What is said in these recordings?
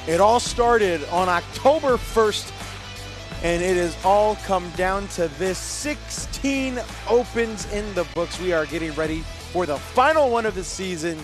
It all started on October 1st, and it has all come down to this. 16 opens in the books. We are getting ready for the final one of the season,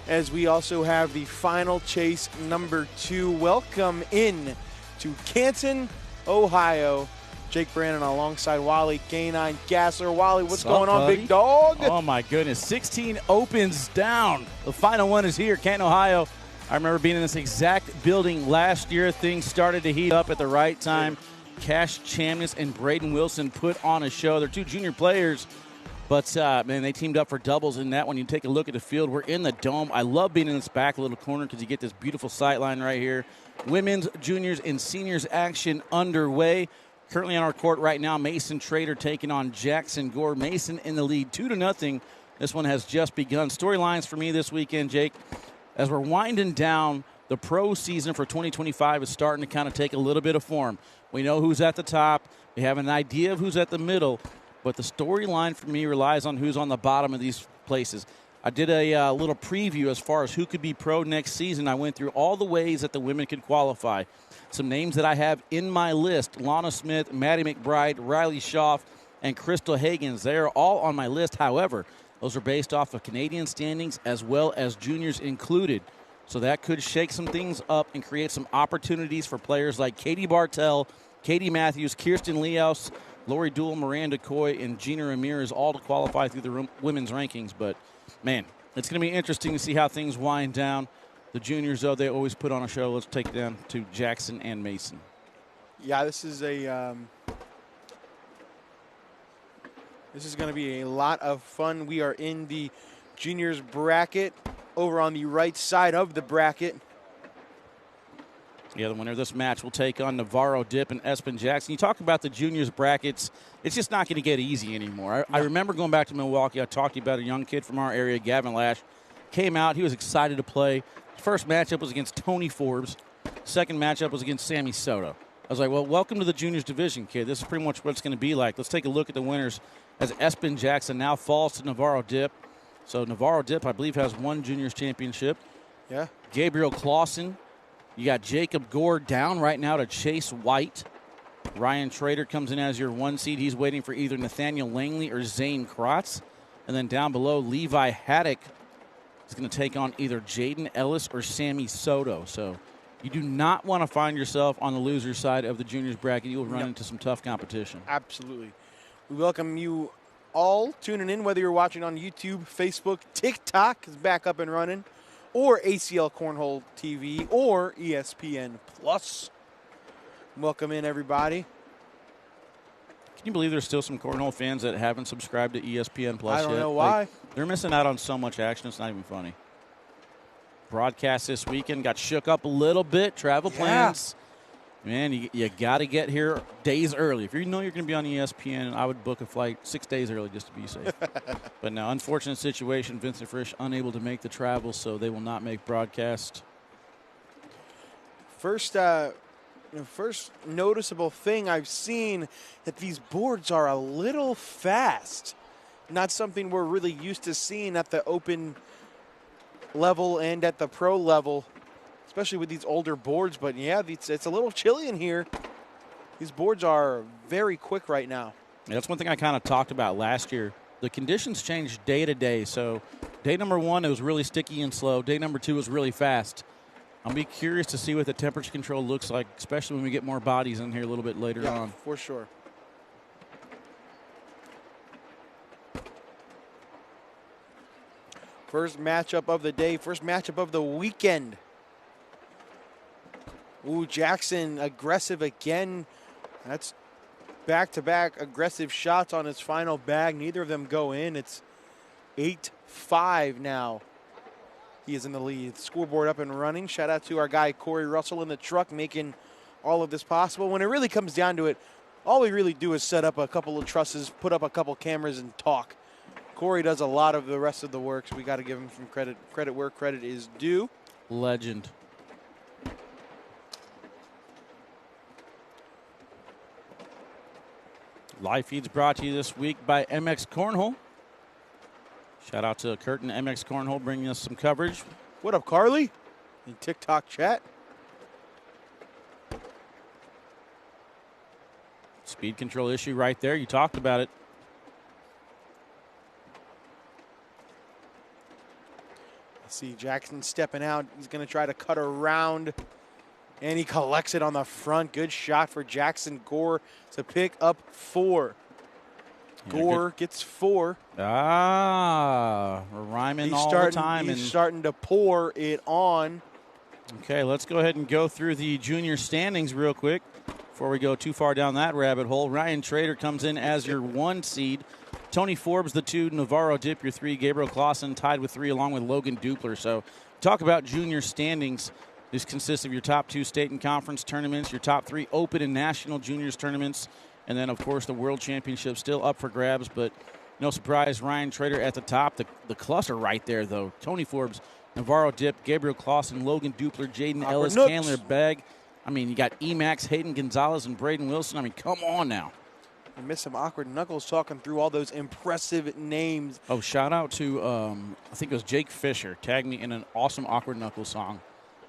as we also have the final chase number 2. Welcome in to Canton, Ohio. Jake Brandon alongside Wally Canine Gassler. Wally, what's going on, buddy? big dog? Oh, my goodness. 16 opens down. The final one is here, Canton, Ohio. I remember being in this exact building last year. Things started to heat up at the right time. Cash Chamness and Braden Wilson put on a show. They're two junior players, but, man, they teamed up for doubles in that one. You take a look at the field. We're in the dome. I love being in this back little corner because you get this beautiful sight line right here. Women's, juniors, and seniors action underway. Currently on our court right now, Mason Trader taking on Jackson Gore. Mason in the lead, 2-0. This one has just begun. Storylines for me this weekend, Jake. As we're winding down, the pro season for 2025 is starting to kind of take a little bit of form. We know who's at the top. We have an idea of who's at the middle. But the storyline for me relies on who's on the bottom of these places. I did a little preview as far as who could be pro next season. I went through all the ways that the women could qualify. Some names that I have in my list: Lana Smith, Matty McBride, Riley Schaff, and Crystal Higgins. They are all on my list. However, those are based off of Canadian standings as well as juniors included. So that could shake some things up and create some opportunities for players like Katie Bartell, Katie Matthews, Kirsten Leos, Lori Dool, Miranda Coy, and Gina Ramirez, all to qualify through the women's rankings. But, man, it's going to be interesting to see how things wind down. The juniors, though, they always put on a show. Let's take it down to Jackson and Mason. Yeah, this is going to be a lot of fun. We are in the juniors bracket over on the right side of the bracket. Yeah, the winner of this match will take on Navarro Dip and Espen Jackson. You talk about the juniors brackets, it's just not going to get easy anymore. I remember going back to Milwaukee. I talked to you about a young kid from our area, Gavin Lash. Came out. He was excited to play. First matchup was against Tony Forbes. Second matchup was against Sammy Soto. I was like, well, welcome to the juniors division, kid. This is pretty much what it's going to be like. Let's take a look at the winners as Espen Jackson now falls to Navarro Dip. So Navarro Dip, I believe, has one juniors championship. Yeah. Gabriel Clawson. You got Jacob Gore down right now to Chase White. Ryan Trader comes in as your 1 seed. He's waiting for either Nathaniel Langley or Zane Krotz. And then down below, Levi Haddock is going to take on either Jaden Ellis or Sammy Soto. So you do not want to find yourself on the loser side of the juniors bracket. You will run into some tough competition. Absolutely. We welcome you all tuning in, whether you're watching on YouTube, Facebook, TikTok is back up and running, or ACL Cornhole TV, or ESPN Plus. Welcome in, everybody. Can you believe there's still some Cornhole fans that haven't subscribed to ESPN Plus yet? I don't know why. Like, they're missing out on so much action. It's not even funny. Broadcast this weekend got shook up a little bit. Travel plans. Man, you got to get here days early. If you know you're going to be on ESPN, I would book a flight 6 days early just to be safe. But now, unfortunate situation, Vincent Frisch unable to make the travel, so they will not make broadcast. First noticeable thing I've seen, that these boards are a little fast. Not something we're really used to seeing at the open level and at the pro level, especially with these older boards. But yeah, it's a little chilly in here. These boards are very quick right now. Yeah, that's one thing I kind of talked about last year. The conditions change day to day. So day number 1, it was really sticky and slow. Day number 2 was really fast. I'll be curious to see what the temperature control looks like, especially when we get more bodies in here a little bit later on. For sure. First matchup of the day, first matchup of the weekend. Ooh, Jackson aggressive again. That's back-to-back aggressive shots on his final bag. Neither of them go in. It's 8-5 now. He is in the lead. Scoreboard up and running. Shout out to our guy Corey Russell in the truck making all of this possible. When it really comes down to it, all we really do is set up a couple of trusses, put up a couple cameras, and talk. Corey does a lot of the rest of the work, so we got to give him some credit. Credit where credit is due. Legend. Live feeds brought to you this week by MX Cornhole. Shout out to Curtin MX Cornhole bringing us some coverage. What up, Carly? In TikTok chat. Speed control issue right there. You talked about it. See Jackson stepping out. He's going to try to cut around, and he collects it on the front. Good shot for Jackson Gore to pick up 4. Yeah, Gore gets 4. We're rhyming all the time. He's starting to pour it on. Okay, let's go ahead and go through the junior standings real quick before we go too far down that rabbit hole. Ryan Trader comes in as your 1 seed. Tony Forbes, the 2. Navarro Dip, your 3. Gabriel Clawson tied with 3, along with Logan Dupler. So talk about junior standings. This consists of your top 2 state and conference tournaments, your top 3 open and national juniors tournaments, and then, of course, the World Championship still up for grabs. But no surprise, Ryan Trader at the top. The cluster right there, though. Tony Forbes, Navarro Dip, Gabriel Clawson, Logan Dupler, Jaden Ellis, Chandler Begg. I mean, you got Emax, Hayden Gonzalez, and Braden Wilson. I mean, come on now. I missed some awkward knuckles talking through all those impressive names. Oh, shout out to, I think it was Jake Fisher. Tagged me in an awesome awkward knuckles song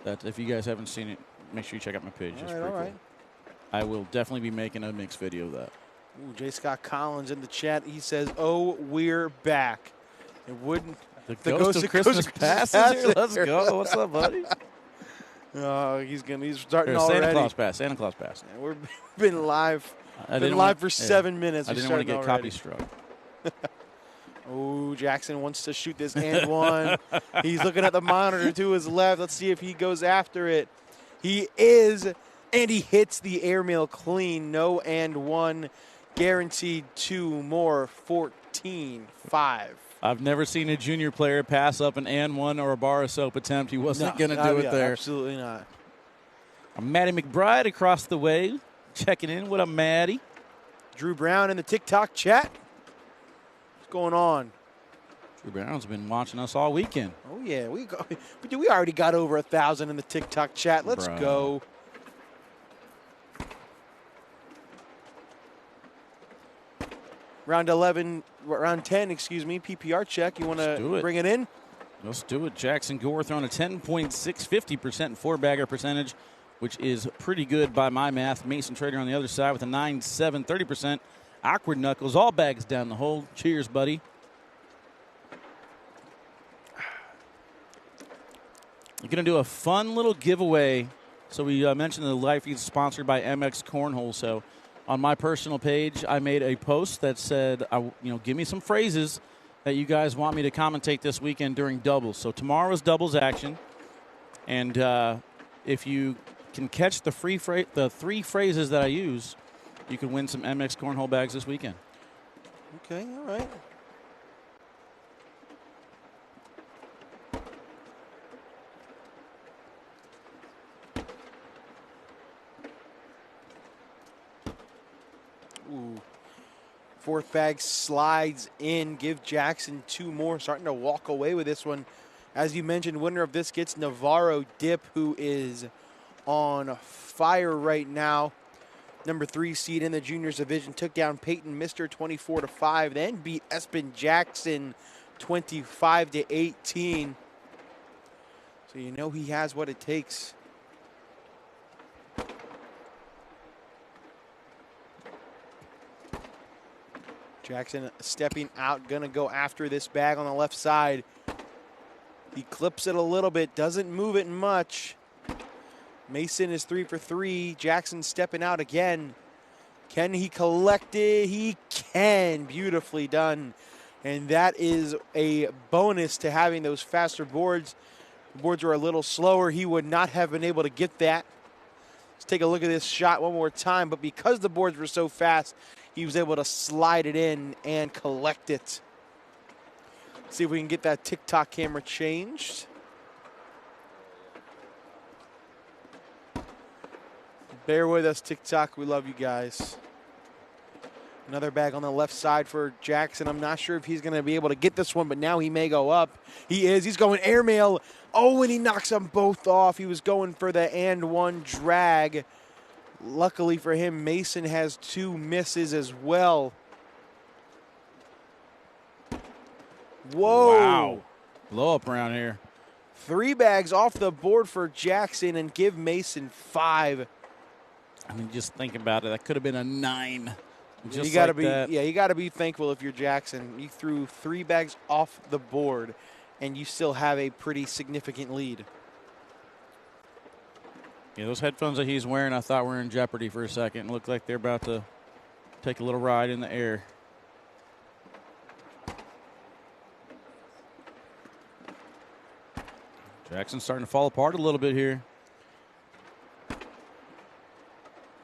that if you guys haven't seen it, make sure you check out my page. It's pretty cool. I will definitely be making a mixed video of that. Ooh, J. Scott Collins in the chat. He says, "Oh, we're back." It wouldn't. The ghost of Christmas past is here. Let's go. What's up, buddy? He's starting already. Santa Claus pass. Yeah, we've been live. Been live for 7 minutes. I didn't want to get copy struck. Oh, Jackson wants to shoot this and one. He's looking at the monitor to his left. Let's see if he goes after it. He is, and he hits the airmail clean. No and one. Guaranteed 2 more. 14-5. I've never seen a junior player pass up an and one or a bar of soap attempt. He wasn't going to do it there. Absolutely not. Matty McBride across the way, checking in. What up, Matty? Drew Brown in the TikTok chat. What's going on? Drew Brown's been watching us all weekend. Oh, yeah. We already got over 1,000 in the TikTok chat. Let's go. Round 10, PPR check. You want to bring it in? Let's do it. Jackson Gore throwing a 10.6, 50% four-bagger percentage, which is pretty good by my math. Mason Trader on the other side with a 9.7, 30%. Awkward knuckles, all bags down the hole. Cheers, buddy. You're going to do a fun little giveaway. So we mentioned the live feed is sponsored by MX Cornhole. So on my personal page, I made a post that said, give me some phrases that you guys want me to commentate this weekend during doubles. So tomorrow is doubles action. And if you can catch the 3 phrases that I use, you can win some MX Cornhole bags this weekend. Okay, all right. Ooh. 4th bag slides in. Give Jackson 2 more. Starting to walk away with this one. As you mentioned, winner of this gets Navarro Dip, who is on fire right now. Number 3 seed in the juniors division. Took down Payton, Mr. 24-5. Then beat Espen Jackson 25-18. So you know he has what it takes. Jackson stepping out, gonna go after this bag on the left side. He clips it a little bit, doesn't move it much. Mason is 3 for 3. Jackson stepping out again. Can he collect it? He can. Beautifully done. And that is a bonus to having those faster boards. The boards were a little slower. He would not have been able to get that. Let's take a look at this shot one more time. But because the boards were so fast, he was able to slide it in and collect it. Let's see if we can get that TikTok camera changed. Bear with us, TikTok. We love you guys. Another bag on the left side for Jackson. I'm not sure if he's going to be able to get this one, but now he may go up. He is. He's going airmail. Oh, and he knocks them both off. He was going for the and one drag. Luckily for him, Mason has 2 misses as well. Whoa. Wow. Blow up around here. 3 bags off the board for Jackson and give Mason 5. I mean, just think about it. That could have been a 9. Just you got to like be, that. yeah, you got to be thankful if you're Jackson. You threw 3 bags off the board, and you still have a pretty significant lead. Yeah, those headphones that he's wearing, I thought were in jeopardy for a second. It looked like they're about to take a little ride in the air. Jackson's starting to fall apart a little bit here.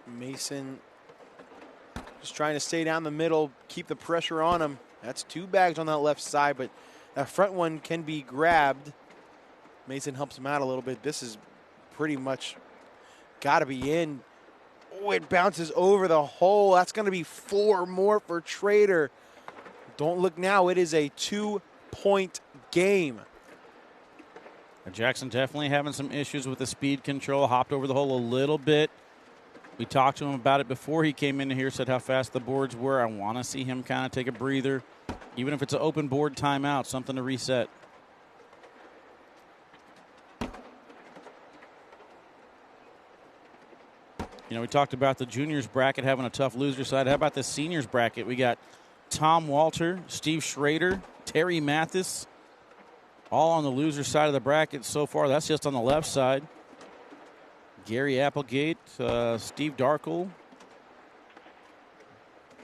Mason just trying to stay down the middle, keep the pressure on him. That's 2 bags on that left side, but that front one can be grabbed. Mason helps him out a little bit. This is pretty much got to be in. Oh, it bounces over the hole. That's going to be 4 more for Trader. Don't look now. It is a 2-point game. Jackson definitely having some issues with the speed control. Hopped over the hole a little bit. We talked to him about it before he came in here, said how fast the boards were. I want to see him kind of take a breather. Even if it's an open board timeout, something to reset. You know, we talked about the juniors bracket having a tough loser side. How about the seniors bracket? We got Tom Walter, Steve Schrader, Terry Mathis, all on the loser side of the bracket so far. That's just on the left side. Gary Applegate, Steve Darkle.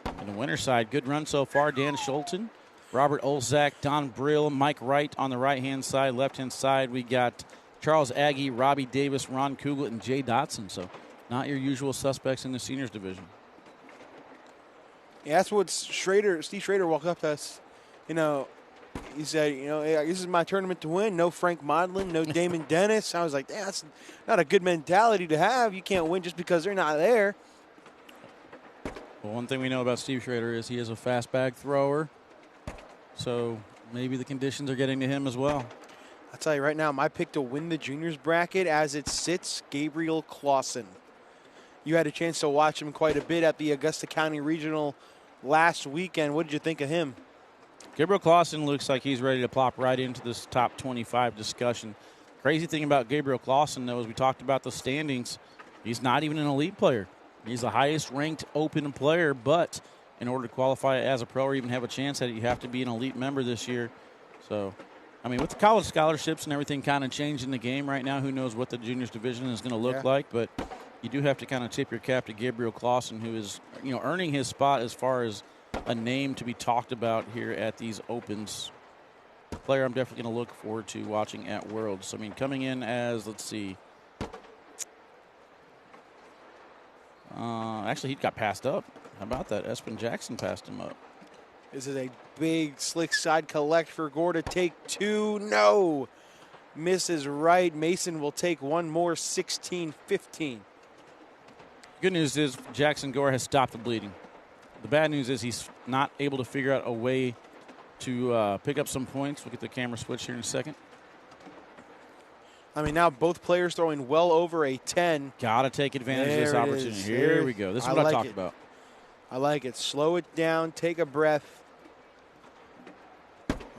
On the winner side, good run so far. Dan Schulten, Robert Olzak, Don Brill, Mike Wright on the right-hand side. Left-hand side, we got Charles Aggie, Robbie Davis, Ron Kugel, and Jay Dotson. So not your usual suspects in the seniors division. Yeah, that's what Steve Schrader walked up to us. You know, he said, you know, hey, this is my tournament to win. No Frank Modlin, no Damon Dennis. I was like, that's not a good mentality to have. You can't win just because they're not there. Well, one thing we know about Steve Schrader is he is a fast bag thrower. So maybe the conditions are getting to him as well. I'll tell you right now, my pick to win the juniors bracket as it sits, Gabriel Clawson. You had a chance to watch him quite a bit at the Augusta County Regional last weekend. What did you think of him? Gabriel Clawson looks like he's ready to plop right into this top 25 discussion. Crazy thing about Gabriel Clawson, though, is we talked about the standings. He's not even an elite player. He's the highest ranked open player, but in order to qualify as a pro or even have a chance at it, you have to be an elite member this year. So, I mean, with the college scholarships and everything kind of changing the game right now, who knows what the juniors division is going to look like, but you do have to kind of tip your cap to Gabriel Clawson, who is, you know, earning his spot as far as a name to be talked about here at these opens. Player I'm definitely going to look forward to watching at Worlds. I mean, coming in as, let's see. Actually, he got passed up. How about that? Espen Jackson passed him up. This is a big slick side collect for Gore to take 2. No. Misses right. Mason will take one more, 16-15. Good news is Jackson Gore has stopped the bleeding. The bad news is he's not able to figure out a way to pick up some points. We'll get the camera switch here in a second. I mean, now both players throwing well over a 10. Got to take advantage of this opportunity. Here we go. This is what I talked about. I like it. Slow it down. Take a breath.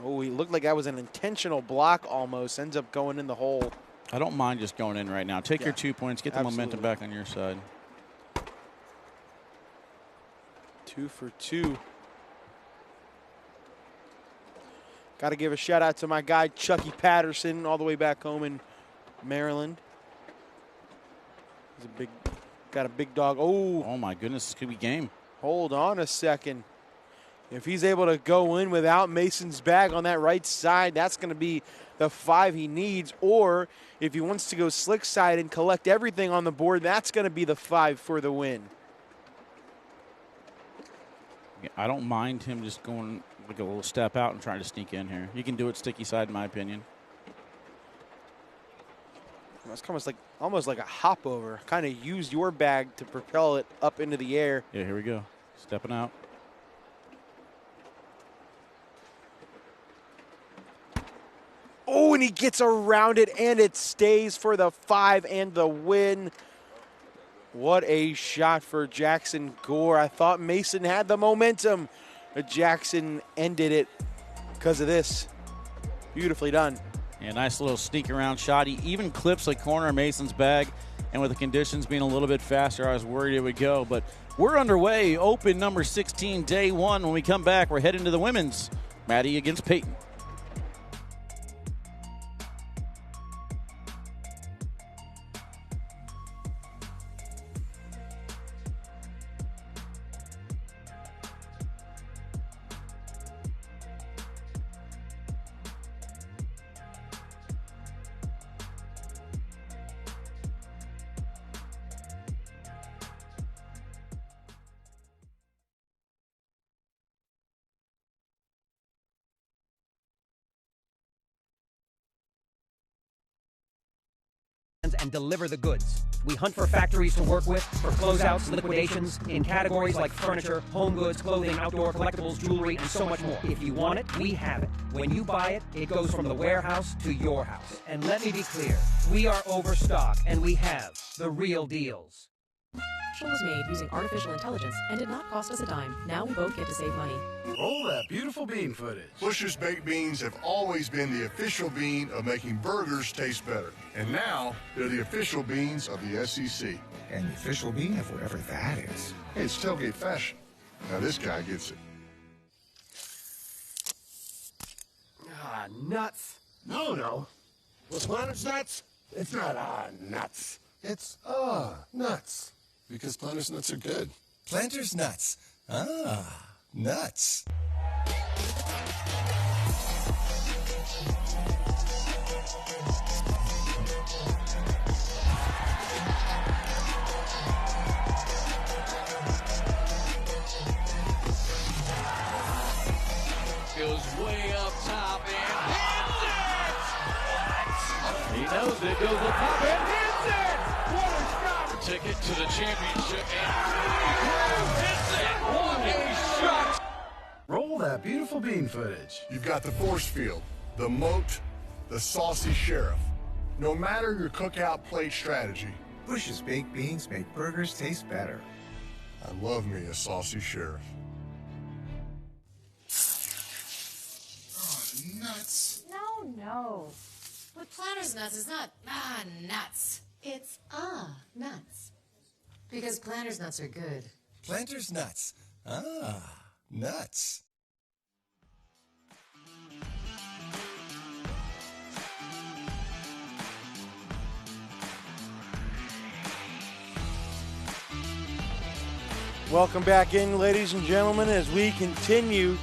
Oh, he looked like that was an intentional block almost. Ends up going in the hole. I don't mind just going in right now. Take your 2 points. Get the momentum back on your side. 2 for 2. Got to give a shout out to my guy Chucky Patterson, all the way back home in Maryland. He's got a big dog. Oh my goodness, this could be game. Hold on a second. If he's able to go in without Mason's bag on that right side, that's going to be the 5 he needs. Or if he wants to go slick side and collect everything on the board, that's going to be the 5 for the win. I don't mind him just going like a little step out and trying to sneak in here. He can do it sticky side, in my opinion. It's almost like a hop over. Kind of use your bag to propel it up into the air. Yeah, here we go. Stepping out. Oh, and he gets around it, and it stays for the 5 and the win. What a shot for Jackson Gore. I thought Mason had the momentum, but Jackson ended it because of this. Beautifully done. Yeah, nice little sneak around shot. He even clips the corner of Mason's bag. and with the conditions being a little bit faster, I was worried it would go. But we're underway. Open number 16, day one. When we come back, we're heading to the women's. Matty against Payton. And deliver the goods. We hunt for factories to work with, for closeouts, liquidations, in categories like furniture, home goods, clothing, outdoor collectibles, jewelry, and so much more. If you want it, we have it. When you buy it, it goes from the warehouse to your house. And let me be clear, we are overstocked, and we have the real deals. Was made using artificial intelligence and did not cost us a dime. Now we both get to save money. Roll that beautiful bean footage. Bush's Baked Beans have always been the official bean of making burgers taste better. And now, they're the official beans of the SEC. And the official bean of whatever that is. Hey, it's tailgate fashion. Now this guy gets it. Ah, nuts. No. With Planet's nuts, it's not nuts. It's nuts. Because Planters nuts are good. Planter's nuts. Nuts. Goes way up top and hits it! He knows it, goes up top and hits it! What a shot! Ticket to the championship and hits it! What a shot! Roll that beautiful bean footage. You've got the force field, the moat, the saucy sheriff. No matter your cookout plate strategy, Bush's baked beans make burgers taste better. I love me a saucy sheriff. Nuts. No. With Planters nuts, it's not nuts. It's nuts. Because Planters nuts are good. Planter's nuts. Nuts. Welcome back in, ladies and gentlemen, as we continue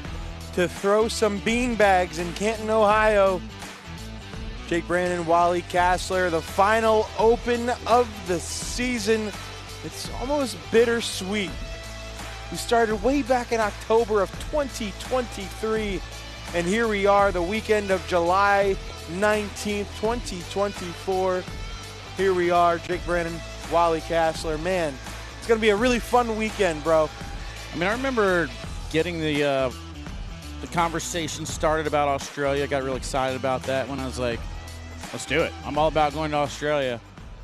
to throw some bean bags in Canton, Ohio. Jake Brandon, Wally Kassler, the final open of the season. It's almost bittersweet. We started way back in October of 2023, and here we are the weekend of July 19th, 2024. Here we are, Jake Brandon, Wally Kassler. Man, it's going to be a really fun weekend, bro. I mean, I remember getting the conversation started about Australia. Got real excited about that when I was like, let's do it. I'm all about going to Australia.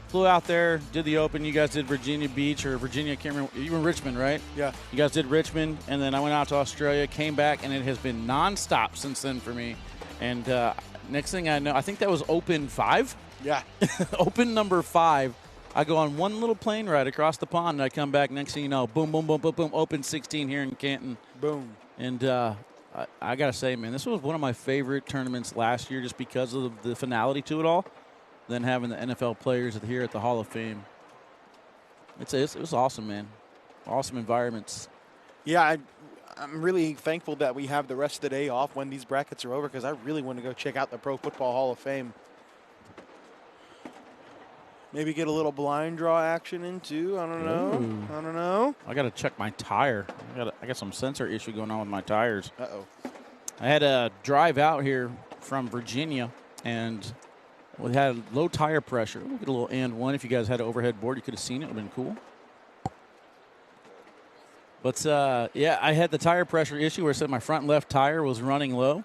Flew out there, did the Open. You guys did Virginia Beach or Virginia, I can't remember. You were in Richmond, right? Yeah. You guys did Richmond, and then I went out to Australia, came back, and it has been nonstop since then for me. And next thing I know, I think that was Open 5. Yeah. Open number 5. I go on one little plane ride across the pond, and I come back. Next thing you know, boom, boom, boom, boom, boom, Open 16 here in Canton. Boom. And I got to say, man, this was one of my favorite tournaments last year just because of the finality to it all. Then having the NFL players here at the Hall of Fame. It was awesome, man. Awesome environments. Yeah, I'm really thankful that we have the rest of the day off when these brackets are over because I really want to go check out the Pro Football Hall of Fame. Maybe get a little blind draw action in too. I don't know. Ooh. I don't know. I got to check my tire. I got some sensor issue going on with my tires. Uh-oh. I had to drive out here from Virginia, and we had low tire pressure. We'll get a little and one. If you guys had an overhead board, you could have seen it. It would have been cool. But, yeah, I had the tire pressure issue where it said my front left tire was running low.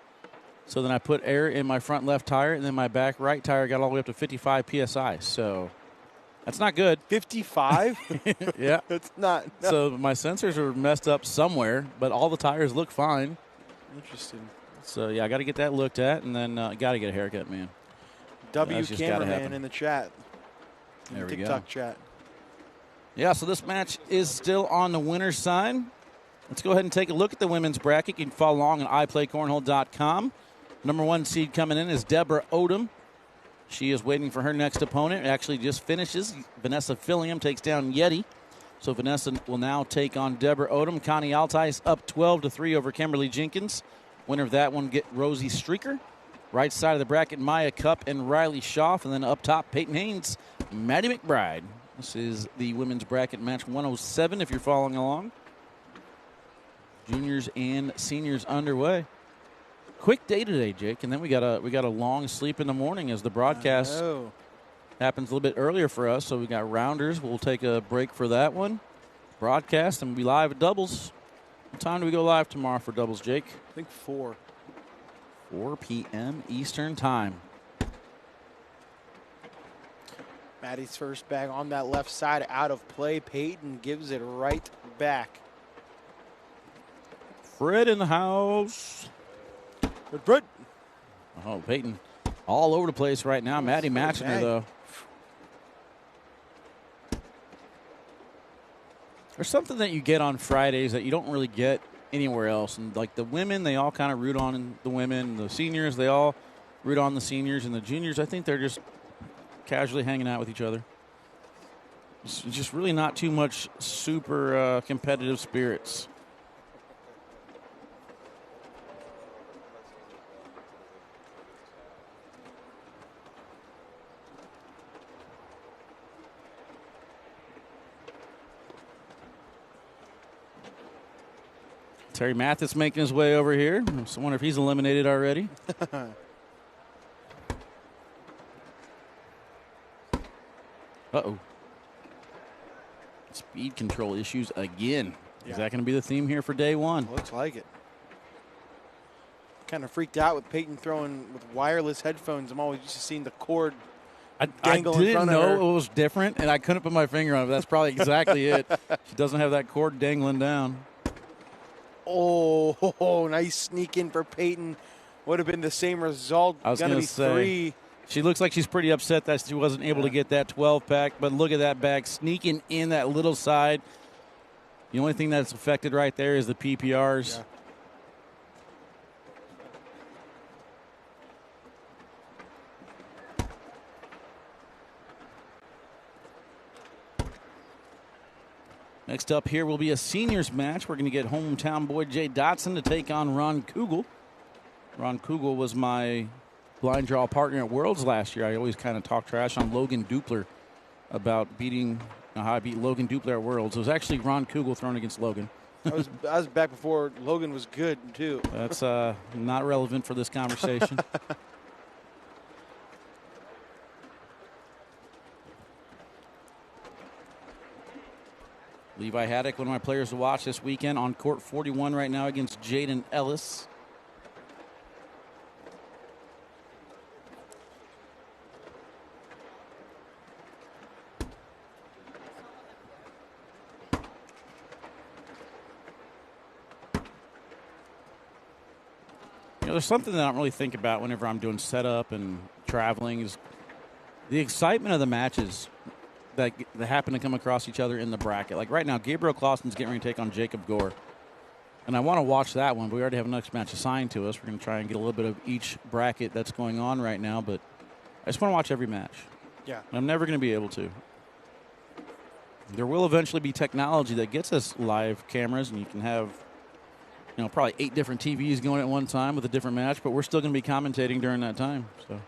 So then I put air in my front left tire, and then my back right tire got all the way up to 55 PSI. So that's not good. 55? Yeah. That's not. No. So my sensors are messed up somewhere, but all the tires look fine. Interesting. So, yeah, I got to get that looked at, and then got to get a haircut, man. W That's just gotta Cameraman happen. in the chat. There we TikTok go. chat. Yeah, so this match is still on the winner's side. Let's go ahead and take a look at the women's bracket. You can follow along on iPlayCornhole.com. Number 1 seed coming in is Deborah Odom. She is waiting for her next opponent. It actually just finishes. Vanessa Filliam takes down Yeti. So Vanessa will now take on Deborah Odom. Connie Altice up 12-3 over Kimberly Jenkins. Winner of that one get Rosie Streaker. Right side of the bracket, Maya Cup and Riley Schaff. And then up top, Peyton Haynes, Matty McBride. This is the women's bracket match 107 if you're following along. Juniors and seniors underway. Quick day today, Jake, and then we got a long sleep in the morning as the broadcast happens a little bit earlier for us. So we got rounders. We'll take a break for that one. Broadcast, and we'll be live at doubles. What time do we go live tomorrow for doubles, Jake? I think 4. 4 p.m. Eastern time. Matty's first bag on that left side, out of play. Payton gives it right back. Fred in the house. Fred. Oh, Payton all over the place right now. Matty matching her, though. There's something that you get on Fridays that you don't really get anywhere else. And like the women, they all kind of root on the women. The seniors, they all root on the seniors. And the juniors, I think they're just casually hanging out with each other. It's just really not too much super competitive spirits. Terry Mathis making his way over here. I wonder if he's eliminated already. Uh-oh. Speed control issues again. Yeah. Is that going to be the theme here for day one? Looks like it. Kind of freaked out with Payton throwing with wireless headphones. I'm always used to seeing the cord I dangle in didn't front of know her. it was different, and I couldn't put my finger on it. But that's probably exactly it. She doesn't have that cord dangling down. Oh, nice sneak in for Payton. Would have been the same result. I was going to say, 3. She looks like she's pretty upset that she wasn't able to get that 12-pack. But look at that bag sneaking in that little side. The only thing that's affected right there is the PPRs. Yeah. Next up here will be a seniors match. We're going to get hometown boy Jay Dotson to take on Ron Kugel. Ron Kugel was my blind draw partner at Worlds last year. I always kind of talk trash on Logan Dupler about beating how I beat Logan Dupler at Worlds. It was actually Ron Kugel thrown against Logan. I was back before Logan was good, too. That's not relevant for this conversation. Levi Haddock, one of my players to watch this weekend, on court 41 right now against Jaden Ellis. You know, there's something that I don't really think about whenever I'm doing setup and traveling is the excitement of the matches that happen to come across each other in the bracket. Like right now, Gabriel Clawson's getting ready to take on Jacob Gore. And I want to watch that one, but we already have a next match assigned to us. We're going to try and get a little bit of each bracket that's going on right now, but I just want to watch every match. Yeah. I'm never going to be able to. There will eventually be technology that gets us live cameras, and you can have, you know, probably 8 different TVs going at one time with a different match, but we're still going to be commentating during that time, so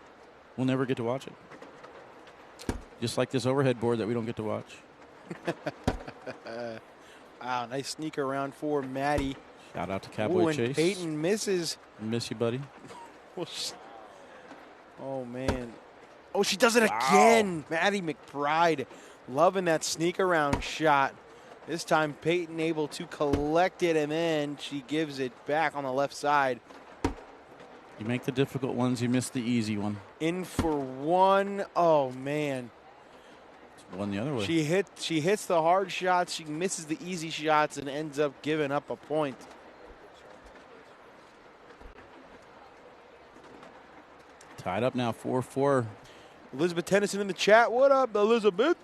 we'll never get to watch it. Just like this overhead board that we don't get to watch. Wow, nice sneak around for Matty. Shout out to Cowboy Chase. Payton misses. Miss you, buddy. Oh, man. Oh, she does it again. Matty McBride loving that sneak around shot. This time Payton able to collect it, and then she gives it back on the left side. You make the difficult ones, you miss the easy one. In for one. Oh, man. One the other way. She hits the hard shots. She misses the easy shots and ends up giving up a point. Tied up now, 4-4. Elizabeth Tennyson in the chat. What up, Elizabeth?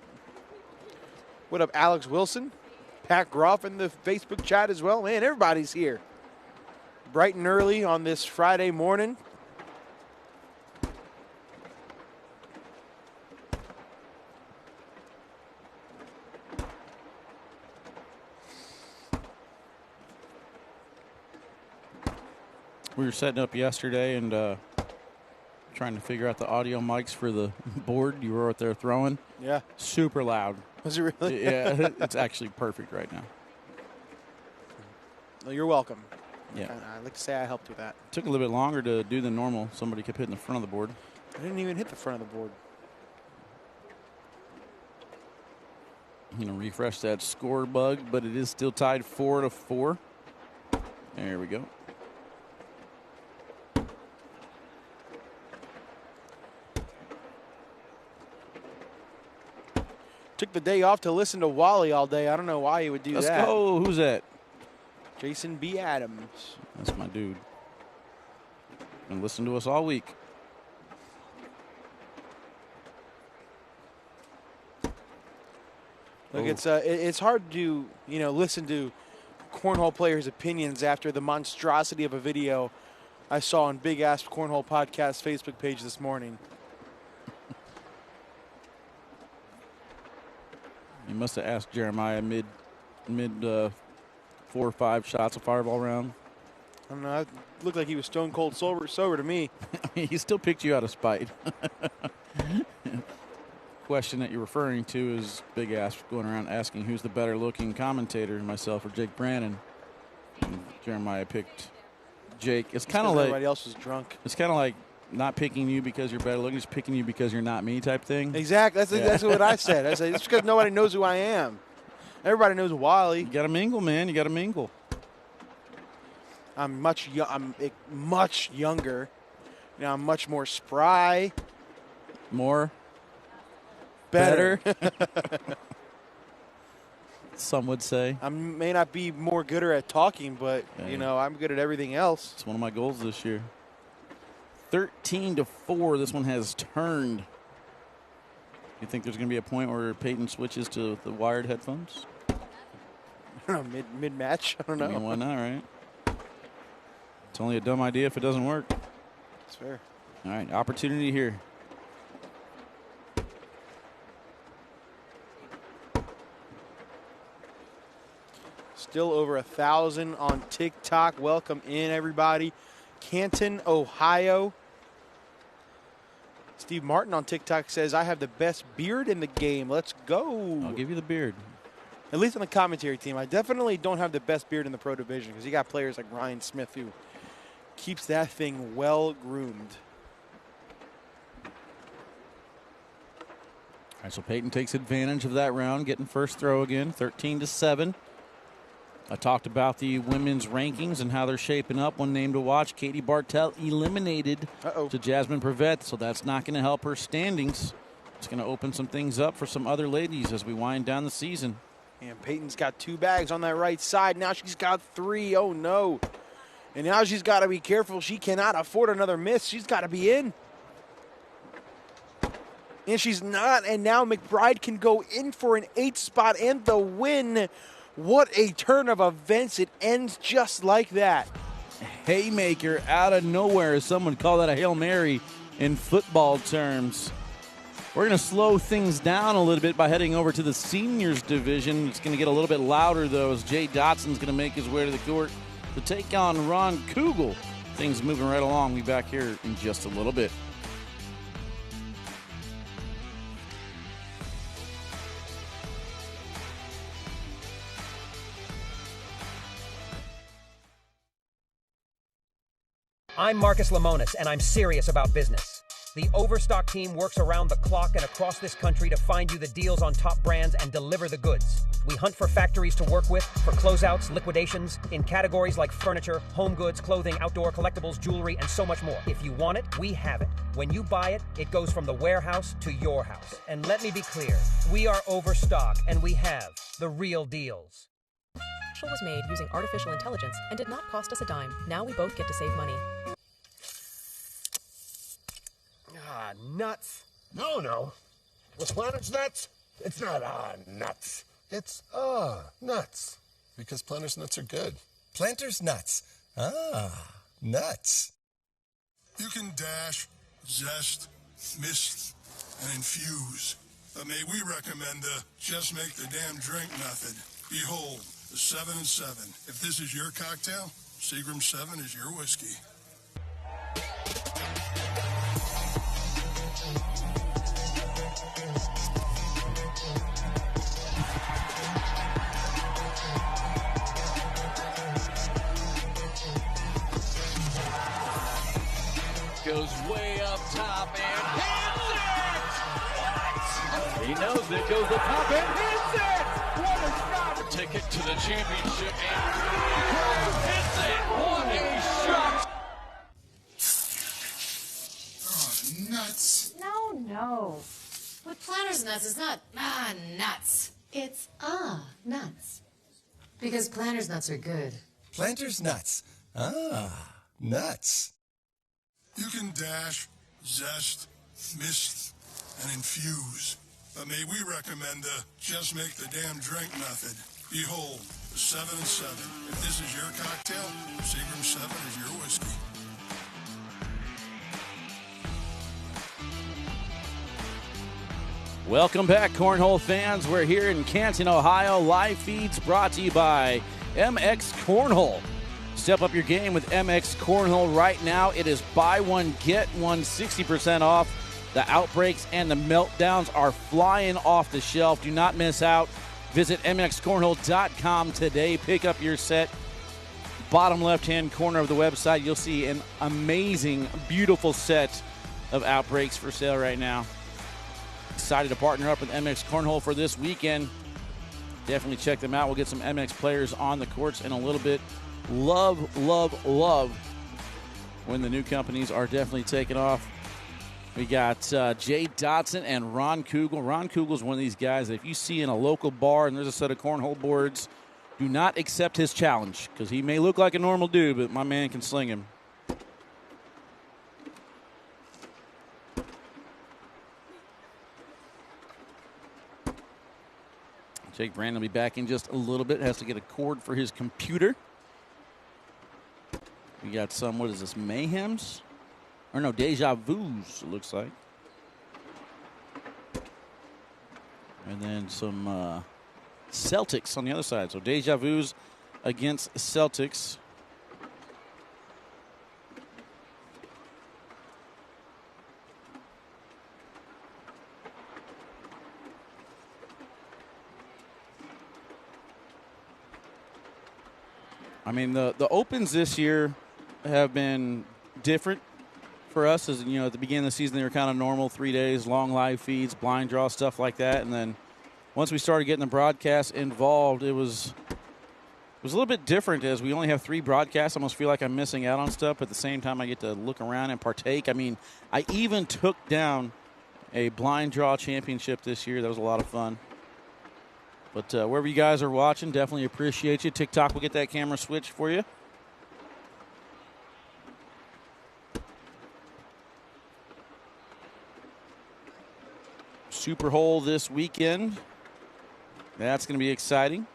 What up, Alex Wilson? Pat Groff in the Facebook chat as well. Man, everybody's here. Bright and early on this Friday morning. We were setting up yesterday and trying to figure out the audio mics for the board you were out there throwing. Yeah. Super loud. Was it really? Yeah, it's actually perfect right now. Well, you're welcome. Yeah. I'd like to say I helped with that. Took a little bit longer to do than normal. Somebody kept hitting the front of the board. I didn't even hit the front of the board. I'm going to refresh that score bug, but it is still tied 4-4. There we go. Took the day off to listen to Wally all day. I don't know why he would do that. Let's go. Who's that? Jason B. Adams. That's my dude. And listen to us all week. Look, it's hard to listen to cornhole players' opinions after the monstrosity of a video I saw on Big Ass Cornhole Podcast Facebook page this morning. You must have asked Jeremiah mid 4 or 5 shots of fireball round. I don't know. It looked like he was stone cold sober to me. He still picked you out of spite. Question that you're referring to is Big Ass going around asking who's the better looking commentator, myself or Jake Brannon. And Jeremiah picked Jake. It's kind of like everybody else was drunk. It's kind of like not picking you because you're better looking, just picking you because you're not me type thing. Exactly. That's what I said. I said it's because nobody knows who I am. Everybody knows Wally. You got to mingle, man. You got to mingle. I'm much younger. I'm much more spry. More. Better. Some would say. I may not be more gooder at talking, but I'm good at everything else. It's one of my goals this year. 13-4. This one has turned. You think there's going to be a point where Payton switches to the wired headphones? I don't know, mid-match? I don't know. I mean, why not, right? It's only a dumb idea if it doesn't work. That's fair. All right, opportunity here. Still over 1,000 on TikTok. Welcome in, everybody. Canton, Ohio. Steve Martin on TikTok says, I have the best beard in the game. Let's go. I'll give you the beard. At least on the commentary team. I definitely don't have the best beard in the pro division because you got players like Ryan Smith who keeps that thing well groomed. All right, so Payton takes advantage of that round, getting first throw again, 13-7. I talked about the women's rankings and how they're shaping up. One name to watch, Katie Bartell eliminated to Jasmine Prevette, so that's not going to help her standings. It's going to open some things up for some other ladies as we wind down the season. And Payton's got 2 bags on that right side. Now she's got 3. Oh, no. And now she's got to be careful. She cannot afford another miss. She's got to be in. And she's not. And now McBride can go in for an 8th spot and the win. What a turn of events. It ends just like that. Haymaker out of nowhere, as someone call that a Hail Mary in football terms. We're going to slow things down a little bit by heading over to the seniors division. It's going to get a little bit louder, though, as Jay Dotson's going to make his way to the court to take on Ron Kugel. Things moving right along. We'll be back here in just a little bit. I'm Marcus Lemonis, and I'm serious about business. The Overstock team works around the clock and across this country to find you the deals on top brands and deliver the goods. We hunt for factories to work with, for closeouts, liquidations, in categories like furniture, home goods, clothing, outdoor collectibles, jewelry, and so much more. If you want it, we have it. When you buy it, it goes from the warehouse to your house. And let me be clear, we are Overstock, and we have the real deals. Show was made using artificial intelligence and did not cost us a dime. Now we both get to save money. Ah, nuts. No. With Planters nuts, it's not nuts. It's nuts. Because Planters nuts are good. Planters nuts. Nuts. You can dash, zest, mist, and infuse. But may we recommend the just make the damn drink method. Behold, the 7 and 7. If this is your cocktail, Seagram 7 is your whiskey. Goes way up top and hits it! He knows it, goes up top and hits it! What a shot! Ticket to the championship and hits it! What a shot! Oh, nuts. No. With Planters nuts, it's not nuts. It's nuts. Because Planters nuts are good. Planters nuts. Nuts. You can dash, zest, mist, and infuse. But may we recommend the just make the damn drink method. Behold, the 7 and 7. If this is your cocktail, Seagram 7 is your whiskey. Welcome back, Cornhole fans. We're here in Canton, Ohio. Live feeds brought to you by MX Cornhole. Step up your game with MX Cornhole right now. It is buy one, get one, 60% off. The outbreaks and the meltdowns are flying off the shelf. Do not miss out. Visit mxcornhole.com today. Pick up your set. Bottom left-hand corner of the website, you'll see an amazing, beautiful set of outbreaks for sale right now. Excited to partner up with MX Cornhole for this weekend. Definitely check them out. We'll get some MX players on the courts in a little bit. Love when the new companies are definitely taking off. We got Jay Dotson and Ron Kugel. Ron Kugel's one of these guys that if you see in a local bar and there's a set of cornhole boards, do not accept his challenge because he may look like a normal dude, but my man can sling him. Jake Brandon will be back in just a little bit. Has to get a cord for his computer. We got some, what is this, Mayhems? Or no, Deja Vus, it looks like. And then some Celtics on the other side. So Deja Vus against Celtics. I mean, the opens this year have been different for us. As you know, at the beginning of the season, they were kind of normal, 3 days, long live feeds, blind draw, stuff like that. And then once we started getting the broadcast involved, it was a little bit different as we only have 3 broadcasts. I almost feel like I'm missing out on stuff. But at the same time, I get to look around and partake. I mean, I even took down a blind draw championship this year. That was a lot of fun. But wherever you guys are watching, definitely appreciate you. TikTok will get that camera switched for you. Super Hole this weekend. That's going to be exciting.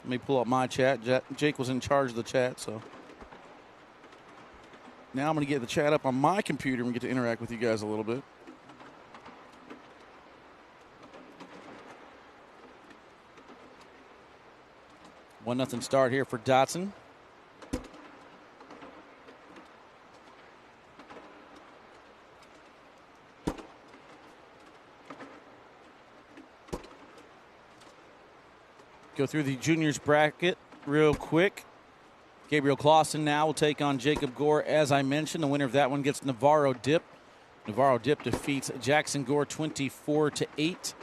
Let me pull up my chat. Jake was in charge of the chat, so. Now I'm going to get the chat up on my computer and get to interact with you guys a little bit. One nothing start here for Dotson. Go through the juniors bracket real quick. Gabriel Clawson now will take on Jacob Gore. As I mentioned, the winner of that one gets Navarro Dip. Navarro Dip defeats Jackson Gore 24-8.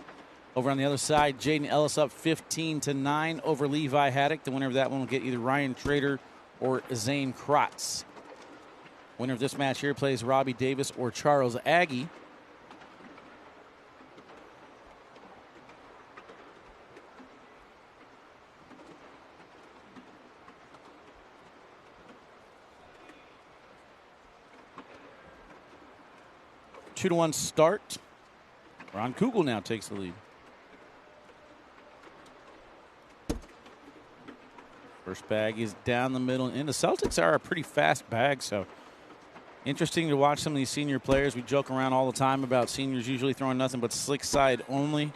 Over on the other side, Jaden Ellis up 15-9 over Levi Haddock. The winner of that one will get either Ryan Trader or Zane Kratz. Winner of this match here plays Robbie Davis or Charles Aggie. 2-1 start. Ron Kugel now takes the lead. First bag is down the middle, and the Celtics are a pretty fast bag, so interesting to watch some of these senior players. We joke around all the time about seniors usually throwing nothing but slick side only.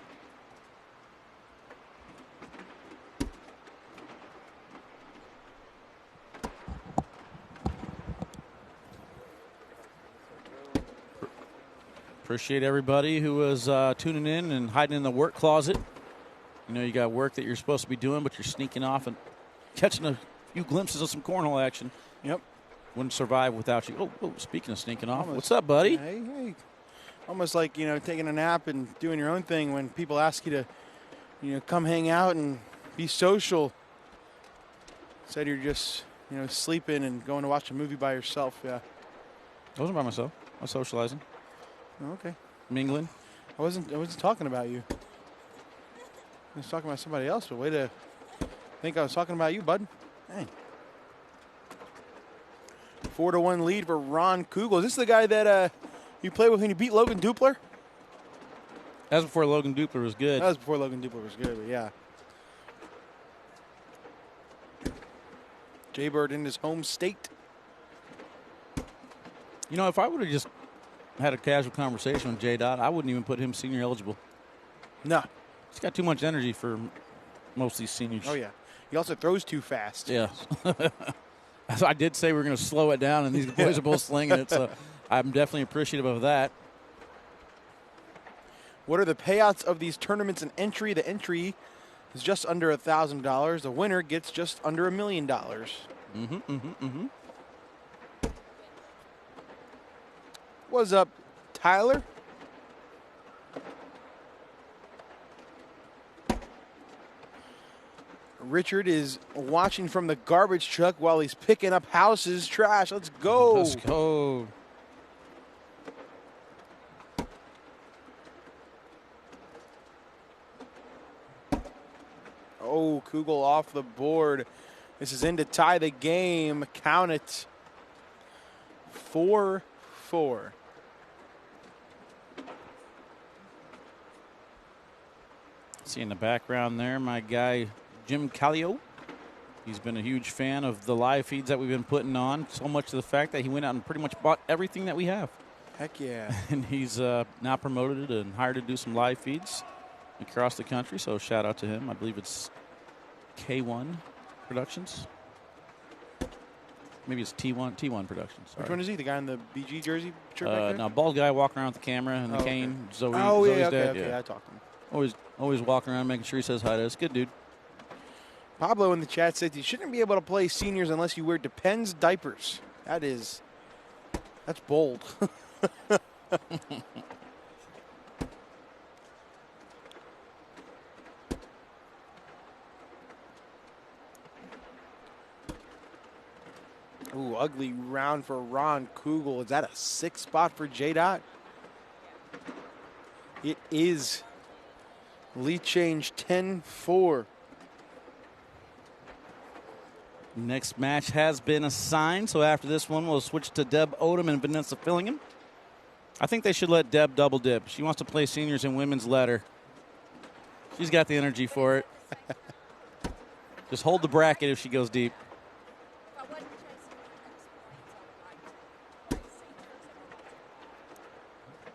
Appreciate everybody who was tuning in and hiding in the work closet. You know, you got work that you're supposed to be doing, but you're sneaking off and catching a few glimpses of some cornhole action. Yep. Wouldn't survive without you. Oh, speaking of sneaking off, what's up, buddy? Hey. Almost like, you know, taking a nap and doing your own thing when people ask you to, you know, come hang out and be social. Instead, you're just, you know, sleeping and going to watch a movie by yourself. Yeah. I wasn't by myself. I was socializing. Oh, okay. Mingling. I wasn't talking about you. I was talking about somebody else, but way to think I was talking about you, bud. Dang. 4-1 lead for Ron Kugel. Is this the guy that you played with when you beat Logan Dupler? That was before Logan Dupler was good. That was before Logan Dupler was good, but yeah. Jaybird in his home state. You know, if I would have just had a casual conversation with J. Dot, I wouldn't even put him senior eligible. No. He's got too much energy for most of these seniors. Oh, yeah. He also throws too fast. Yeah. I did say we were going to slow it down, and these boys are both slinging it, so I'm definitely appreciative of that. What are the payouts of these tournaments and entry? The entry is just under $1,000. The winner gets just under $1 million. What's up, Tyler? Richard is watching from the garbage truck while he's picking up houses, trash. Let's go. Let's go. Oh, Kugel off the board. This is in to tie the game. Count it. 4-4. See in the background there, my guy Jim Callio. He's been a huge fan of the live feeds that we've been putting on, so much to the fact that he went out and pretty much bought everything that we have. Heck yeah. And he's now promoted and hired to do some live feeds across the country, so shout out to him. I believe it's K1 Productions. Maybe it's T1 Productions. Sorry. Which one is he? The guy in the BG jersey shirt back there? No, bald guy walking around with the camera and the cane. Okay. Zoe's yeah, dad. okay. Yeah. I talked to him. Always walking around making sure he says hi to us. Good dude. Pablo in the chat said you shouldn't be able to play seniors unless you wear Depends diapers. That's bold. Ooh, ugly round for Ron Kugel. Is that a 6 spot for J-Dot? It is. Lead change 10-4. Next match has been assigned, so after this one, we'll switch to Deb Odom and Vanessa Fillingham. I think they should let Deb double dip. She wants to play seniors and women's ladder. She's got the energy for it. Just hold the bracket if she goes deep.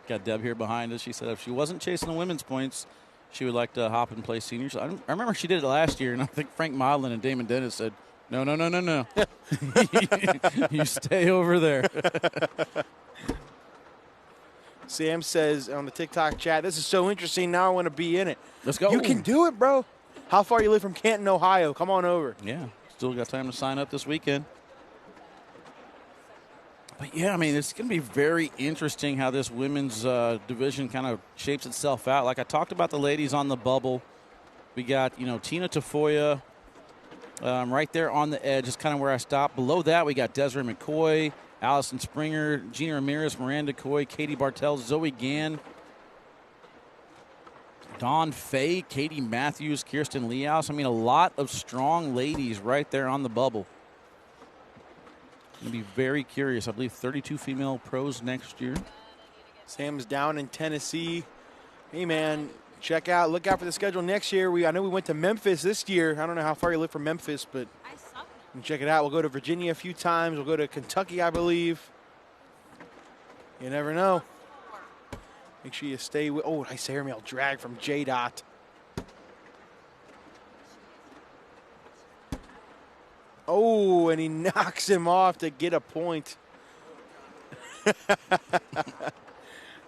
Got Deb here behind us. She said if she wasn't chasing the women's points, she would like to hop and play seniors. I remember she did it last year, and I think Frank Modlin and Damon Dennis said, no. You stay over there. Sam says on the TikTok chat, this is so interesting. Now I want to be in it. Let's go. You can do it, bro. How far you live from Canton, Ohio? Come on over. Yeah, still got time to sign up this weekend. But, yeah, I mean, it's going to be very interesting how this women's division kind of shapes itself out. Like I talked about the ladies on the bubble. We got, Tina Tafoya right there on the edge is kind of where I stopped. Below that, we got Desiree McCoy, Allison Springer, Gina Ramirez, Miranda Coy, Katie Bartell, Zoe Gann, Dawn Fay, Katie Matthews, Kirsten Leaus. I mean, a lot of strong ladies right there on the bubble. Going to be very curious. I believe 32 female pros next year. Sam's down in Tennessee. Hey, man, look out for the schedule next year. I know we went to Memphis this year. I don't know how far you live from Memphis, but you can check it out. We'll go to Virginia a few times. We'll go to Kentucky, I believe. You never know. Make sure you stay with. Oh, nice airmail drag from J-Dot. Oh, and he knocks him off to get a point.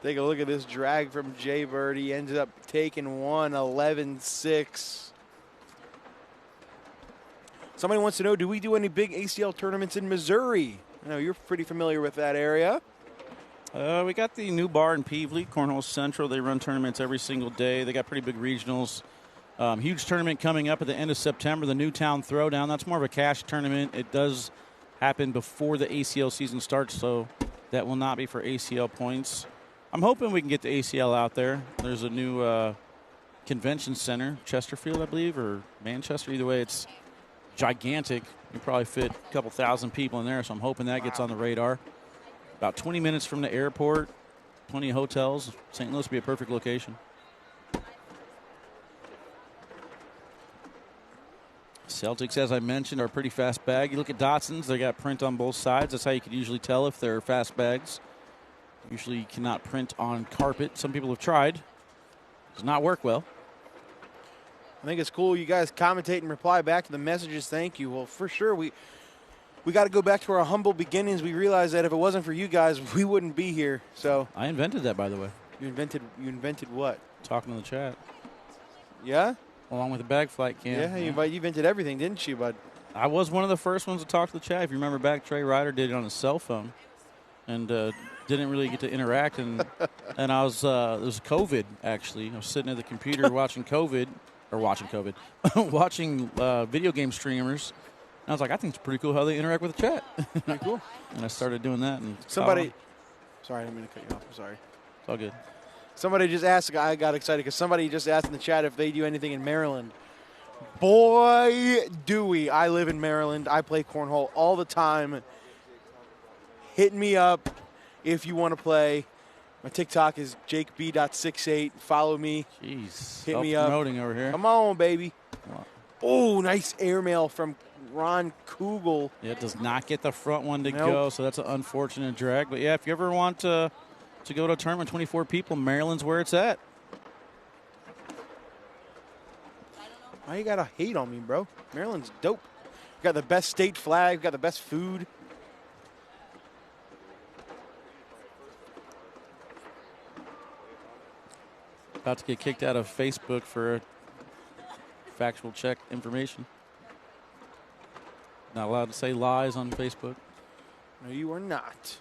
Take a look at this drag from Jay-Bird. He ends up taking one, 11-6. Somebody wants to know, do we do any big ACL tournaments in Missouri? I know you're pretty familiar with that area. We got the new bar in Peevely, Cornhole Central. They run tournaments every single day. They got pretty big regionals. Huge tournament coming up at the end of September, the Newtown Throwdown. That's more of a cash tournament. It does happen before the ACL season starts, so that will not be for ACL points. I'm hoping we can get the ACL out there. There's a new convention center, Chesterfield, I believe, or Manchester. Either way, it's gigantic. You probably fit a couple thousand people in there, so I'm hoping that gets on the radar. About 20 minutes from the airport, plenty of hotels. St. Louis would be a perfect location. Celtics, as I mentioned, are a pretty fast bag. You look at Dotson's, they got print on both sides. That's how you could usually tell if they're fast bags. Usually you cannot print on carpet. Some people have tried. Does not work well. I think it's cool you guys commentate and reply back to the messages. Thank you. Well, for sure, we got to go back to our humble beginnings. We realized that if it wasn't for you guys, we wouldn't be here. So I invented that, by the way. You invented what? Talking to the chat. Yeah? Along with the bag flight cam. Yeah, you invented everything, didn't you, bud? I was one of the first ones to talk to the chat. If you remember back, Trey Ryder did it on his cell phone and didn't really get to interact. And I was, it was COVID, actually. I was sitting at the computer watching video game streamers. And I was like, I think it's pretty cool how they interact with the chat. Pretty cool. And I started doing that. And sorry, I didn't mean to cut you off. I'm sorry. It's all good. Somebody just asked, I got excited because somebody just asked in the chat if they do anything in Maryland. Boy, do we. I live in Maryland. I play cornhole all the time. Hit me up if you want to play. My TikTok is jakeb.68. Follow me. Jeez. Hit me up. Promoting over here. Come on, baby. Oh, nice airmail from Ron Kugel. Yeah, it does not get the front one to go, so that's an unfortunate drag. But, yeah, if you ever want to go to a tournament, 24 people, Maryland's where it's at. Why you got to hate on me, bro? Maryland's dope. We got the best state flag. We got the best food. About to get kicked out of Facebook for factual check information. Not allowed to say lies on Facebook. No, you are not.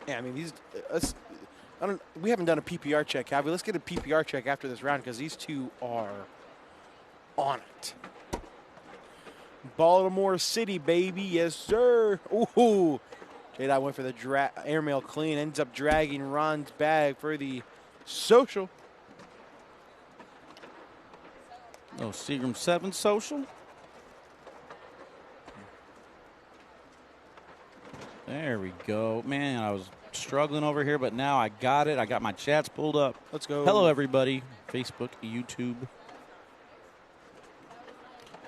Yeah, I mean, we haven't done a PPR check, have we? Let's get a PPR check after this round because these two are on it. Baltimore City, baby. Yes, sir. Ooh. J-Dot went for the airmail clean. Ends up dragging Ron's bag for the social. Oh, Seagram 7 social. There we go. Man, I was struggling over here, but now I got it. I got my chats pulled up. Let's go. Hello, everybody. Facebook, YouTube.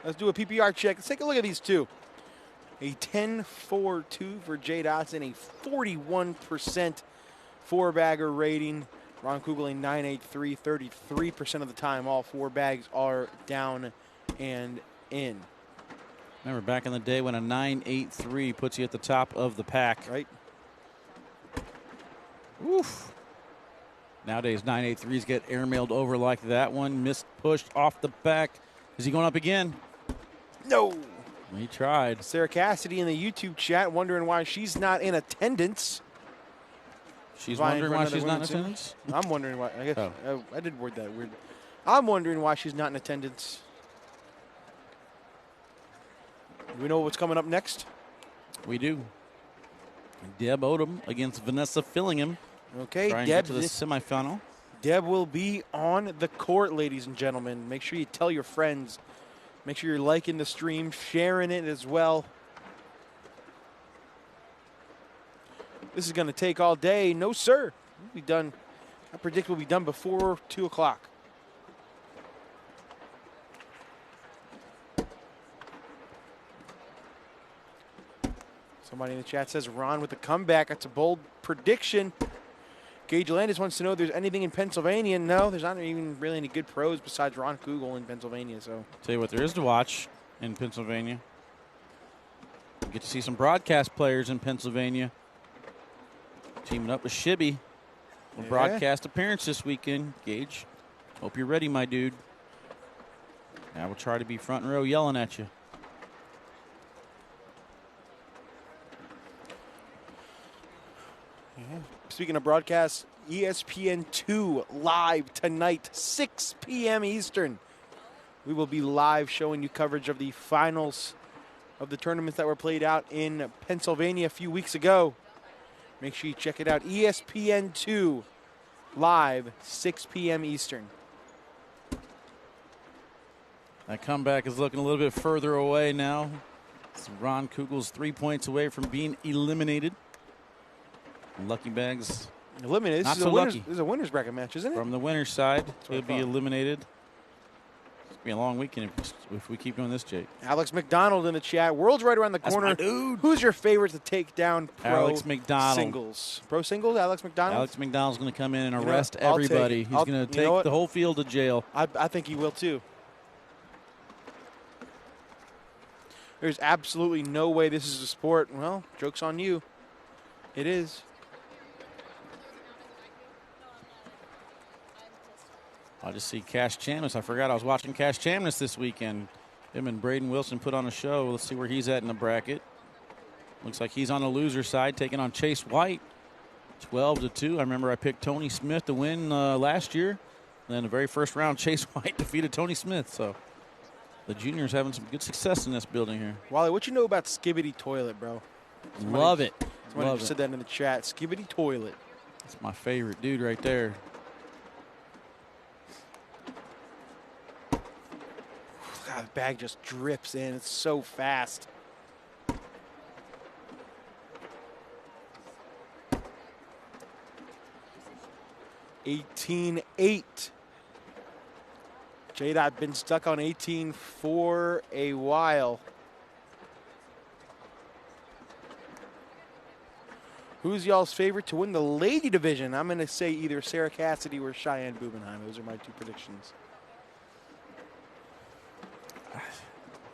Let's do a PPR check. Let's take a look at these two. A 10-4-2 for Jay Dotson, a 41% four-bagger rating. Ron Kugel, a 9.83, 33% of the time. All four bags are down and in. Remember back in the day when a 9.83 puts you at the top of the pack. Right. Oof. Nowadays, 9.83s get airmailed over like that one. Missed, pushed off the back. Is he going up again? No. He tried. Sarah Cassidy in the YouTube chat wondering why she's not in attendance. She's wondering why she's not in attendance? I'm wondering why. I guess I did word that weird. I'm wondering why she's not in attendance. Do we know what's coming up next? We do. Deb Odom against Vanessa Fillingham. Okay, Deb to the semifinal. Deb will be on the court, ladies and gentlemen. Make sure you tell your friends Make sure you're liking the stream, sharing it as well. This is going to take all day. No, sir. We'll be done. I predict we'll be done before 2 o'clock. Somebody in the chat says Ron with the comeback. That's a bold prediction. Gage Landis wants to know if there's anything in Pennsylvania. No, there's not even really any good pros besides Ron Kugel in Pennsylvania. So, tell you what, there is to watch in Pennsylvania. You get to see some broadcast players in Pennsylvania teaming up with Shibby. A broadcast appearance this weekend. Gage, hope you're ready, my dude. I will try to be front row yelling at you. yeah. Speaking of broadcasts, ESPN2 live tonight, 6 p.m. Eastern. We will be live showing you coverage of the finals of the tournaments that were played out in Pennsylvania a few weeks ago. Make sure you check it out. ESPN2 live, 6 p.m. Eastern. That comeback is looking a little bit further away now. Ron Kugel's 3 points away from being eliminated. Lucky Bags eliminated. Not so lucky. This is a winner's bracket match, isn't it? From the winner's side, he'll be eliminated. It's going to be a long weekend if we keep doing this, Jake. Alex McDonald in the chat. World's right around the corner. That's my dude. Who's your favorite to take down pro Alex McDonald. singles? Pro singles, Alex McDonald? Alex McDonald's going to come in and arrest everybody. He's going to take the whole field to jail. I think he will, too. There's absolutely no way this is a sport. Well, joke's on you. It is. I just see Cash Chamness. I forgot I was watching Cash Chamness this weekend. Him and Braden Wilson put on a show. Let's see where he's at in the bracket. Looks like he's on the loser side, taking on Chase White. 12-2. I remember I picked Tony Smith to win last year. And then the very first round, Chase White defeated Tony Smith. So the juniors having some good success in this building here. Wally, what you know about Skibbity Toilet, bro? Love it. Somebody said that in the chat. Skibbity Toilet. That's my favorite dude right there. God, the bag just drips in. It's so fast. $18-8. J-Dot been stuck on 18 for a while. Who's y'all's favorite to win the lady division? I'm going to say either Sarah Cassidy or Cheyenne Bubenheim. Those are my two predictions.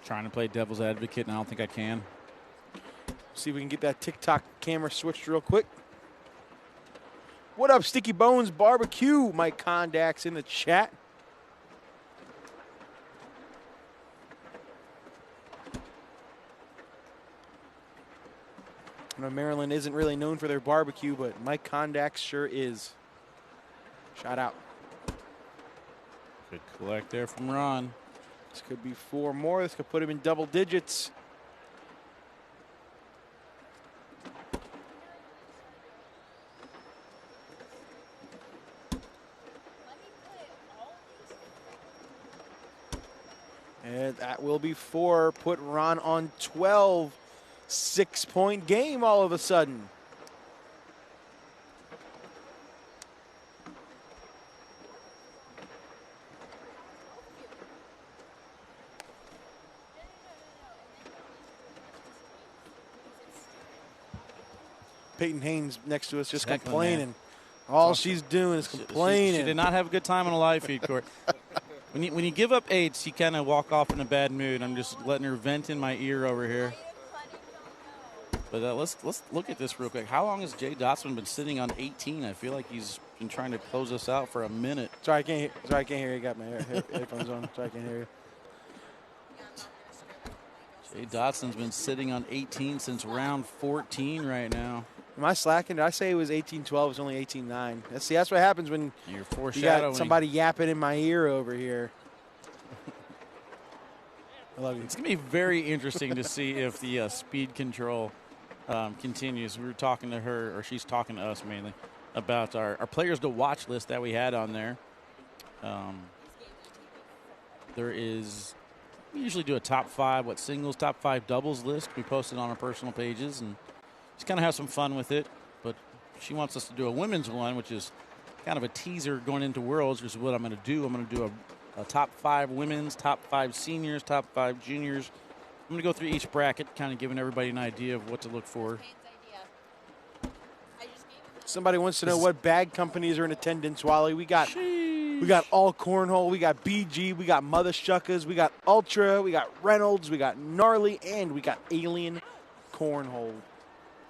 Trying to play devil's advocate, and I don't think I can. See if we can get that TikTok camera switched real quick. What up, Sticky Bones Barbecue? Mike Kondak's in the chat. I know Maryland isn't really known for their barbecue, but Mike Kondak sure is. Shout out. Good collect there from Ron. This could be 4 more. This could put him in double digits. And that will be 4. Put Ron on 12. 6-point game all of a sudden. Payton Haynes next to us just complaining. All she's doing is complaining. She did not have a good time on the live feed court. When you give up 8s, you kind of walk off in a bad mood. I'm just letting her vent in my ear over here. But let's look at this real quick. How long has Jay Dotson been sitting on 18? I feel like he's been trying to close us out for a minute. Sorry, I can't hear you. Got my headphones on. Sorry, I can't hear you. Jay Dotson's been sitting on 18 since round 14 right now. Am I slacking? Did I say it was 18-12? It's only 18-9. That's what happens when you're foreshadowing. You got somebody yapping in my ear over here. I love you. It's going to be very interesting to see if the speed control continues. We were talking to her, or she's talking to us mainly, about our players to watch list that we had on there. There is We usually do a top 5, singles, top 5 doubles list. We post it on our personal pages and just kind of have some fun with it. But she wants us to do a women's one, which is kind of a teaser going into Worlds, which is what I'm going to do. I'm going to do a top 5 women's, top 5 seniors, top 5 juniors. I'm going to go through each bracket, kind of giving everybody an idea of what to look for. Somebody wants to know what bag companies are in attendance, Wally. We got All Cornhole, we got BG, we got Mother Shuckers, we got Ultra, we got Reynolds, we got Gnarly, and we got Alien Cornhole.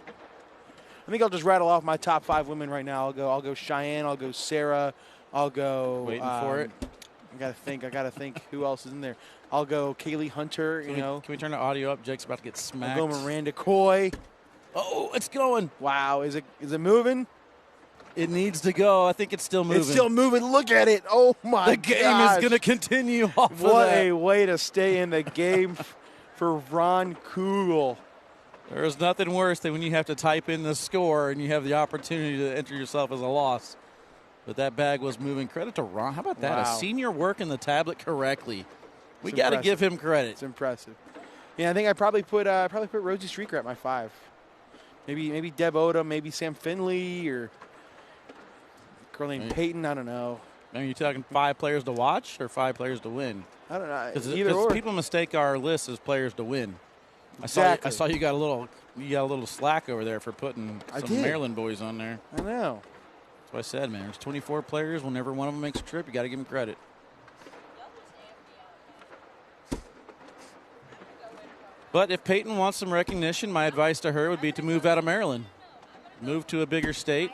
I think I'll just rattle off my top 5 women right now. I'll go Cheyenne, I'll go Sarah, I'll go waiting for it. I gotta think who else is in there. I'll go Kaylee Hunter, Can we turn the audio up? Jake's about to get smacked. I'll go Miranda Coy. Oh, it's going. Wow, is it moving? It needs to go. I think it's still moving. It's still moving. Look at it. Oh, my God. The game is going to continue off of that. What a way to stay in the game for Ron Kugel. There is nothing worse than when you have to type in the score and you have the opportunity to enter yourself as a loss. But that bag was moving. Credit to Ron. How about that? Wow. A senior working the tablet correctly. We got to give him credit. It's impressive. Yeah, I think I probably put Rosie Streaker at my 5. Maybe Deb Odom, maybe Sam Finley, or a girl named Payton. I don't know. Are you talking 5 players to watch or 5 players to win? I don't know. Because people mistake our list as players to win. Exactly. I saw you got a little slack over there for putting some Maryland boys on there. I know. That's what I said, man. There's 24 players. Whenever one of them makes a trip, you got to give them credit. But if Payton wants some recognition, my advice to her would be to move out of Maryland. Move to a bigger state.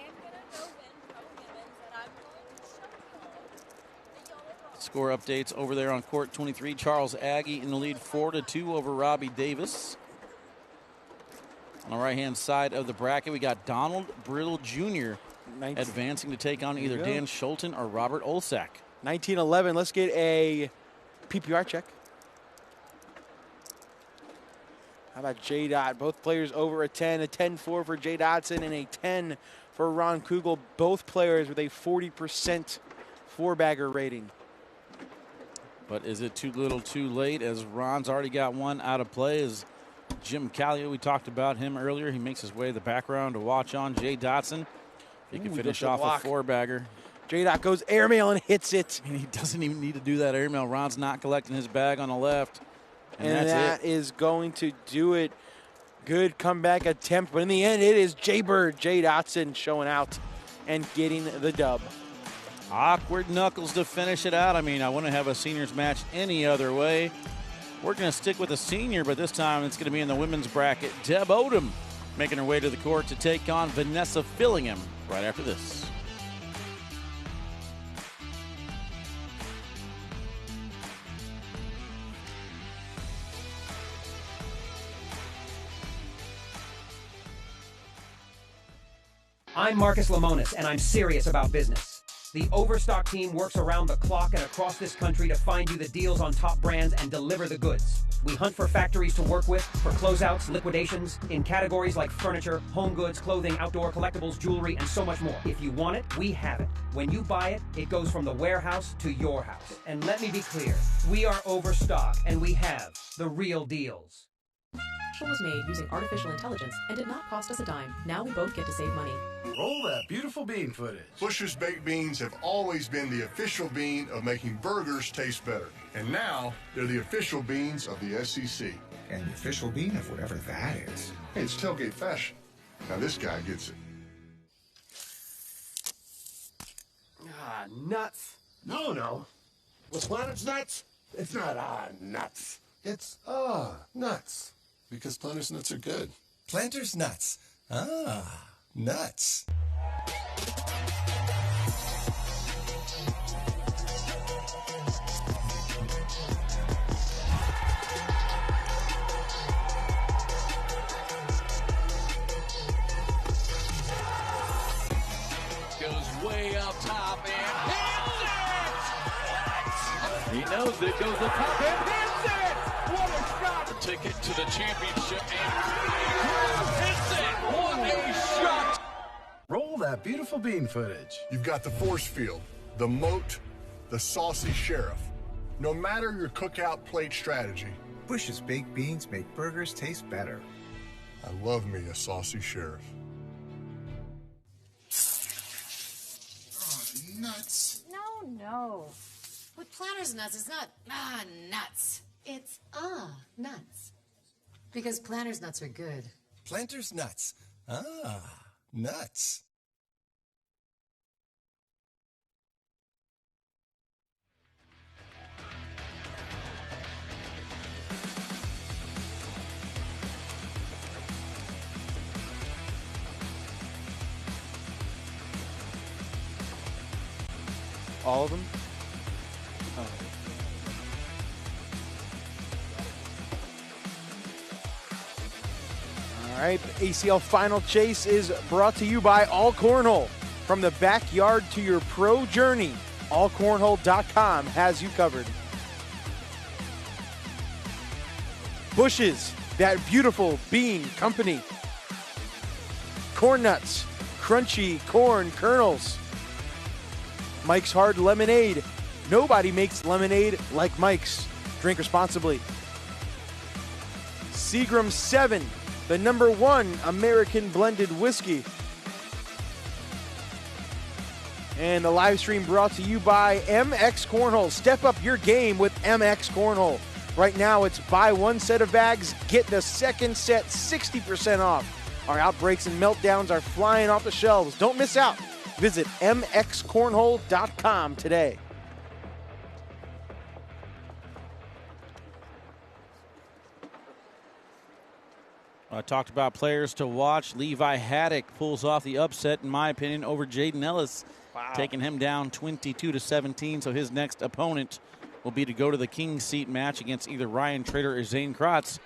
Score updates over there on court 23. Charles Aggie in the lead 4-2 over Robbie Davis. On the right-hand side of the bracket, we got Donald Brittle Jr. advancing to take on either Dan Schulten or Robert Olsak. 1911. Let's get a PPR check. How about J. Dot? Both players over a 10. A 10-4 for Jay Dotson and a 10 for Ron Kugel. Both players with a 40% 4-bagger rating. But is it too little too late, as Ron's already got one out of play? As Jim Calliot, we talked about him earlier. He makes his way to the background to watch on Jay Dotson. He can finish off a 4-bagger. J. Dot goes airmail and hits it. And he doesn't even need to do that airmail. Ron's not collecting his bag on the left. And that is going to do it. Good comeback attempt. But in the end, it is Jay-Bird, Jay Dotson, showing out and getting the dub. Awkward knuckles to finish it out. I mean, I wouldn't have a seniors match any other way. We're going to stick with a senior, but this time it's going to be in the women's bracket. Deb Odom making her way to the court to take on Vanessa Fillingham right after this. I'm Marcus Lemonis, and I'm serious about business. The Overstock team works around the clock and across this country to find you the deals on top brands and deliver the goods. We hunt for factories to work with, for closeouts, liquidations, in categories like furniture, home goods, clothing, outdoor collectibles, jewelry, and so much more. If you want it, we have it. When you buy it, it goes from the warehouse to your house. And let me be clear, we are Overstock, and we have the real deals. Was made using artificial intelligence and did not cost us a dime. Now we both get to save money. Roll that beautiful bean footage. Bush's Baked Beans have always been the official bean of making burgers taste better. And now, they're the official beans of the SEC. And the official bean of whatever that is. Hey, it's tailgate fashion. Now this guy gets it. Ah, nuts. No. Was Planet's nuts? It's not nuts. It's nuts. Because Planters nuts are good. Planters nuts. Nuts. Goes way up top and hits it! He knows it, goes up top and hits it! What a shot! A ticket to the championship and hits it! What a shot! Roll that beautiful bean footage. You've got the force field, the moat, the saucy sheriff. No matter your cookout plate strategy, Bush's baked beans make burgers taste better. I love me a saucy sheriff. Oh, nuts. No. With Planters nuts, it's not nuts. It's nuts. Because Planters nuts are good. Planters nuts. Nuts. All of them? Oh. All right, ACL Final Chase is brought to you by All Cornhole. From the backyard to your pro journey, allcornhole.com has you covered. Bush's, that beautiful bean company. Corn Nuts, crunchy corn kernels. Mike's Hard Lemonade. Nobody makes lemonade like Mike's. Drink responsibly. Seagram 7, the #1 American blended whiskey. And the live stream brought to you by MX Cornhole. Step up your game with MX Cornhole. Right now it's buy one set of bags, get the second set 60% off. Our outbreaks and meltdowns are flying off the shelves. Don't miss out. Visit mxcornhole.com today. I talked about players to watch. Levi Haddock pulls off the upset, in my opinion, over Jaden Ellis, taking him down 22-17. So his next opponent will be to go to the King's Seat match against either Ryan Trader or Zane Krotz.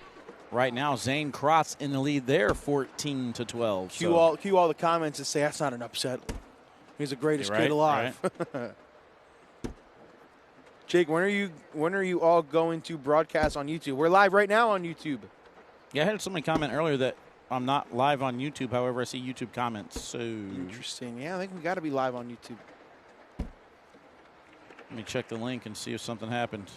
Right now, Zane Krotz in the lead there, 14-12. Cue all the comments that say that's not an upset. He's the greatest kid alive. Right. Jake, when are you all going to broadcast on YouTube? We're live right now on YouTube. Yeah, I had somebody comment earlier that I'm not live on YouTube. However, I see YouTube comments. So interesting. Yeah, I think we got to be live on YouTube. Let me check the link and see if something happened.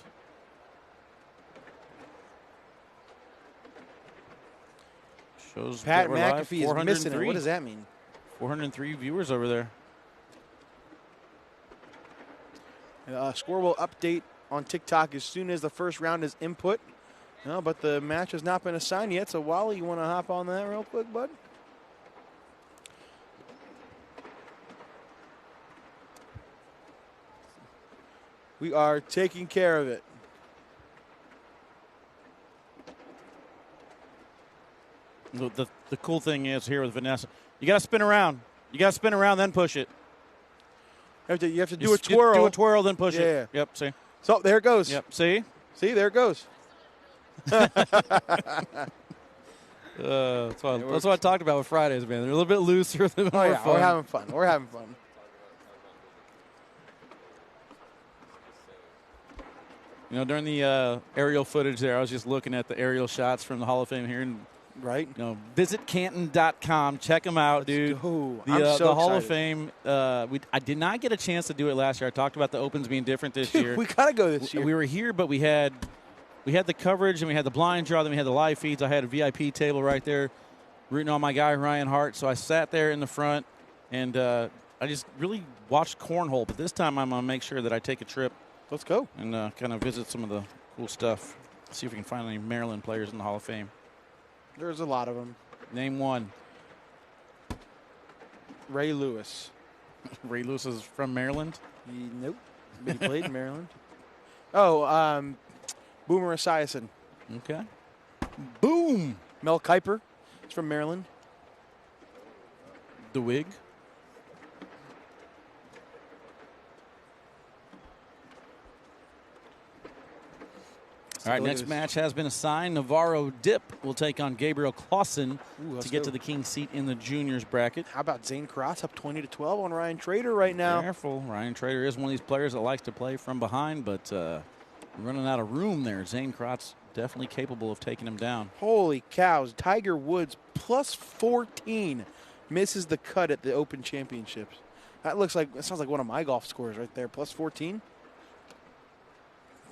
Shows Pat McAfee is missing it. What does that mean? 403 viewers over there. Score will update on TikTok as soon as the first round is input. No, but the match has not been assigned yet. So, Wally, you want to hop on that real quick, bud? We are taking care of it. The cool thing is here with Vanessa, you got to spin around. You got to spin around, then push it. You have to do a twirl. Do a twirl, then push it. Yep, see. So there it goes. Yep, see? See, there it goes. That's what I talked about with Fridays, man. They're a little bit looser, a little more fun. We're having fun. We're having fun. You know, during the aerial footage there, I was just looking at the aerial shots from the Hall of Fame here. And, right. You know, visit Canton.com. Check them out, dude. The Hall of Fame. I did not get a chance to do it last year. I talked about the Opens being different this year. We got to go this year. We were here, but we had the coverage and we had the blind draw. Then we had the live feeds. I had a VIP table right there rooting on my guy, Ryan Hart. So I sat there in the front, and I just really watched cornhole. But this time I'm going to make sure that I take a trip. Let's go. And kind of visit some of the cool stuff. See if we can find any Maryland players in the Hall of Fame. There's a lot of them. Name one. Ray Lewis. Ray Lewis is from Maryland? Nope. But he played in Maryland. Oh, Boomer Esiason. Okay. Boom. Mel Kiper. He's from Maryland. The Wig. All right, next match has been assigned. Navarro Dip will take on Gabriel Clawson to get to the King's Seat in the juniors bracket. How about Zane Krotz up 20-12 on Ryan Trader right now? Careful. Ryan Trader is one of these players that likes to play from behind, but running out of room there. Zane Krotz definitely capable of taking him down. Holy cows. Tiger Woods plus 14 misses the cut at the Open Championships. That sounds like one of my golf scores right there. Plus 14.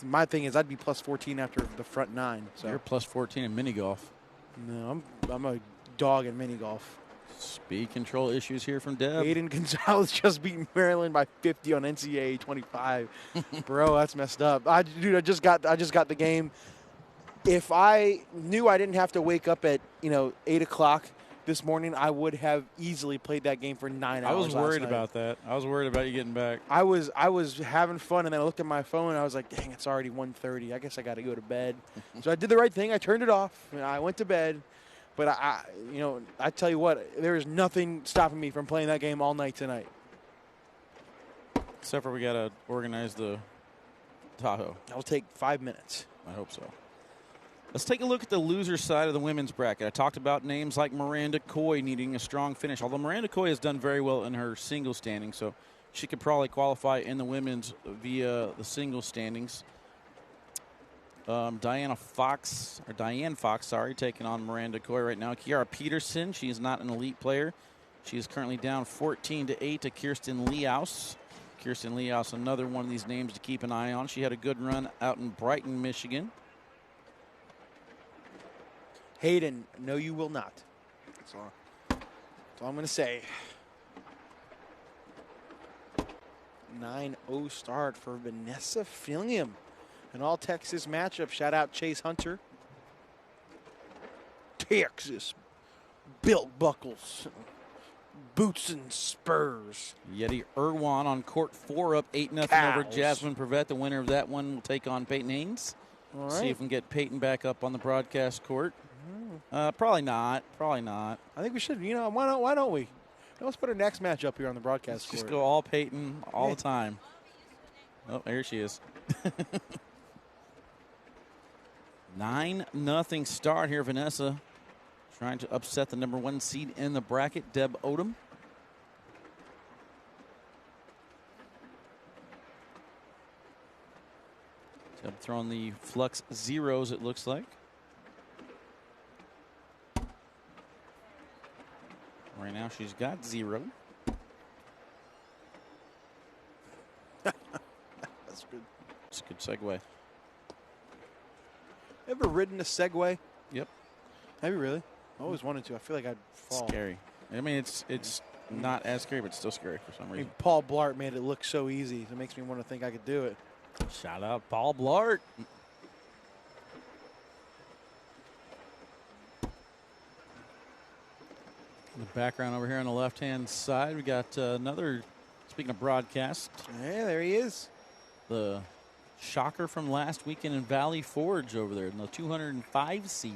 my thing is I'd be plus 14 after the front 9. So you're plus 14 in mini golf. No, I'm a dog in mini golf. Speed control issues here from Deb. Aiden Gonzalez just beat Maryland by 50 on NCAA 25. Bro, that's messed up. Dude, I just got the game. If I knew I didn't have to wake up at 8 o'clock this morning, I would have easily played that game for 9 hours. I was worried last night. about that. I was worried about you getting back. I was having fun, and then I looked at my phone, and I was like, dang, it's already 1:30. I guess I got to go to bed. So I did the right thing. I turned it off, and I went to bed. But, I tell you what, there is nothing stopping me from playing that game all night tonight. Except for we got to organize the Tahoe. That'll take 5 minutes. I hope so. Let's take a look at the loser side of the women's bracket. I talked about names like Miranda Coy needing a strong finish, although Miranda Coy has done very well in her single standing, so she could probably qualify in the women's via the single standings. Diane Fox, taking on Miranda Coy right now. Kiara Peterson, she is not an elite player. She is currently down 14-8 to Kirsten Leaus. Kirsten Leaus, another one of these names to keep an eye on. She had a good run out in Brighton, Michigan. Hayden, no, you will not. That's all I'm going to say. 9-0 start for Vanessa Fillion. An all-Texas matchup. Shout out Chase Hunter. Texas. Belt buckles. Boots and spurs. Yeti Irwan on court 4 up 8-0 over Jasmine Prevette. The winner of that one will take on Payton Haynes. All right. See if we can get Payton back up on the broadcast court. Probably not. I think we should. Why don't we? Let's put our next match up here on the broadcast court. Just go all Payton all the time. Oh, there she is. 9-0 start here. Vanessa trying to upset the number 1 seed in the bracket, Deb Odom. Deb throwing the flux zeros, it looks like. Right now she's got 0. That's good. It's a good segue. Ever ridden a Segway? Yep. Have you really? I always wanted to. I feel like I'd fall. Scary. I mean, it's not as scary, but it's still scary for some reason. Paul Blart made it look so easy. It makes me want to think I could do it. Shout out Paul Blart. In the background over here on the left-hand side, we got another, speaking of broadcast. Yeah, there he is. The shocker from last weekend in Valley Forge over there, the 205 seed.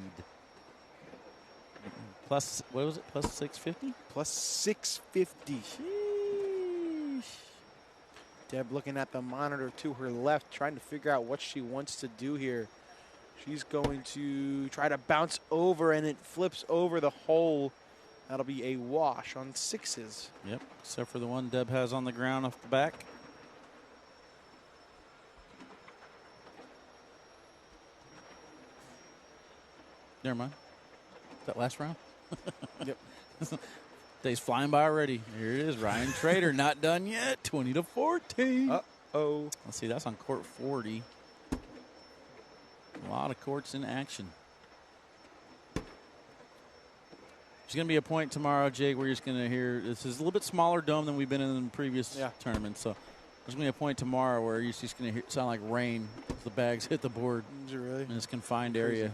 Plus, what was it, plus 650? Plus 650. Sheesh. Deb looking at the monitor to her left, trying to figure out what she wants to do here. She's going to try to bounce over, and it flips over the hole. That'll be a wash on 6s. Yep, except for the one Deb has on the ground off the back. Never mind. That last round? Yep. Day's flying by already. Here it is, Ryan Trader, not done yet. 20-14. Uh-oh. Let's see, that's on court 40. A lot of courts in action. There's going to be a point tomorrow, Jake, where you're just going to hear, this is a little bit smaller dome than we've been in the previous tournaments. So there's going to be a point tomorrow where you're just going to sound like rain as the bags hit the board. Is it really? In this confined area.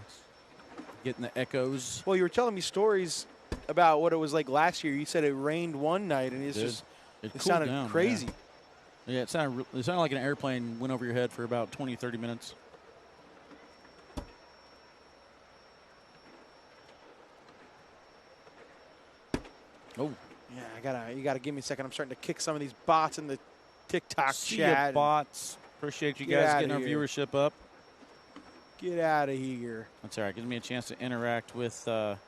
Getting the echoes. Well, you were telling me stories about what it was like last year. You said it rained one night, and it sounded down, crazy. Yeah, it sounded like an airplane went over your head for about 20, 30 minutes. Oh. Yeah, you gotta give me a second. I'm starting to kick some of these bots in the TikTok See chat. ya, bots. Appreciate you guys getting our viewership up. Get out of here. That's all right. Gives me a chance to interact with the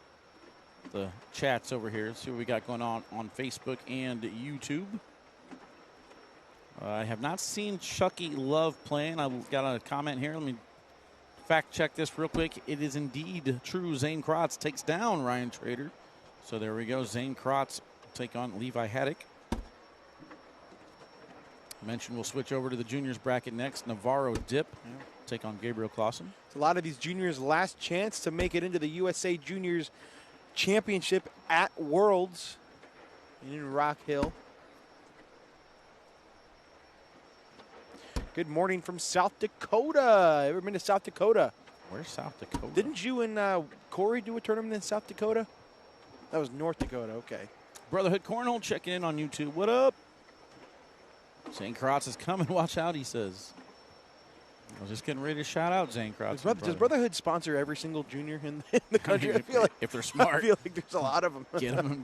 chats over here. See what we got going on Facebook and YouTube. I have not seen Chucky Love playing. I've got a comment here. Let me fact check this real quick. It is indeed true. Zane Krotz takes down Ryan Trader. So there we go. Zane Krotz take on Levi Haddock. I mentioned we'll switch over to the juniors bracket next. Navarro Dip. take on Gabriel Clawson. It's a lot of these juniors' last chance to make it into the USA Juniors Championship at Worlds in Rock Hill. Good morning from South Dakota. Ever been to South Dakota? Where's South Dakota? Didn't you and Corey do a tournament in South Dakota? That was North Dakota, okay. Brotherhood Cornhole checking in on YouTube. What up? Zane Krotz is coming. Watch out, he says. I was just getting ready to shout out Zane Krotz. Does Brotherhood sponsor every single junior in the country? I feel like if they're smart, I feel like there's a lot of them.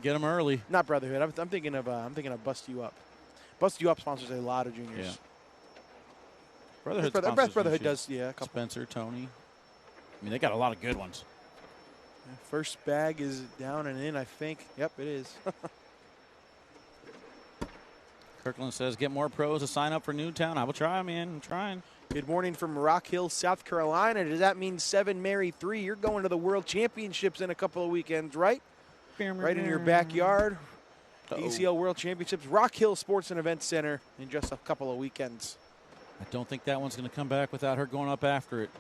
Get them early. Not Brotherhood. I'm thinking of Bust You Up. Bust You Up sponsors a lot of juniors. Yeah. Brotherhood does, yeah. A couple. Spencer, Tony. I mean, they got a lot of good ones. First bag is down and in, I think. Yep, it is. Kirkland says, get more pros to sign up for Newtown. I will try, man. I'm trying. Good morning from Rock Hill, South Carolina. Does that mean 7 Mary 3? You're going to the World Championships in a couple of weekends, right? Right in your backyard. ACL World Championships, Rock Hill Sports and Events Center in just a couple of weekends. I don't think that one's going to come back without her going up after it.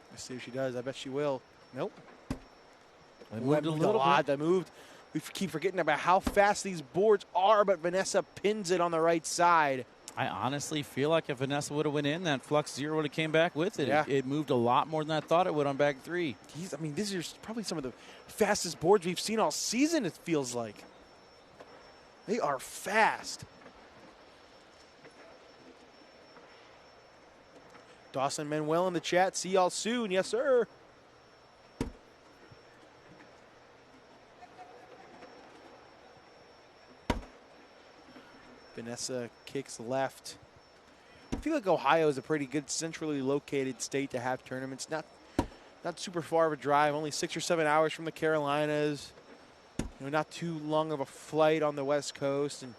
Let's see if she does. I bet she will. Nope. They moved a little lot. bit. They moved. We keep forgetting about how fast these boards are, but Vanessa pins it on the right side. I honestly feel like if Vanessa would have went in, that Flux Zero would have came back with it. Yeah. It moved a lot more than I thought it would on bag 3. These are probably some of the fastest boards we've seen all season, it feels like. They are fast. Dawson Manuel in the chat. See y'all soon. Yes, sir. Vanessa kicks left. I feel like Ohio is a pretty good centrally located state to have tournaments. Not super far of a drive, only 6 or 7 hours from the Carolinas. Not too long of a flight on the West Coast. And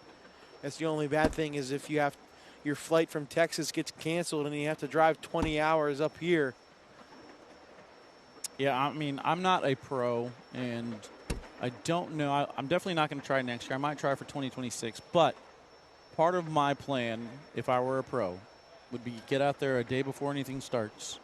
that's the only bad thing is if you have your flight from Texas gets canceled and you have to drive 20 hours up here. Yeah, I mean, I'm not a pro, and I don't know. I'm definitely not going to try next year. I might try for 2026, but part of my plan, if I were a pro, would be get out there a day before anything starts,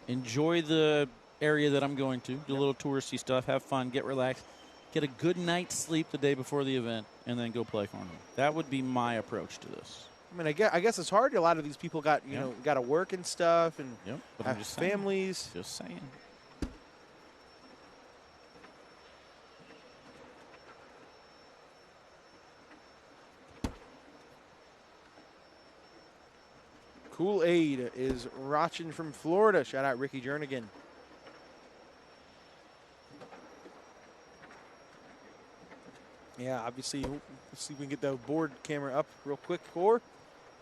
enjoy the area that I'm going to, do a little touristy stuff, have fun, get relaxed, get a good night's sleep the day before the event, and then go play cornhole. That would be my approach to this. I mean, I guess it's hard. A lot of these people got got to work and stuff, and but have families. Just saying. Kool-Aid is watching from Florida. Shout out Ricky Jernigan. Yeah, obviously, let's see if we can get the board camera up real quick. Gore,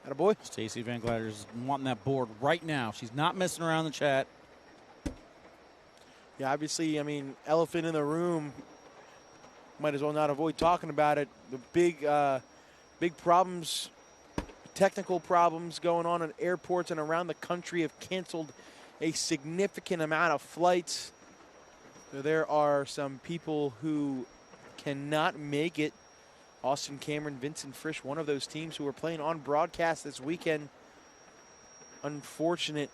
attaboy. Stacy Van Glyder's wanting that board right now. She's not messing around in the chat. Yeah, obviously, I mean, elephant in the room. Might as well not avoid talking about it. The big problems, technical problems going on in airports and around the country have canceled a significant amount of flights. So there are some people who cannot make it. Austin Cameron, Vincent Frisch, one of those teams who are playing on broadcast this weekend. Unfortunate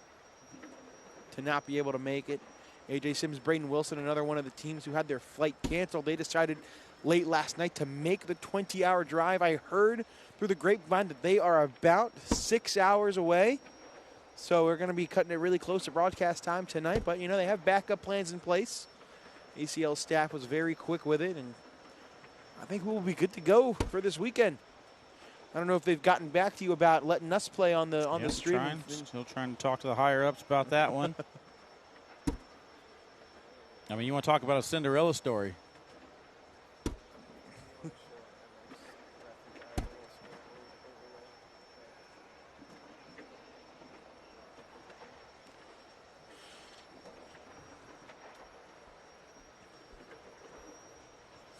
to not be able to make it. AJ Sims, Braden Wilson, another one of the teams who had their flight canceled. They decided late last night to make the 20-hour drive. I heard through the grapevine that they are about 6 hours away. So we're going to be cutting it really close to broadcast time tonight. But, they have backup plans in place. ACL staff was very quick with it, and I think we will be good to go for this weekend. I don't know if they've gotten back to you about letting us play on the stream. Still trying to talk to the higher-ups about that one. I mean, you want to talk about a Cinderella story.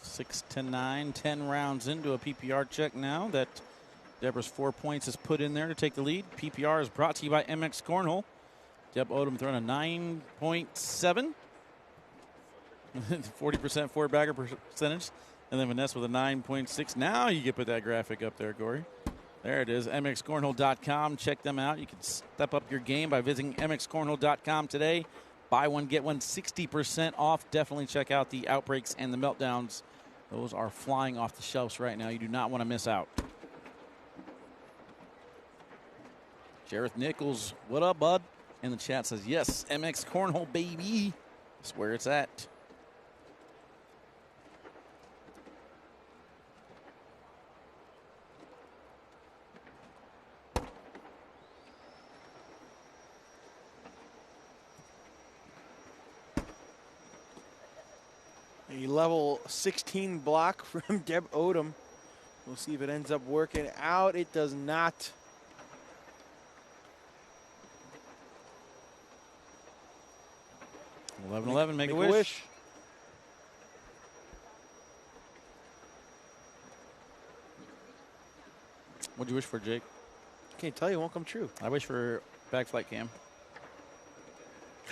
Six to 9, 10 rounds into a PPR check now that Deborah's 4 points is put in there to take the lead. PPR is brought to you by MX Cornhole. Deb Odom throwing a 9.7. 40% forward bagger percentage. And then Vanessa with a 9.6. Now you can put that graphic up there, Corey. There it is, mxcornhole.com. Check them out. You can step up your game by visiting mxcornhole.com today. Buy one, get one, 60% off. Definitely check out the Outbreaks and the Meltdowns. Those are flying off the shelves right now. You do not want to miss out. Jareth Nichols, what up, bud? In the chat says, yes, MX Cornhole, baby. That's where it's at. A level 16 block from Deb Odom. We'll see if it ends up working out. It does not. Make a wish. What'd you wish for, Jake? Can't tell you, it won't come true. I wish for back flight cam.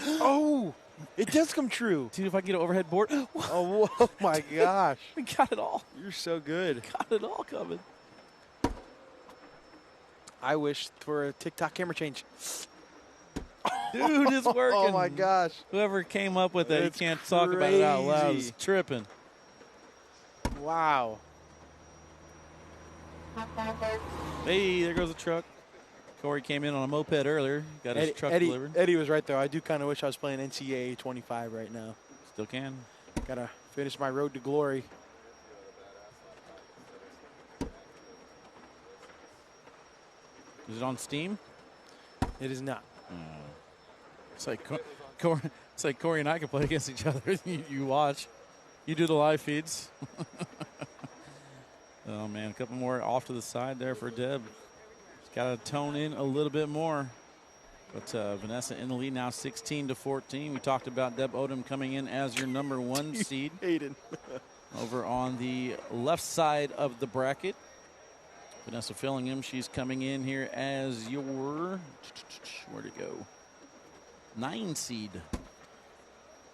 Oh, it does come true. See if I can get an overhead board. Oh, whoa, my gosh. We got it all. You're so good. Got it all coming. I wish for a TikTok camera change. Dude, it's working. Oh, my gosh. Whoever came up with that, you can't It's talk about it out loud. crazy. It's tripping. Wow. Hey, there goes the truck. Corey came in on a moped earlier. Got his truck delivered. Eddie was right there. I do kind of wish I was playing NCAA 25 right now. Still can. Got to finish my road to glory. Is it on Steam? It is not. It's like Corey and I can play against each other. You watch. You do the live feeds. Oh, man. A couple more off to the side there for Deb. Got to tone in a little bit more. But Vanessa in the lead now 16-14. We talked about Deb Odom coming in as your number 1 seed. Hayden. Over on the left side of the bracket. Vanessa Fillingham, she's coming in here as your, where'd it go? 9 seed.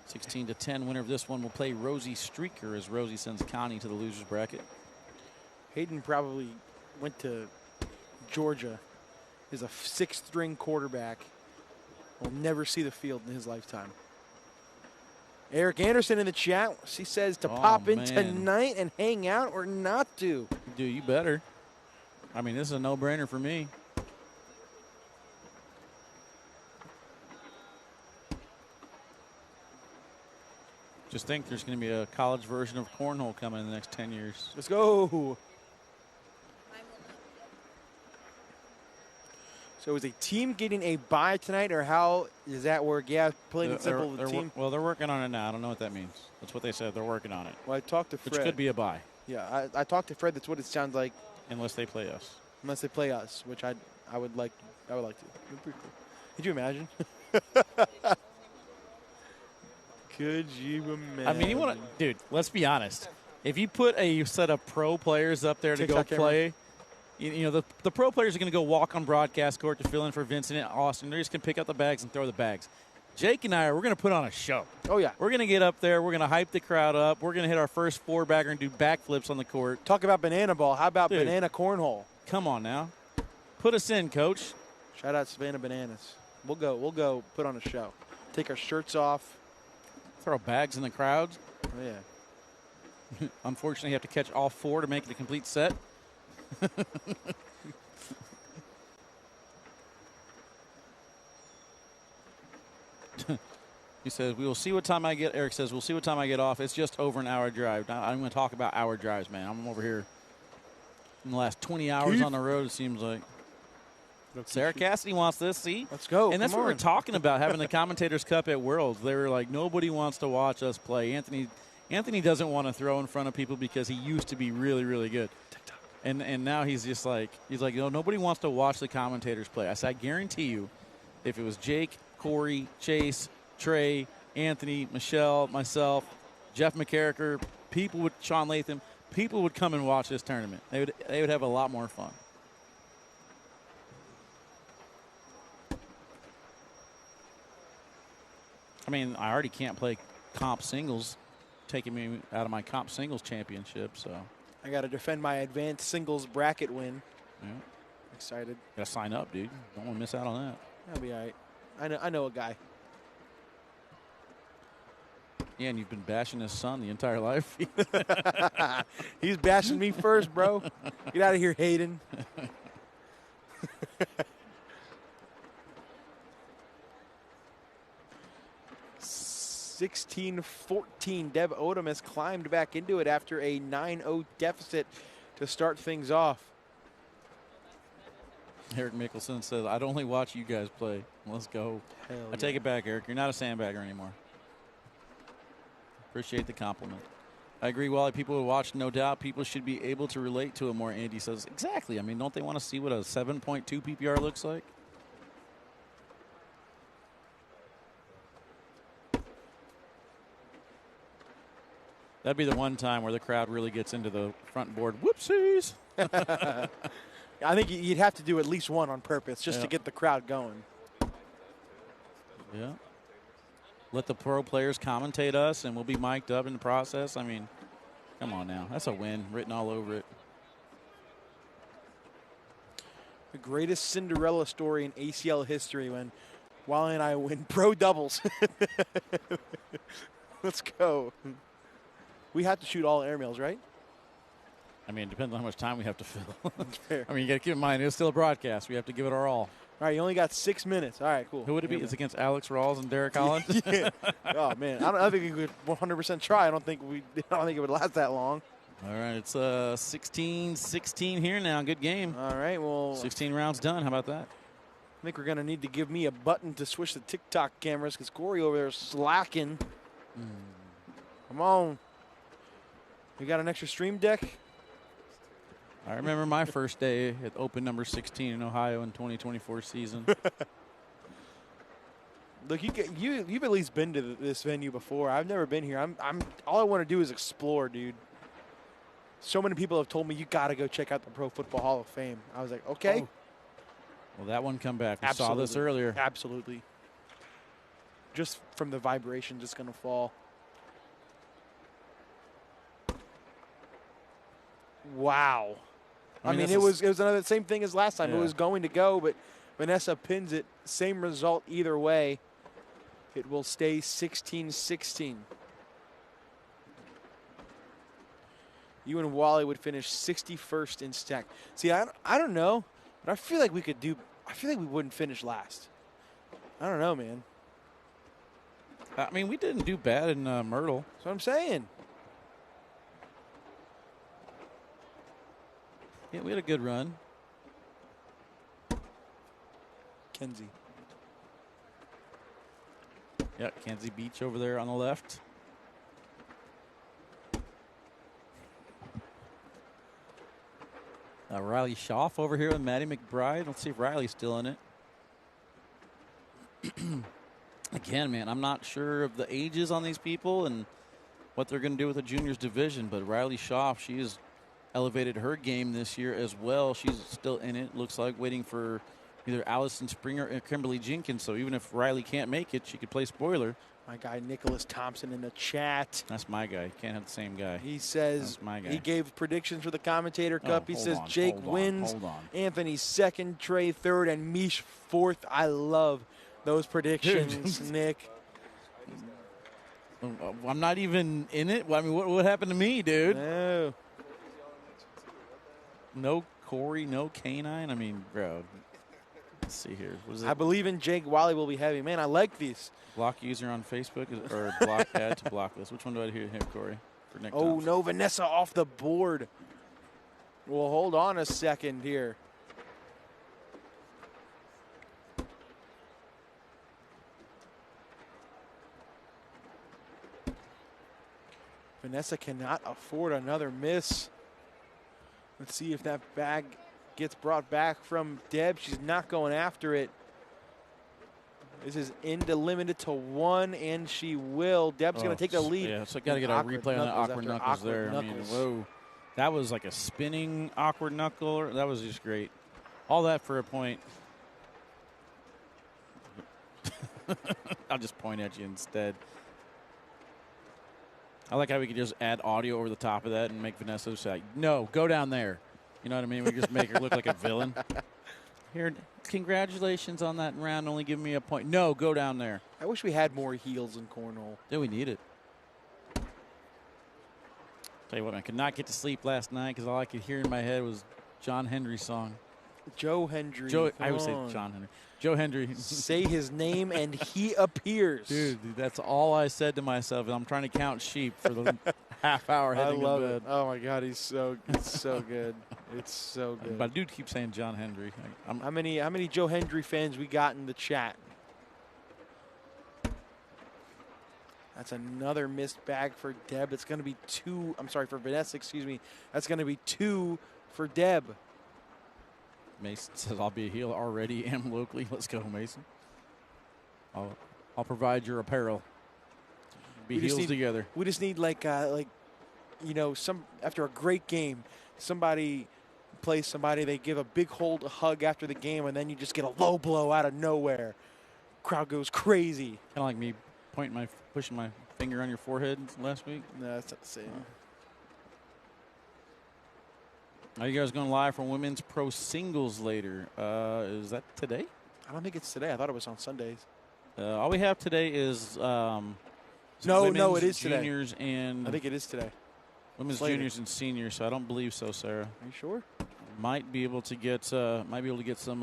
16-10. Winner of this one will play Rosie Streaker as Rosie sends Connie to the losers bracket. Hayden probably went to Georgia. He's a 6th-string quarterback. Will never see the field in his lifetime. Eric Anderson in the chat. She says to pop in tonight and hang out or not to. Dude, you better. I mean, this is a no-brainer for me. Just think there's going to be a college version of cornhole coming in the next 10 years. Let's go. So is a team getting a bye tonight, or how does that work? Yeah, plain and simple. The team. Well, they're working on it now. I don't know what that means. That's what they said. They're working on it. Well, I talked to Fred. Which could be a bye. Yeah, I talked to Fred. That's what it sounds like. Unless they play us. Unless they play us, which I would like. I would like to. It'd be pretty cool. Could you imagine? Could you imagine? I mean, you want to, dude? Let's be honest. If you put a set of pro players up there to go play, you know the pro players are going to go walk on broadcast court to fill in for Vincent and Austin. They're just going to pick up the bags and throw the bags. Jake and I we're going to put on a show. Oh yeah, we're going to get up there. We're going to hype the crowd up. We're going to hit our first 4-bagger and do backflips on the court. Talk about banana ball. How about banana cornhole? Come on now, put us in, coach. Shout out Savannah Bananas. We'll go put on a show. Take our shirts off. Throw bags in the crowds. Oh, yeah. Unfortunately, you have to catch all 4 to make the complete set. He says, we will see what time I get. Eric says, we'll see what time I get off. It's just over an hour drive. Now, I'm going to talk about hour drives, man. I'm over here in the last 20 hours on the road, it seems like. Sarah Cassidy wants this, see? Let's go. And that's what we're talking about, having the Commentators Cup at Worlds. They were like, nobody wants to watch us play. Anthony doesn't want to throw in front of people because he used to be really, really good. And now he's just like, no, nobody wants to watch the commentators play. I said, I guarantee you, if it was Jake, Corey, Chase, Trey, Anthony, Michelle, myself, Jeff McCarricker, Sean Latham, people would come and watch this tournament. They would have a lot more fun. I mean, I already can't play comp singles, taking me out of my comp singles championship, so. I got to defend my advanced singles bracket win. Yeah. Excited. Gotta sign up, dude. Don't want to miss out on that. That'll be all right. I know a guy. Yeah, and you've been bashing his son the entire life. He's bashing me first, bro. Get out of here, Hayden. 16-14. Deb Odom has climbed back into it after a 9-0 deficit to start things off. Eric Mickelson says, I'd only watch you guys play. Let's go. I take it back, Eric. You're not a sandbagger anymore. Appreciate the compliment. I agree, Wally. People who watch, no doubt, people should be able to relate to it more. Andy says, exactly. I mean, don't they want to see what a 7.2 PPR looks like? That'd be the one time where the crowd really gets into the front board. Whoopsies. I think you'd have to do at least one on purpose just to get the crowd going. Yeah. Let the pro players commentate us, and we'll be mic'd up in the process. I mean, come on now. That's a win written all over it. The greatest Cinderella story in ACL history when Wally and I win pro doubles. Let's go. We have to shoot all airmails, right? I mean, it depends on how much time we have to fill. That's fair. I mean, you got to keep in mind, it's still a broadcast. We have to give it our all. All right, you only got 6 minutes. All right, cool. Who would it be? It's against Alex Rawls and Derek Holland? Yeah. Oh, man. I don't think we could 100% try. I don't think it would last that long. All right, it's 16-16 here now. Good game. All right, well. 16 rounds done. How about that? I think we're going to need to give me a button to switch the TikTok cameras because Gore over there is slacking. Come on. We got an extra stream deck? I remember my first day at Open number 16 in Ohio in 2024 season. Look, you've at least been to this venue before. I've never been here. All I want to do is explore, dude. So many people have told me you got to go check out the Pro Football Hall of Fame. I was like, okay. Oh. Well, that one come back. We Absolutely. saw this earlier. Absolutely. Just from the vibration, just going to fall. Wow. I mean it was another same thing as last time. Yeah. It was going to go, but Vanessa pins it. Same result either way. It will stay 16-16. You and Wally would finish 61st in stack. See, I don't know, but I feel like we could do. I feel like we wouldn't finish last. I don't know, man. I mean, we didn't do bad in Myrtle. That's what I'm saying. Yeah, we had a good run. Kenzie. Yeah, Kenzie Beach over there on the left. Riley Schaff over here with Matty McBride. Let's see if Riley's still in it. Again, man, I'm not sure of the ages on these people and what they're going to do with the juniors division, but Riley Schaff, she has elevated her game this year as well. She's still in it, looks like, waiting for either Allison Springer or Kimberly Jenkins. So even if Riley can't make it, she could play spoiler. My guy Nicholas Thompson in the chat. That's my guy. Can't have the same guy. He says That's my guy. He gave predictions for the Commentator Cup. He says Jake wins, hold on. Anthony second, Trey third, and Mish fourth. I love those predictions, Nick. I'm not even in it. I mean, what happened to me, dude? No. No Corey, no Canine. I mean, bro. Let's see here. What is it? I believe in Jake. Wally will be heavy. Man, I like these. Block user on Facebook or block add to block list. Which one do I hear here, Corey? For Nick Oh, Thompson? no, Vanessa off the board. Well, hold on a second here. Vanessa cannot afford another miss. Let's see if that bag gets brought back from Deb. She's not going after it. This is into limited to one, and she will. Deb's going to take the lead. Yeah, so I got to get a replay on that awkward knuckles there. I mean, whoa. That was like a spinning awkward knuckle. That was just great. All that for a point. I'll just point at you instead. I like how we could just add audio over the top of that and make Vanessa say, no, go down there. You know what I mean? We just make her look like a villain. Here, congratulations on that round, only giving me a point. No, go down there. I wish we had more heels in cornhole. Yeah, we need it. Tell you what, I could not get to sleep last night because all I could hear in my head was John Henry's song. Joe Hendry. I would say John Henry. Joe Hendry. Say his name and he appears. Dude, that's all I said to myself. I'm trying to count sheep for the half hour heading I love to bed. it. Oh my God, it's so good. It's so good. But dude keeps saying John Hendry. How many Joe Hendry fans we got in the chat? That's another missed bag for Deb. It's going to be 2. I'm sorry, for Vanessa, excuse me. That's going to be 2 for Deb. Mason says, I'll be a heel already, am locally. Let's go, Mason. I'll provide your apparel. Be heels together. We just need some after a great game, somebody plays somebody, they give a big hold, a hug after the game, and then you just get a low blow out of nowhere. Crowd goes crazy. Kind of like me pushing my finger on your forehead last week. No, that's not the same. Are you guys going live for women's pro singles later? Is that today? I don't think it's today. I thought it was on Sundays. All we have today is no, it is juniors today. and I think it is today. Women's juniors and seniors. So I don't believe so, Sarah. Are you sure? Might be able to get some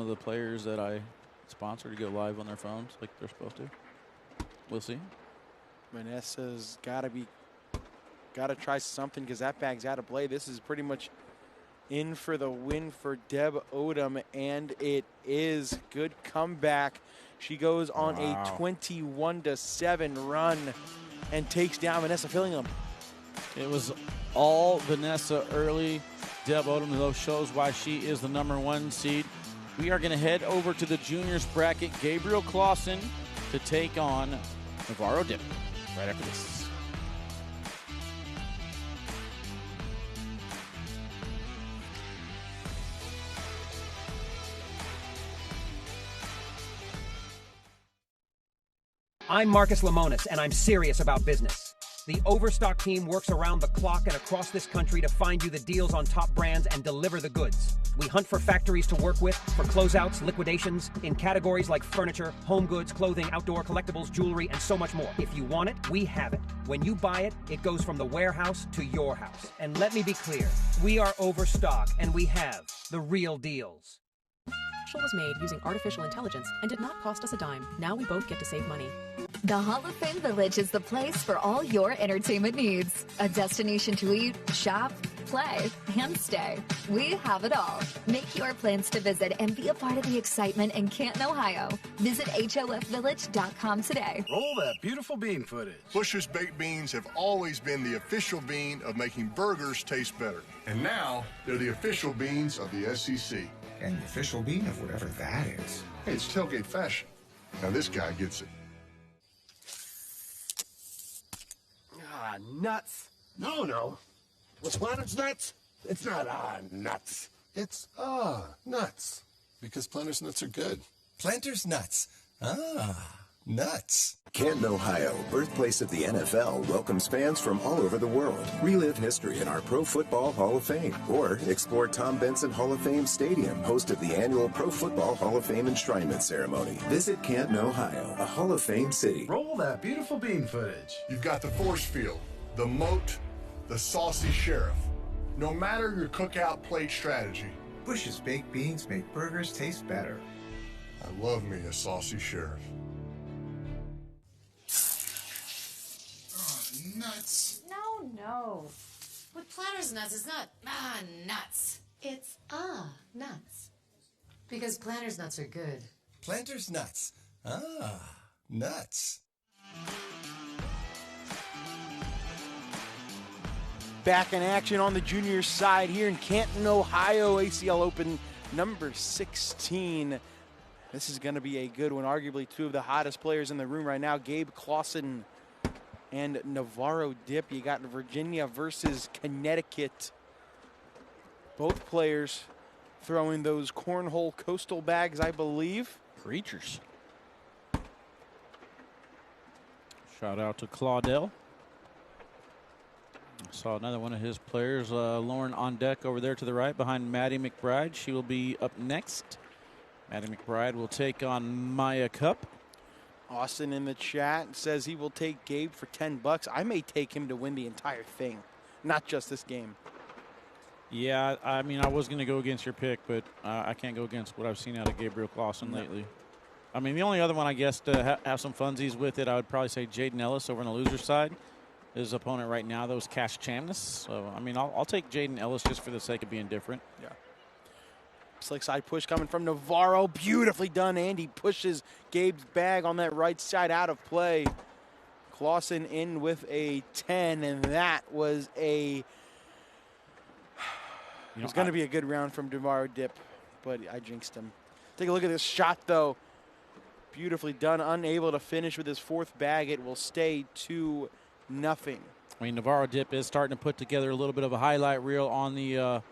of the players that I sponsor to go live on their phones like they're supposed to. We'll see. Vanessa's got to try something because that bag's out of play. This is pretty much in for the win for Deb Odom, and it is good comeback. She goes on a 21-7 run and takes down Vanessa Fillingham. It was all Vanessa early. Deb Odom, though, shows why she is the #1 seed. We are going to head over to the juniors bracket. Gabriel Clawson to take on Navarro Dip right after this. I'm Marcus Lemonis, and I'm serious about business. The Overstock team works around the clock and across this country to find you the deals on top brands and deliver the goods. We hunt for factories to work with, for closeouts, liquidations, in categories like furniture, home goods, clothing, outdoor collectibles, jewelry, and so much more. If you want it, we have it. When you buy it, it goes from the warehouse to your house. And let me be clear, we are Overstock, and we have the real deals. Was made using artificial intelligence and did not cost us a dime. Now we both get to save money. The Hall of Fame Village is the place for all your entertainment needs. A destination to eat, shop, play, and stay. We have it all. Make your plans to visit and be a part of the excitement in Canton, Ohio. Visit HOFvillage.com today. Roll that beautiful bean footage. Bush's Baked Beans have always been the official bean of making burgers taste better. And now, they're the official beans of the SEC. And the official bean of whatever that is. Hey, it's tailgate fashion. Now this guy gets it. Ah, nuts. No. What's Planter's nuts? It's not nuts. It's nuts. Because Planter's nuts are good. Planter's nuts. Nuts. Canton, Ohio, birthplace of the NFL, welcomes fans from all over the world. Relive history in our Pro Football Hall of Fame, or explore Tom Benson Hall of Fame Stadium, host of the annual Pro Football Hall of Fame enshrinement ceremony. Visit Canton, Ohio, a Hall of Fame city. Roll that beautiful bean footage. You've got the force field, the moat, the saucy sheriff. No matter your cookout plate strategy. Bush's Baked Beans make burgers taste better. I love me a saucy sheriff. Nuts. No. With Planters nuts, it's not nuts. It's nuts. Because Planters nuts are good. Planter's nuts. Nuts. Back in action on the junior side here in Canton, Ohio, ACL Open number 16. This is going to be a good one. Arguably two of the hottest players in the room right now, Gabe Clawson and Navarro Dip. You got Virginia versus Connecticut. Both players throwing those cornhole coastal bags, I believe. Creatures. Shout out to Claudel. Saw another one of his players, Lauren on deck over there to the right behind Matty McBride. She will be up next. Matty McBride will take on Maya Cup. Austin in the chat says he will take Gabe for $10. I may take him to win the entire thing, not just this game. Yeah, I mean, I was going to go against your pick, but I can't go against what I've seen out of Gabriel Clawson lately. I mean, the only other one, I guess, to have some funsies with it, I would probably say Jaden Ellis over on the loser side. His opponent right now, though, is Cash Chamness. So, I mean, I'll take Jaden Ellis just for the sake of being different. Yeah. Slick side push coming from Navarro. Beautifully done. Andy pushes Gabe's bag on that right side out of play. Clawson in with a 10, and that was a... It was going to be a good round from Navarro Dip, but I jinxed him. Take a look at this shot, though. Beautifully done. Unable to finish with his fourth bag. It will stay 2-0. I mean, Navarro Dip is starting to put together a little bit of a highlight reel on the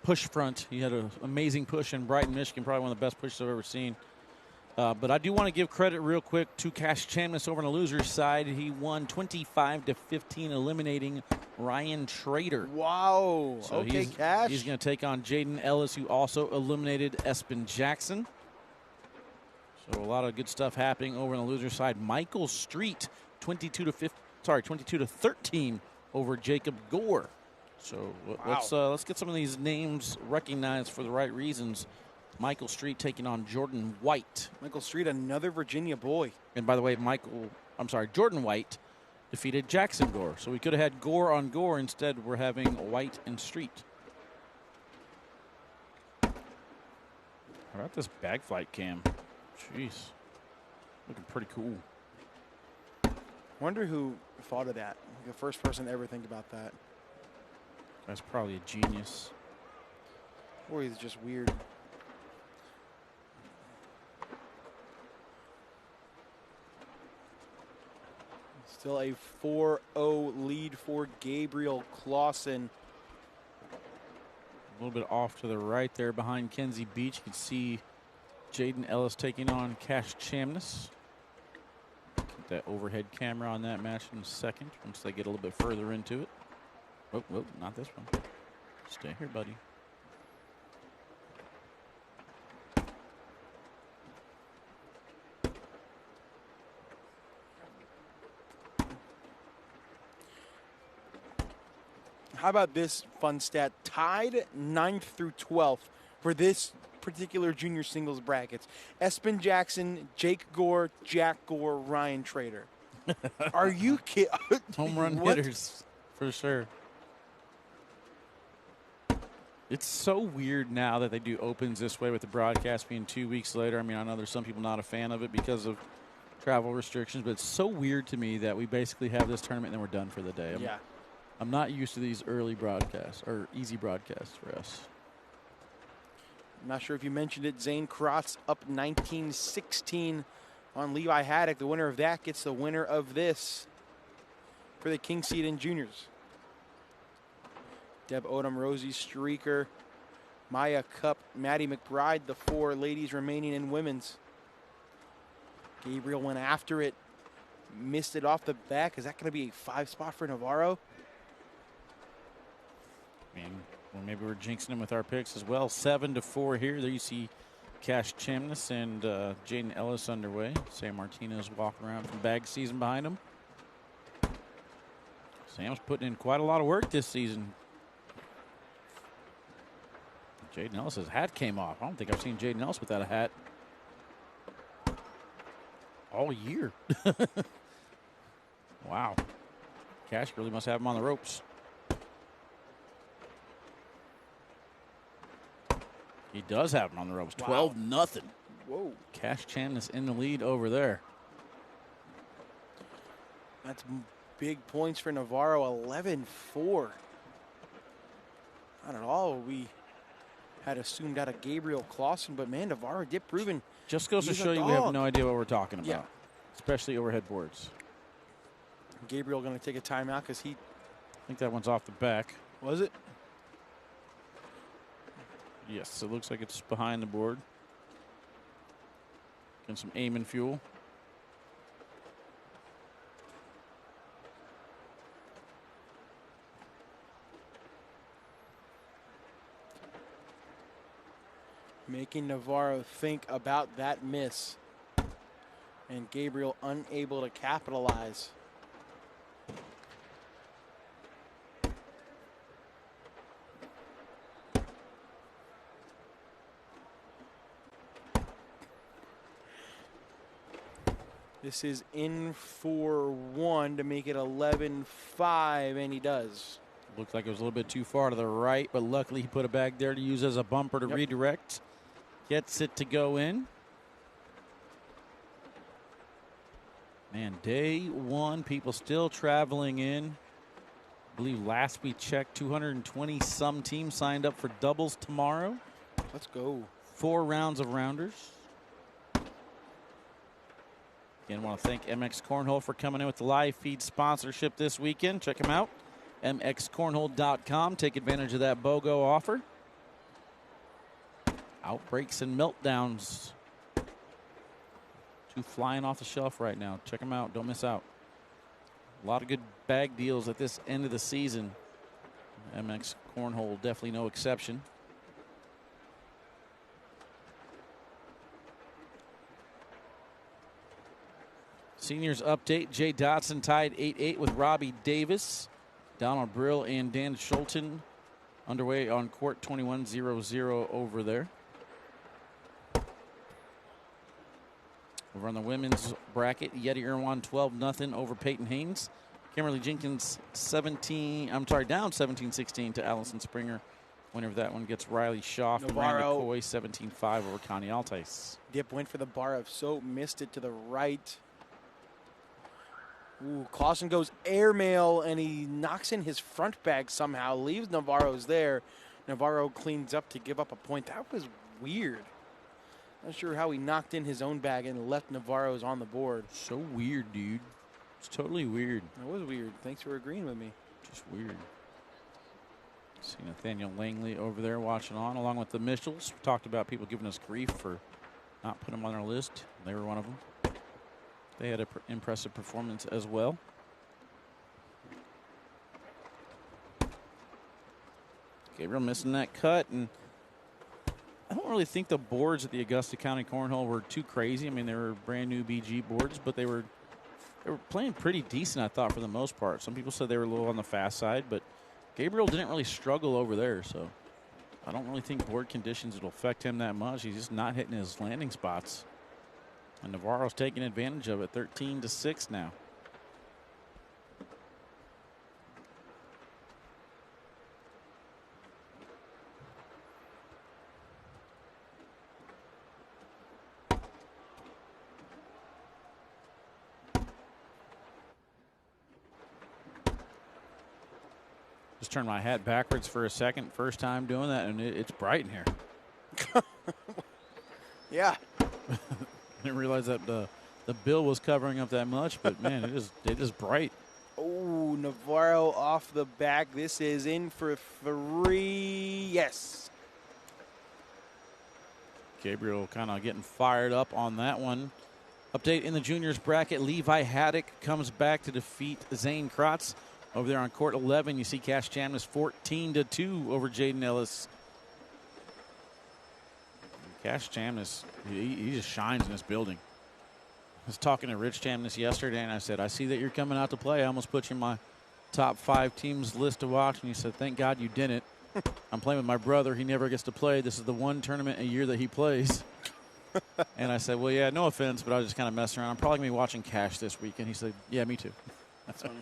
push front. He had an amazing push in Brighton, Michigan, probably one of the best pushes I've ever seen. But I do want to give credit real quick to Cash Chamness over on the loser's side. He won 25-15, eliminating Ryan Trader. Wow. So okay, Cash. He's going to take on Jaden Ellis, who also eliminated Espen Jackson. So a lot of good stuff happening over on the loser side. Michael Street, 22-13 over Jacob Gore. So let's get some of these names recognized for the right reasons. Michael Street taking on Jordan White. Michael Street, another Virginia boy. And by the way, Jordan White defeated Jackson Gore. So we could have had Gore on Gore. Instead, we're having White and Street. How about this bag flight cam? Jeez. Looking pretty cool. Wonder who thought of that. The first person to ever think about that. That's probably a genius. Or he's just weird. Still a 4-0 lead for Gabriel Clawson. A little bit off to the right there behind Kenzie Beach. You can see Jaden Ellis taking on Cash Chamness. Get that overhead camera on that match in a second once they get a little bit further into it. Oh, not this one. Stay here, buddy. How about this fun stat? Tied 9th through 12th for this particular junior singles brackets. Espen Jackson, Jake Gore, Jack Gore, Ryan Trader. Are you kidding? Home run hitters, for sure. It's so weird now that they do opens this way with the broadcast being 2 weeks later. I mean, I know there's some people not a fan of it because of travel restrictions, but it's so weird to me that we basically have this tournament and then we're done for the day. I'm not used to these early broadcasts or easy broadcasts for us. I'm not sure if you mentioned it. Zane Krotz up 19-16 on Levi Haddock. The winner of that gets the winner of this for the King Seed in juniors. Deb Odom, Rosie Streaker, Maya Cup, Matty McBride, the 4 ladies remaining in women's. Gabriel went after it, missed it off the back. Is that going to be a 5 spot for Navarro? I mean, well, maybe we're jinxing him with our picks as well. 7-4 here. There you see Cash Chamness and Jaden Ellis underway. Sam Martinez walking around from bag season behind him. Sam's putting in quite a lot of work this season. Jaden Ellis's hat came off. I don't think I've seen Jaden Ellis without a hat all year. Wow. Cash really must have him on the ropes. He does have him on the ropes. 12-0. Whoa. Cash Chamness in the lead over there. That's big points for Navarro. 11-4. Not at all we had assumed out of Gabriel Clawson, but man, Navarro did proven. Just goes to show you we have no idea what we're talking about, especially overhead boards. Gabriel going to take a timeout because he. I think that one's off the back. Was it? Yes, it looks like it's behind the board. Getting some aim and fuel. Making Navarro think about that miss. And Gabriel unable to capitalize. This is in for one to make it 11-5, and he does. Looked like it was a little bit too far to the right, but luckily he put a bag there to use as a bumper to redirect. Gets it to go in. Man, day one, people still traveling in. I believe last we checked, 220-some teams signed up for doubles tomorrow. Let's go. 4 rounds of rounders. Again, want to thank MX Cornhole for coming in with the live feed sponsorship this weekend. Check them out, mxcornhole.com. Take advantage of that BOGO offer. Outbreaks and meltdowns. 2 flying off the shelf right now. Check them out. Don't miss out. A lot of good bag deals at this end of the season. MX Cornhole definitely no exception. Seniors update. Jay Dotson tied 8-8 with Robbie Davis. Donald Brill and Dan Schulten underway on court 21-0-0 over there. Over on the women's bracket, Yeti Irwan 12-0 over Payton Haynes. Kimberly Jenkins down 17-16 to Allison Springer. Winner of that one gets Riley Shaw from Miranda Coy, 17-5 over Connie Altais. Dip went for the bar of soap, missed it to the right. Ooh, Clawson goes airmail, and he knocks in his front bag somehow, leaves Navarro's there. Navarro cleans up to give up a point. That was weird. Not sure how he knocked in his own bag and left Navarro's on the board. So weird, dude. It's totally weird. It was weird. Thanks for agreeing with me. Just weird. See Nathaniel Langley over there watching on, along with the Mitchells. We talked about people giving us grief for not putting them on our list. They were one of them. They had an impressive performance as well. Gabriel missing that cut, and I don't really think the boards at the Augusta County Cornhole were too crazy. I mean, they were brand new BG boards, but they were playing pretty decent, I thought, for the most part. Some people said they were a little on the fast side, but Gabriel didn't really struggle over there, so I don't really think board conditions will affect him that much. He's just not hitting his landing spots. And Navarro's taking advantage of it, 13-6 now. Just turned my hat backwards for a second. First time doing that, and it's bright in here. Yeah. I didn't realize that the bill was covering up that much, but man, it is bright. Oh, Navarro off the back. This is in for 3. Yes. Gabriel kind of getting fired up on that one. Update in the juniors bracket. Levi Haddock comes back to defeat Zane Kratz. Over there on court 11, you see Cash Chambliss 14-2 over Jaden Ellis. Cash Chambliss, he just shines in this building. I was talking to Rich Chambliss yesterday, and I said, I see that you're coming out to play. I almost put you in my top 5 teams list to watch. And he said, thank God you didn't. I'm playing with my brother. He never gets to play. This is the one tournament a year that he plays. And I said, well, yeah, no offense, but I was just kind of messing around. I'm probably going to be watching Cash this weekend. He said, yeah, me too. That's funny.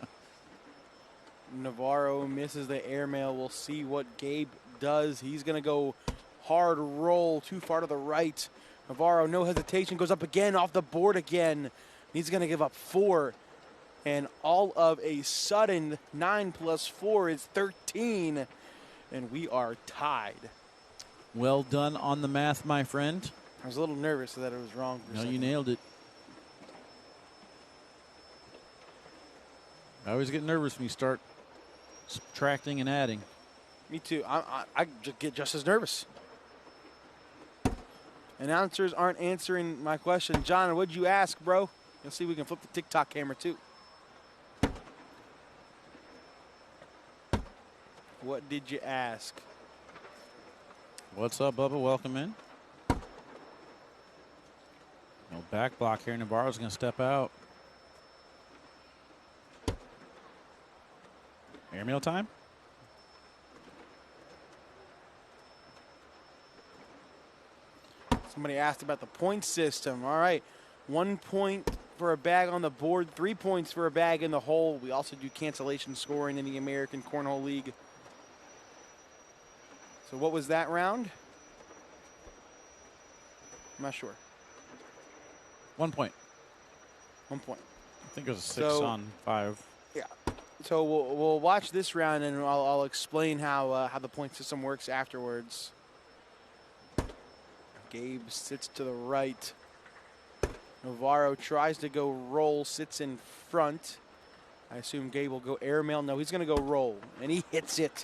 Navarro misses the airmail. We'll see what Gabe does. He's going to go hard roll too far to the right. Navarro, no hesitation, goes up again off the board again. He's going to give up 4. And all of a sudden, 9 plus 4 is 13. And we are tied. Well done on the math, my friend. I was a little nervous that it was wrong. No, you nailed it. I always get nervous when you start subtracting and adding. Me too. I get just as nervous. Announcers aren't answering my question. John, what'd you ask, bro? Let's see if we can flip the TikTok camera too. What did you ask? What's up, Bubba? Welcome in. No back block here. Navarro's going to step out. Airmail time. Somebody asked about the point system. All right, 1 point for a bag on the board, 3 points for a bag in the hole. We also do cancellation scoring in the American Cornhole League. So what was that round? I'm not sure. 1 point. 1 point. I think it was a 6 on 5. Yeah. So we'll watch this round, and I'll explain how the point system works afterwards. Gabe sits to the right. Navarro tries to go roll, sits in front. I assume Gabe will go airmail. No, he's going to go roll, and he hits it.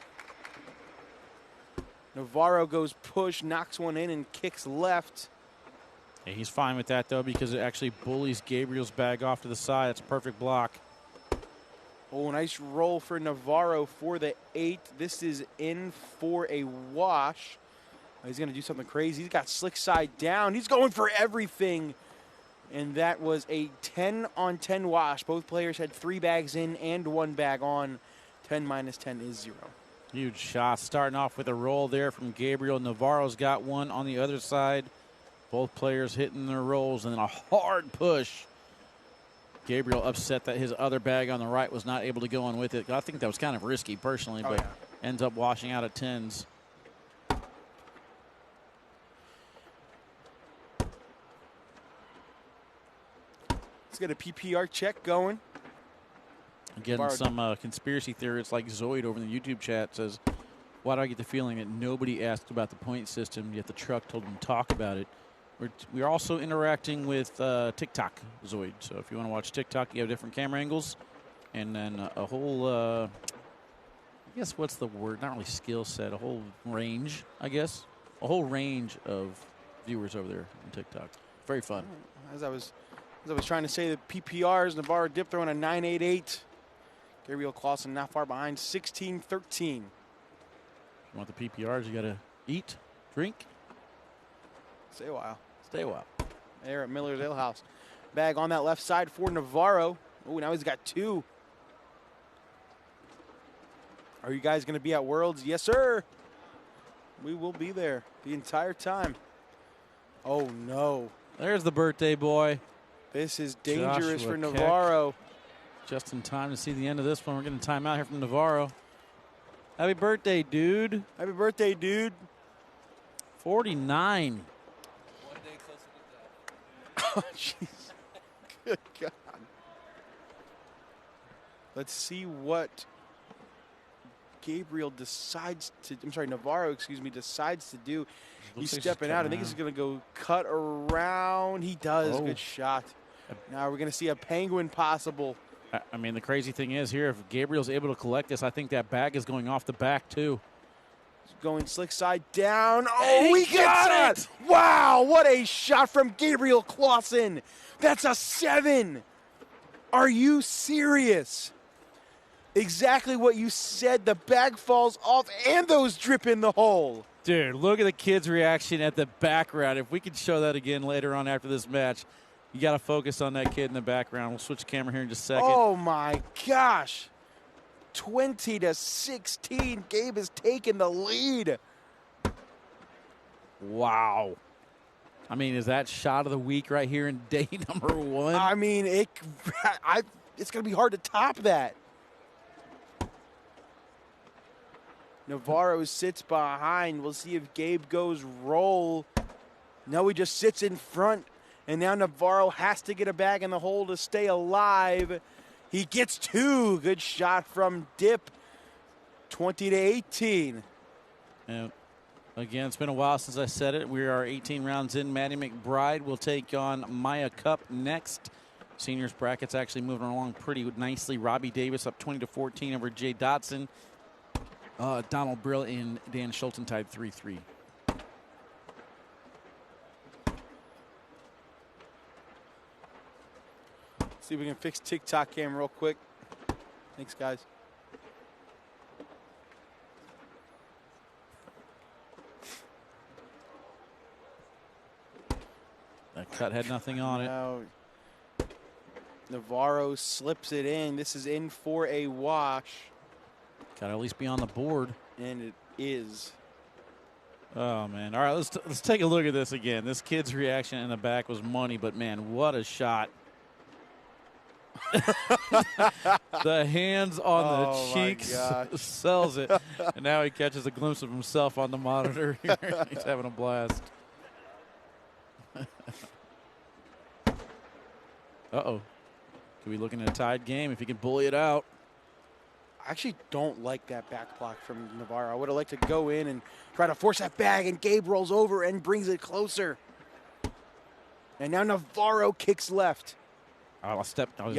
Navarro goes push, knocks one in, and kicks left. Yeah, he's fine with that, though, because it actually bullies Gabriel's bag off to the side. It's a perfect block. Oh, nice roll for Navarro for the 8. This is in for a wash. He's going to do something crazy. He's got slick side down. He's going for everything. And that was a 10 on 10 wash. Both players had 3 bags in and 1 bag on. 10 minus 10 is 0. Huge shot. Starting off with a roll there from Gabriel. Navarro's got one on the other side. Both players hitting their rolls, and then a hard push. Gabriel upset that his other bag on the right was not able to go on with it. I think that was kind of risky personally, but ends up washing out at 10s. Let's get a PPR check going. Again, some conspiracy theorists like Zoid over in the YouTube chat says, why do I get the feeling that nobody asked about the point system, yet the truck told them to talk about it? We're also interacting with TikTok, Zoid. So if you want to watch TikTok, you have different camera angles. And then a whole, I guess what's the word? Not really skill set, a whole range, I guess. A whole range of viewers over there on TikTok. Very fun. As I was trying to say, the PPRs, Navarro dip throwing a 9.88. Gabriel Clawson not far behind, 16-13. You want the PPRs, you got to eat, drink. Stay a while. Stay a while. There at Miller's Ale House. Bag on that left side for Navarro. Oh, now he's got 2. Are you guys going to be at Worlds? Yes, sir. We will be there the entire time. Oh, no. There's the birthday boy. This is dangerous Joshua for Navarro. Keck. Just in time to see the end of this one. We're getting time out here from Navarro. Happy birthday, dude. Happy birthday, dude. 49. Oh, jeez. Good God. Let's see what Navarro, decides to do. He's stepping out. I think he's going to go cut around. He does. Good shot. Now we're going to see a penguin possible. I mean, the crazy thing is here, if Gabriel's able to collect this, I think that bag is going off the back, too. Going slick side down. Oh, he got it! Wow, what a shot from Gabriel Clawson. That's a 7. Are you serious? Exactly what you said. The bag falls off and those drip in the hole. Dude, look at the kid's reaction at the background. If we could show that again later on after this match, you got to focus on that kid in the background. We'll switch the camera here in just a second. Oh, my gosh. 20-16. Gabe has taken the lead. Wow. I mean, is that shot of the week right here in day number 1? I mean, it's going to be hard to top that. Navarro sits behind. We'll see if Gabe goes roll. No, he just sits in front. And now Navarro has to get a bag in the hole to stay alive. He gets 2. Good shot from Dip. 20-18. Yeah. Again, it's been a while since I said it. We are 18 rounds in. Matty McBride will take on Maya Cup next. Seniors bracket's actually moving along pretty nicely. Robbie Davis up 20-14 over Jay Dotson. Donald Brill and Dan Schulten tied 3-3. See if we can fix TikTok cam real quick. Thanks, guys. That Shot had nothing on it. Now, Navarro slips it in. This is in for a wash. Got to at least be on the board. And it is. Oh, man. All right, let's take a look at this again. This kid's reaction in the back was money, but, man, what a shot. The hands on the cheeks sells it. And now he catches a glimpse of himself on the monitor. He's having a blast. Uh-oh. Could be looking at a tied game if he can bully it out. I actually don't like that back block from Navarro. I would have liked to go in and try to force that bag, and Gabe rolls over and brings it closer. And now Navarro kicks left. I want to step out.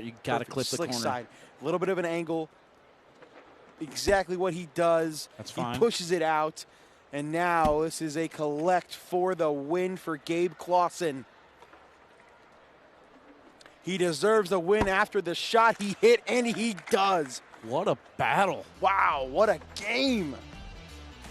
You got to clip the corner. Side. A little bit of an angle. Exactly what he does. That's fine. He pushes it out. And now this is a collect for the win for Gabe Clawson. He deserves the win after the shot he hit, and he does. What a battle. Wow, what a game.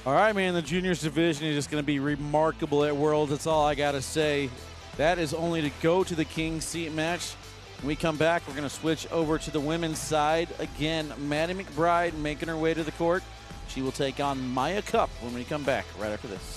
All right, man, the juniors division is just going to be remarkable at Worlds. That's all I got to say. That is only to go to the King's Seat match. When we come back, we're going to switch over to the women's side. Again, Matty McBride making her way to the court. She will take on Maya Cup when we come back right after this.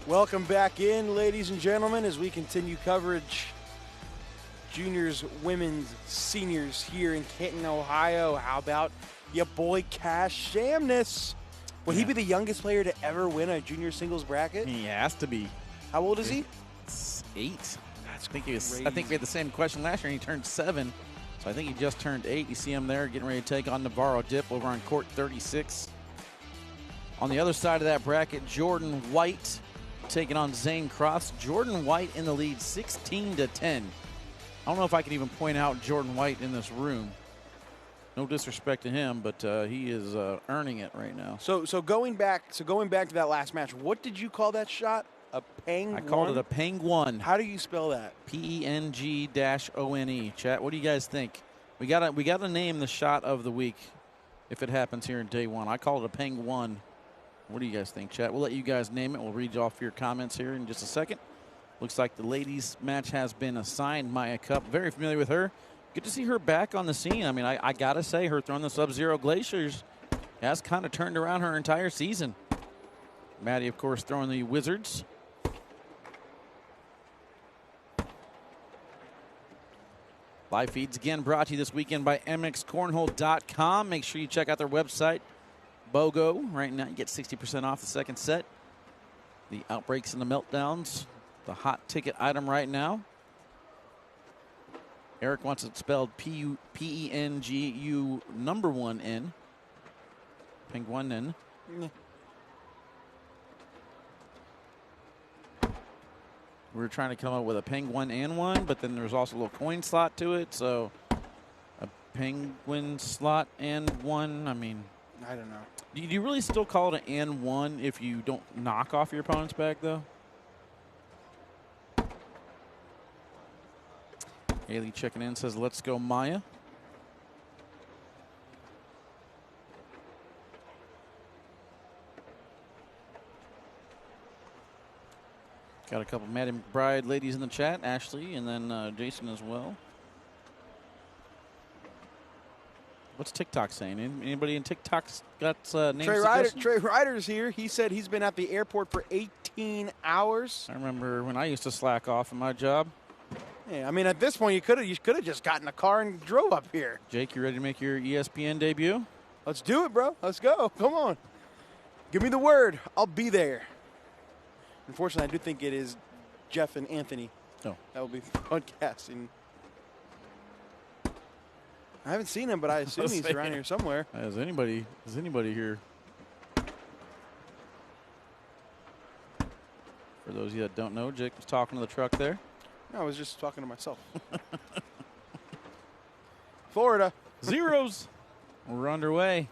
Welcome back in, ladies and gentlemen, as we continue coverage. Juniors, women's, seniors here in Canton, Ohio. How about your boy Cash Shamness? Would he be the youngest player to ever win a junior singles bracket? He has to be. How old is he? 8. That's I think we had the same question last year, and he turned 7. So I think he just turned 8. You see him there getting ready to take on Navarro Dip over on court 36. On the other side of that bracket, Jordan White taking on Zane Cross. Jordan White in the lead, 16-10. I don't know if I can even point out Jordan White in this room. No disrespect to him, but he is earning it right now. So going back to that last match, what did you call that shot? A peng? I called it a peng-1. How do you spell that? P-E-N-G-O-N-E. Chat, what do you guys think? We gotta name the shot of the week if it happens here in day one. I call it a peng-1. What do you guys think, chat? We'll let you guys name it. We'll read off your comments here in just a second. Looks like the ladies' match has been assigned Maya Cup. Very familiar with her. Good to see her back on the scene. I mean, I got to say, her throwing the Sub-Zero Glaciers has kind of turned around her entire season. Matty, of course, throwing the Wizards. Live feeds again brought to you this weekend by mxcornhole.com. Make sure you check out their website, BOGO. Right now, you get 60% off the second set. The Outbreaks and the Meltdowns, the hot ticket item right now. Eric wants it spelled P-E-N-G-U #1N. Penguin. Yeah. We were trying to come up with a penguin and one, but then there's also a little coin slot to it. So a penguin slot and one. I mean, I don't know. Do you really still call it an and one if you don't knock off your opponent's bag, though? Haley checking in says, let's go, Maya. Got a couple Matty McBride ladies in the chat, Ashley, and then Jason as well. What's TikTok saying? Anybody in TikTok's got names? Trey Ryder's here. He said he's been at the airport for 18 hours. I remember when I used to slack off in my job. Yeah, I mean, at this point, you could have just gotten a car and drove up here. Jake, you ready to make your ESPN debut? Let's do it, bro. Let's go. Come on. Give me the word. I'll be there. Unfortunately, I do think it is Jeff and Anthony. Oh. That will be broadcasting. I haven't seen him, but I assume he's around here somewhere. Is anybody here? For those of you that don't know, Jake was talking to the truck there. No, I was just talking to myself. Florida. Zeros. We're underway.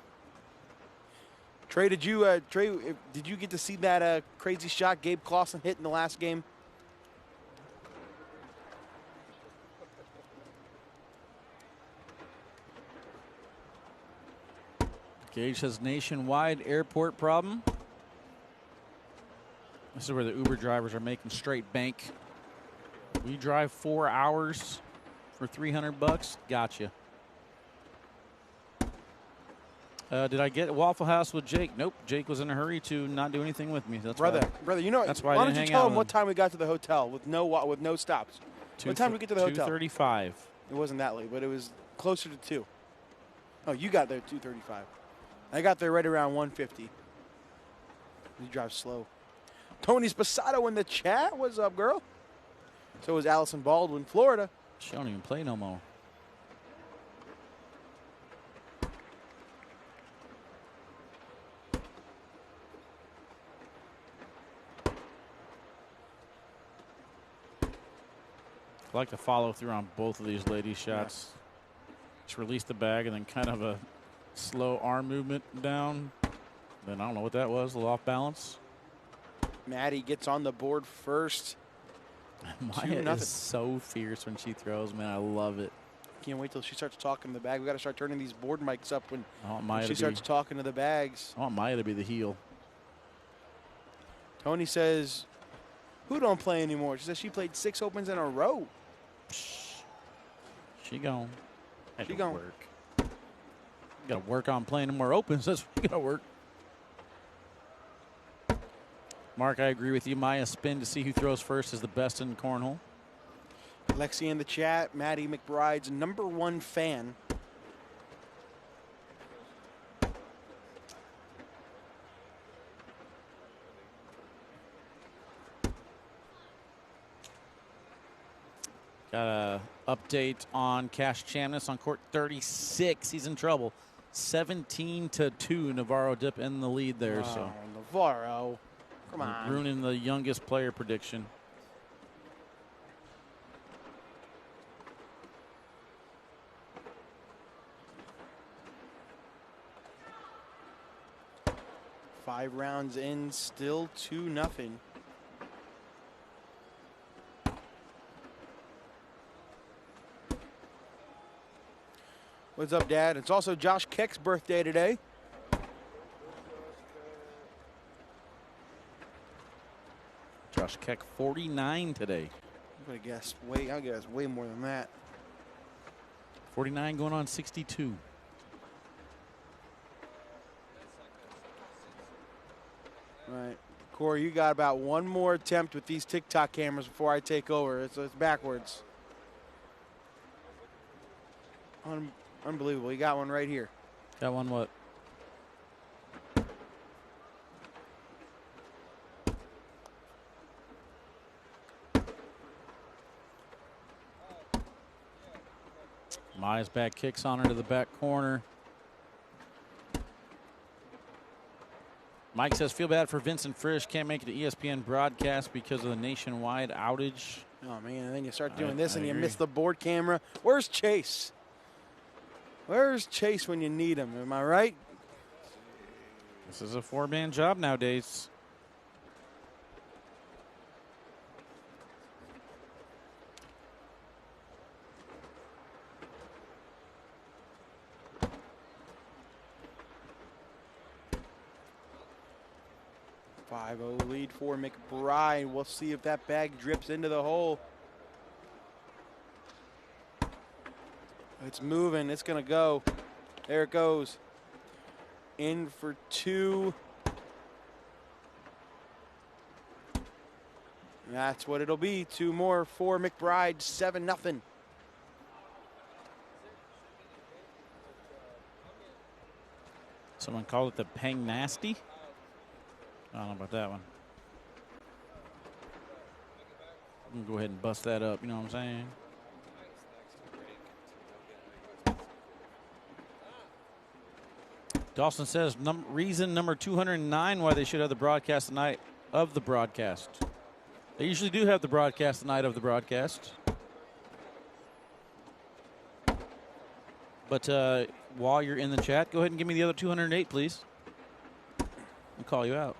Trey, did you get to see that crazy shot Gabe Clawson hit in the last game? Gage has nationwide airport problem. This is where the Uber drivers are making straight bank. We drive 4 hours for $300. Gotcha. Did I get Waffle House with Jake? Nope. Jake was in a hurry to not do anything with me. That's brother. You know, that's why why I don't didn't you hang tell out him with what time we got to the hotel with no stops? What time did we get to the hotel? 2:35. It wasn't that late, but it was closer to 2. Oh, you got there at 2:35. I got there right around 1:50. You drive slow. Tony Spasato in the chat. What's up, girl? So is Allison Baldwin, Florida. She don't even play no more. I like to follow through on both of these ladies' shots. Yeah. Just release the bag and then kind of a slow arm movement down. Then I don't know what that was, a little off balance. Matty gets on the board first. Maya is so fierce when she throws, man. I love it. Can't wait till she starts talking to the bag. We got to start turning these board mics up when she starts talking to the bags. I want Maya to be the heel. Tony says, who don't play anymore? She says she played 6 opens in a row. She gone. She gone. Work. Got to work on playing more opens. That's what we got to work. Mark, I agree with you. Maya spin to see who throws first is the best in cornhole. Lexi in the chat. Matty McBride's #1 fan. Got a update on Cash Chamness on court 36. He's in trouble. 17-2. Navarro Dip in the lead there. Oh, so Navarro. Come on. Ruining the youngest player prediction. Five rounds in, still 2-0. What's up, Dad? It's also Josh Keck's birthday today. Josh Keck, 49 today. I'm gonna guess way more than that. 49 going on 62. All right. Corey, you got about one more attempt with these TikTok cameras before I take over. It's backwards. Unbelievable. You got one right here. Got one what? Maya's back kicks on her to the back corner. Mike says, feel bad for Vincent Frisch. Can't make it to ESPN broadcast because of the nationwide outage. Oh, man, and then you start doing this and you miss the board camera. Where's Chase? Where's Chase when you need him? Am I right? This is a four-man job nowadays. .5-0 lead for McBride. We'll see if that bag drips into the hole. It's moving. It's going to go. There it goes. In for two. That's what it'll be. Two more for McBride. 7-0. Someone called it the Pang Nasty. I don't know about that one. I'm going to go ahead and bust that up, you know what I'm saying? Dawson says reason number 209 why they should have the broadcast the night of the broadcast. They usually do have the broadcast the night of the broadcast. But while you're in the chat, go ahead and give me the other 208, please. I'll call you out.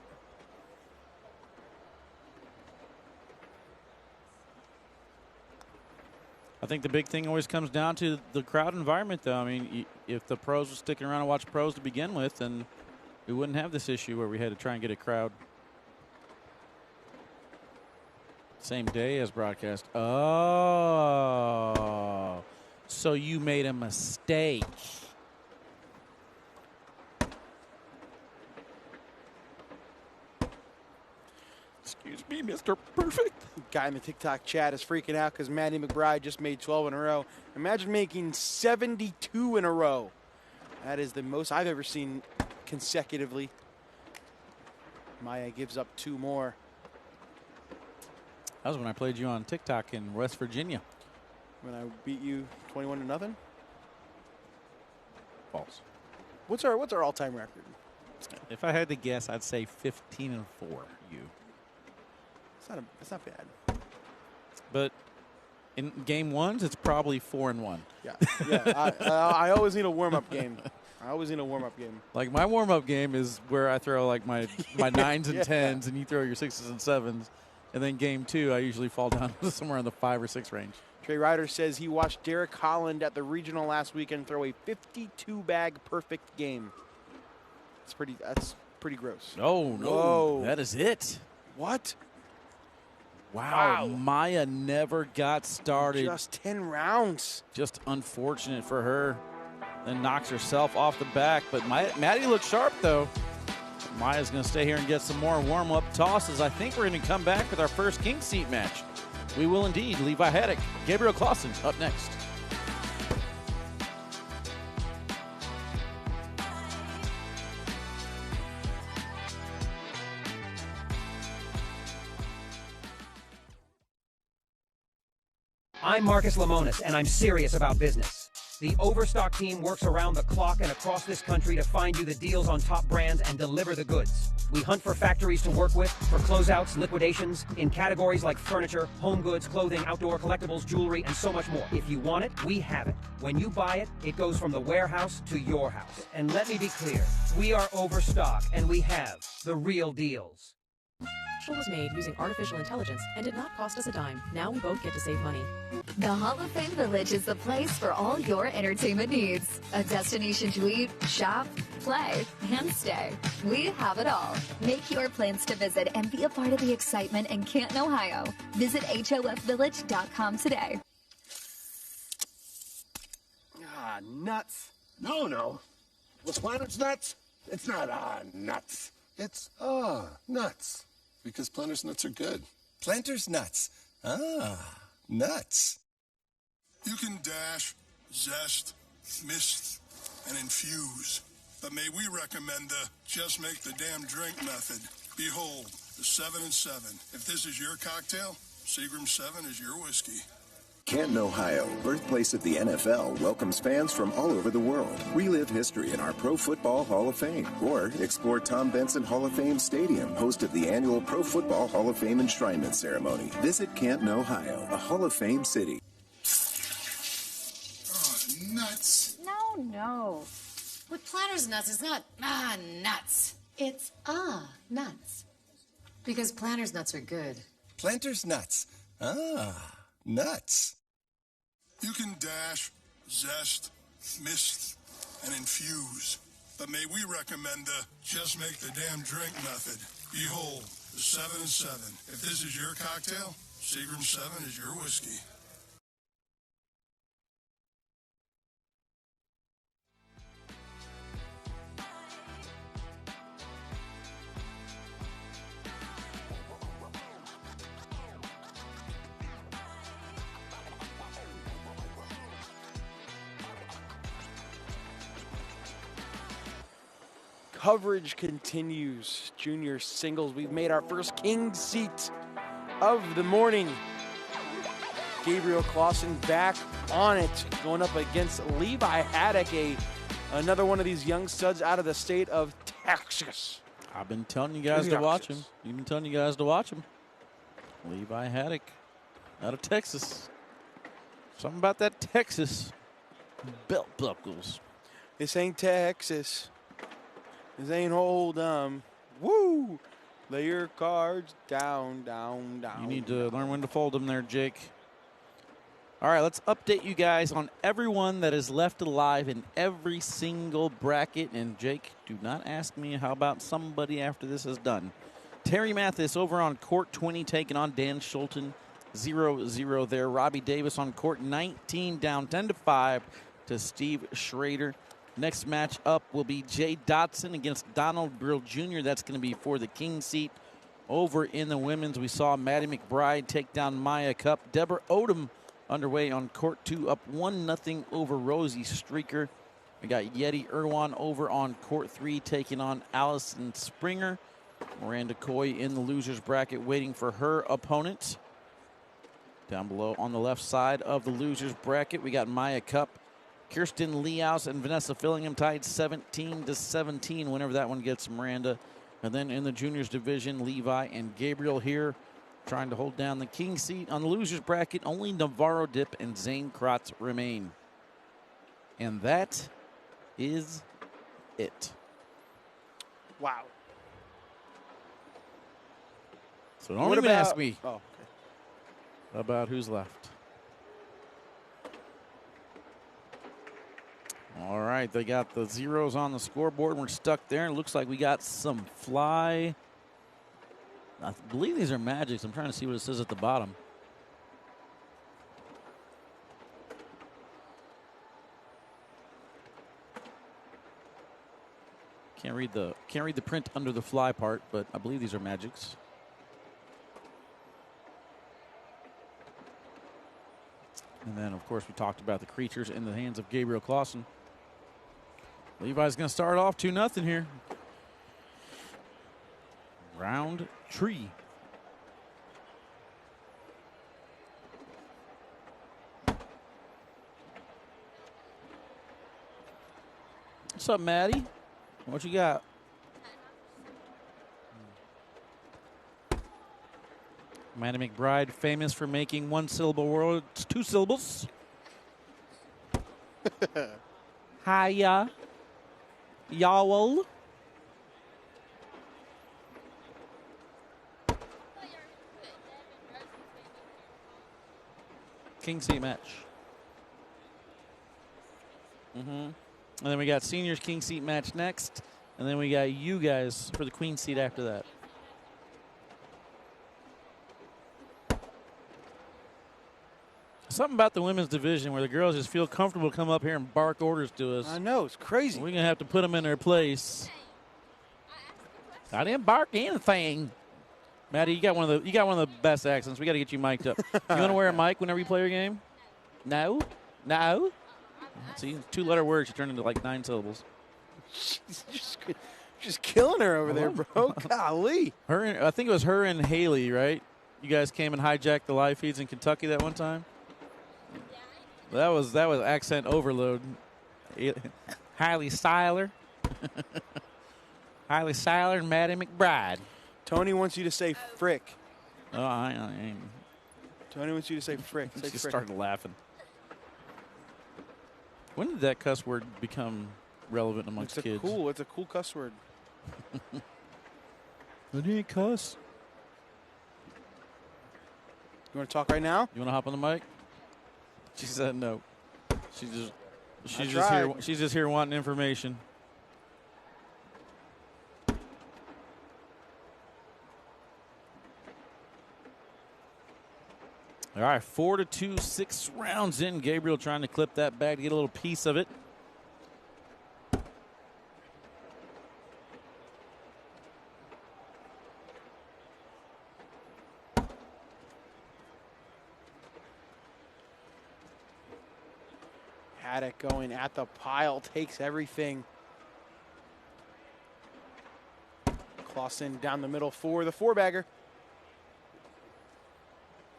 I think the big thing always comes down to the crowd environment, though. I mean, if the pros were sticking around and watch pros to begin with, then we wouldn't have this issue where we had to try and get a crowd same day as broadcast. Oh, so you made a mistake. Excuse me, Mr. Perfect. Guy in the TikTok chat is freaking out because Matty McBride just made 12 in a row. Imagine making 72 in a row. That is the most I've ever seen consecutively. Maya gives up two more. That was when I played you on TikTok in West Virginia. When I beat you 21-0? False. What's our all-time record? If I had to guess, I'd say 15-4. You. It's not bad. But in game ones, it's probably 4-1. Yeah. I always need a warm-up game. Like my warm-up game is where I throw like my nines and tens, and you throw your sixes and sevens. And then game two, I usually fall down somewhere in the 5 or 6 range. Trey Ryder says he watched Derek Holland at the regional last weekend throw a 52-bag perfect game. That's pretty gross. Oh, no. Whoa. That is it. What? Wow. Maya never got started. Just 10 rounds. Just unfortunate for her. Then knocks herself off the back. But Matty looks sharp, though. Maya's going to stay here and get some more warm-up tosses. I think we're going to come back with our first king seat match. We will indeed. Levi Haddock, Gabriel Clawson up next. I'm Marcus Lemonis, and I'm serious about business. The Overstock team works around the clock and across this country to find you the deals on top brands and deliver the goods. We hunt for factories to work with, for closeouts, liquidations, in categories like furniture, home goods, clothing, outdoor collectibles, jewelry, and so much more. If you want it, we have it. When you buy it, it goes from the warehouse to your house. And let me be clear, we are Overstock, and we have the real deals. Was made using artificial intelligence and did not cost us a dime. Now we both get to save money. The Hall of Fame Village is the place for all your entertainment needs. A destination to eat, shop, play, and stay. We have it all. Make your plans to visit and be a part of the excitement in Canton, Ohio. Visit HOFvillage.com today. nuts. No. What's Planter's nuts? It's not nuts. It's nuts. Because Planter's nuts are good. Planter's nuts. Nuts. You can dash, zest, mist, and infuse. But may we recommend the just make the damn drink method. Behold, the 7 and 7. If this is your cocktail, Seagram 7 is your whiskey. Canton, Ohio, birthplace of the NFL, welcomes fans from all over the world. Relive history in our Pro Football Hall of Fame. Or explore Tom Benson Hall of Fame Stadium, host of the annual Pro Football Hall of Fame enshrinement ceremony. Visit Canton, Ohio, a Hall of Fame city. Oh, nuts. No. With Planters nuts, it's not nuts. It's nuts. Because Planters nuts are good. Planter's nuts. Nuts. You can dash, zest, mist, and infuse. But may we recommend the just make the damn drink method. Behold, the 7 and 7. If this is your cocktail, Seagram 7 is your whiskey. Coverage continues. Junior singles. We've made our first king seat of the morning. Gabriel Clawson back on it, going up against Levi Haddock, another one of these young studs out of the state of Texas. I've been telling you guys to watch him. You've been telling you guys to watch him. Levi Haddock out of Texas. Something about that Texas belt buckles. This ain't Texas. This ain't Hold'em. Woo! Lay your cards down. You need to learn when to fold them there, Jake. All right, let's update you guys on everyone that is left alive in every single bracket. And, Jake, do not ask me how about somebody after this is done. Terry Mathis over on court 20 taking on Dan Schulten. 0-0 there. Robbie Davis on court 19 down 10-5 to Steve Schrader. Next match up will be Jay Dotson against Donald Brill Jr. That's going to be for the king seat. Over in the women's, we saw Maddie McBride take down Maya Cup. Deborah Odom underway on court 2, up 1-0 over Rosie Streaker. We got Yeti Irwan over on court 3 taking on Allison Springer. Miranda Coy in the losers bracket waiting for her opponent. Down below on the left side of the losers bracket, we got Maya Cup, Kirsten Leaus, and Vanessa Fillingham tied 17-17 whenever that one gets Miranda. And then in the juniors division, Levi and Gabriel here trying to hold down the king seat. On the losers bracket, only Navarro Dip and Zane Kratz remain. And that is it. Wow. So don't even ask me about who's left. All right, they got the zeros on the scoreboard. We're stuck there. It looks like we got some fly. I believe these are magics. I'm trying to see what it says at the bottom. Can't read the print under the fly part, but I believe these are magics. And then, of course, we talked about the creatures in the hands of Gabriel Clawson. Levi's going to start off 2-0 here. Round tree. What's up, Matty? What you got? Matty McBride, famous for making one-syllable words 2 syllables. Hiya. Yowl. King seat match. And then we got seniors king seat match next. And then we got you guys for the queen seat after that. Something about the women's division where the girls just feel comfortable to come up here and bark orders to us. I know, it's crazy. We're going to have to put them in their place. I didn't bark anything. Matty, you got one of the best accents. We got to get you mic'd up. You want to wear a mic whenever you play your game? No. See, 2-letter words you turn into like 9 syllables. She's just killing her over there, bro. Golly. I think it was her and Haley, right? You guys came and hijacked the live feeds in Kentucky that one time. That was accent overload. Hailey Seiler. Hailey Seiler and Matty McBride. Tony wants you to say frick. Oh, I ain't. Tony wants you to say frick. Say She frick. started laughing. When did that cuss word become relevant amongst kids? It's a cool cuss word. What do you cuss? You want to talk right now? You want to hop on the mic? She said no. She's just here wanting information. All right, 4-2, 6 rounds in. Gabriel trying to clip that bag to get a little piece of it. Haddock going at the pile, takes everything. Clawson down the middle for the 4-bagger.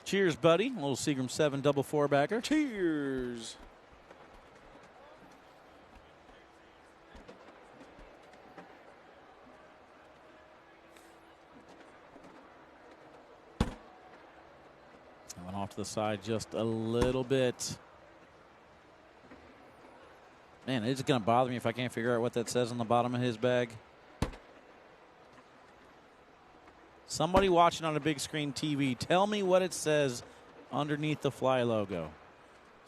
Cheers, buddy. A little Seagram 7 double 4-bagger. Cheers. I went off to the side just a little bit. Man, it's going to bother me if I can't figure out what that says on the bottom of his bag. Somebody watching on a big screen TV, tell me what it says underneath the Fly logo.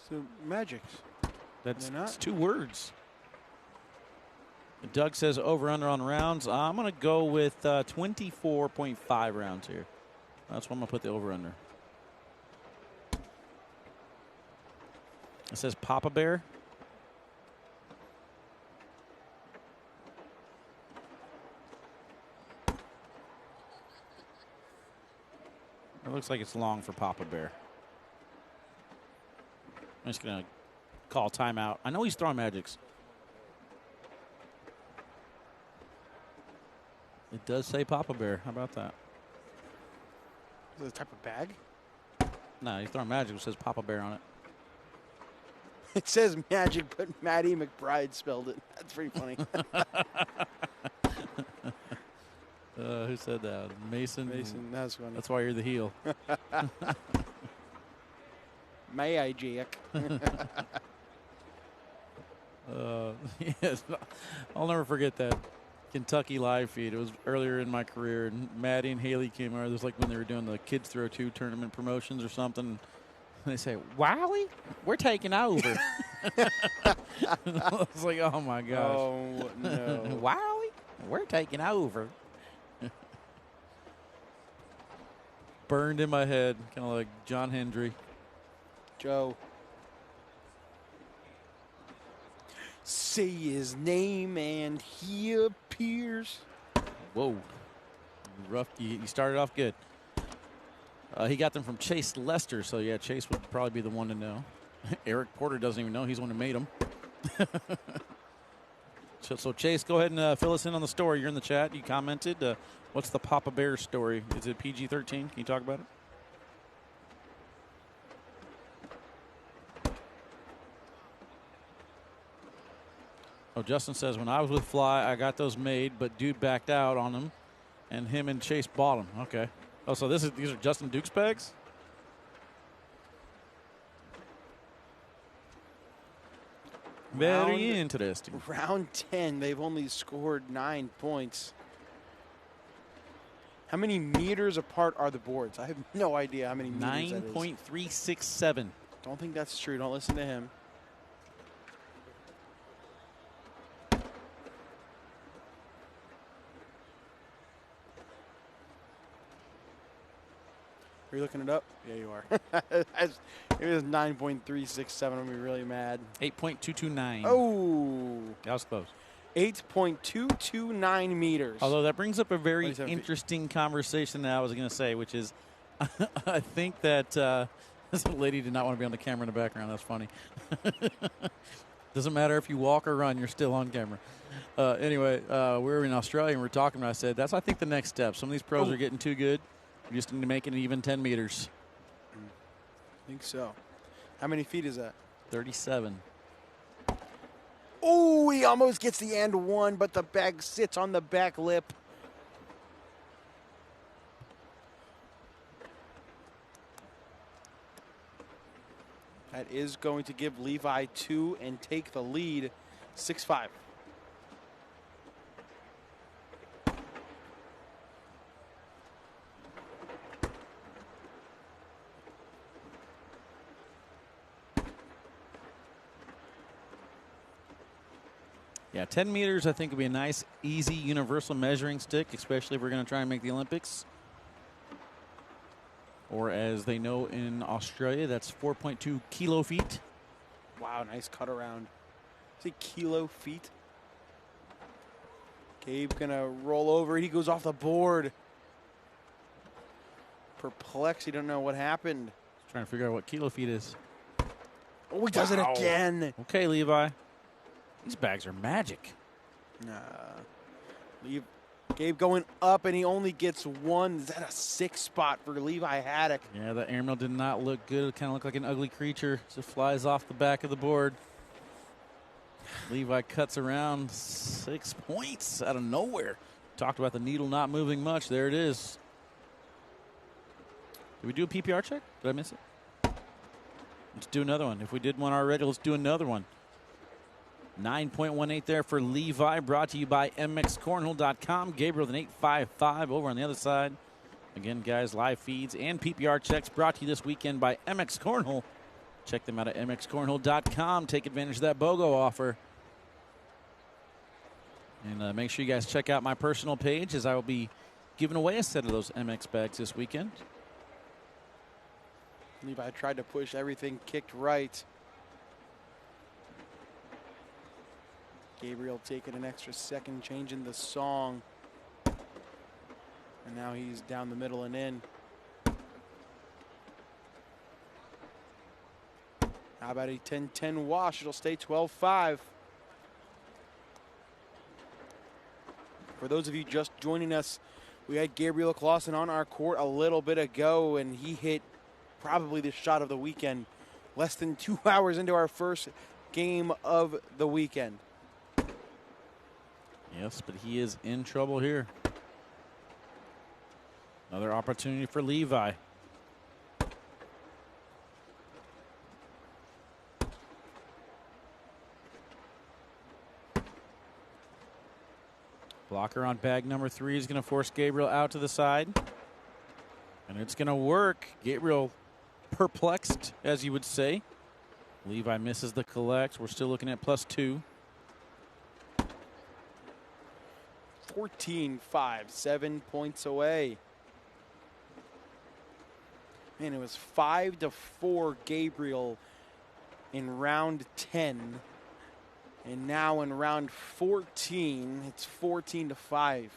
So Magics. That's 2 words. Doug says over-under on rounds. I'm going to go with 24.5 rounds here. That's what I'm going to put the over-under. It says Papa Bear. It looks like it's long for Papa Bear. I'm just going to call timeout. I know he's throwing Magics. It does say Papa Bear. How about that? Is it a type of bag? No, he's throwing Magic. It says Papa Bear on it. It says Magic, but Matty McBride spelled it. That's pretty funny. Who said that? Mason? Mason, that's funny. That's why you're the heel. May I, Jack? Yes, I'll never forget that Kentucky live feed. It was earlier in my career, and Matty and Haley came over. It was like when they were doing the Kids Throw 2 tournament promotions or something. And they say, Wowie, we're taking over. I was like, oh, my gosh. Oh, no. Wowie, we're taking over. Burned in my head, kind of like John Hendry. Joe. Say his name and he appears. Whoa. Rough. You started off good. He got them from Chase Lester, so yeah, Chase would probably be the one to know. Eric Porter doesn't even know. He's the one who made them. So Chase, go ahead and fill us in on the story. You're in the chat. You commented. What's the Papa Bear story? Is it PG-13? Can you talk about it? Oh, Justin says, when I was with Fly, I got those made, but dude backed out on them, and him and Chase bought them. Okay. Oh, so these are Justin Duke's bags? Very interesting. Round 10, they've only scored 9 points. How many meters apart are the boards? I have no idea how many meters that is. 9.367. Don't think that's true. Don't listen to him. Are you looking it up? Yeah, you are. It was 9.367. I'm going to be really mad. 8.229. Oh. That was close. 8.229 meters. Although that brings up a very interesting conversation that I was going to say, which is I think that this lady did not want to be on the camera in the background. That's funny. Doesn't matter if you walk or run, you're still on camera. Anyway, we were in Australia and we were talking, and I said, that's, I think, the next step. Some of these pros are getting too good. We just need to make it even 10 meters. I think so. How many feet is that? 37. Oh, he almost gets the and one, but the bag sits on the back lip. That is going to give Levi 2 and take the lead 6-5. Yeah, 10 meters I think would be a nice, easy, universal measuring stick, especially if we're going to try and make the Olympics. Or as they know in Australia, that's 4.2 kilo feet. Wow, nice cut around. Is it kilo feet? Gabe gonna roll over. He goes off the board. Perplexed. He don't know what happened. Trying to figure out what kilo feet is. Oh, he does it again. Okay, Levi. These bags are magic. Nah. Gabe going up, and he only gets one. Is that a 6 spot for Levi Haddock? Yeah, the airmail did not look good. It kind of looked like an ugly creature. So it flies off the back of the board. Levi cuts around 6 points out of nowhere. Talked about the needle not moving much. There it is. Did we do a PPR check? Did I miss it? Let's do another one. If we did one already, let's do another one. 9.18 there for Levi, brought to you by mxcornhole.com. Gabriel with an 8.55 over on the other side. Again, guys, live feeds and PPR checks brought to you this weekend by MX Cornhole. Check them out at mxcornhole.com. Take advantage of that BOGO offer. And make sure you guys check out my personal page, as I will be giving away a set of those MX bags this weekend. Levi tried to push everything, kicked right. Gabriel taking an extra second, changing the song. And now he's down the middle and in. How about a 10-10 wash? It'll stay 12-5. For those of you just joining us, we had Gabriel Clawson on our court a little bit ago, and he hit probably the shot of the weekend. Less than 2 hours into our first game of the weekend. Yes, but he is in trouble here. Another opportunity for Levi. Blocker on bag number 3 is going to force Gabriel out to the side. And it's going to work. Gabriel perplexed, as you would say. Levi misses the collect. We're still looking at +2. 14-5, 7 points away. Man, it was 5-4 Gabriel in round 10. And now in round 14, it's 14-5.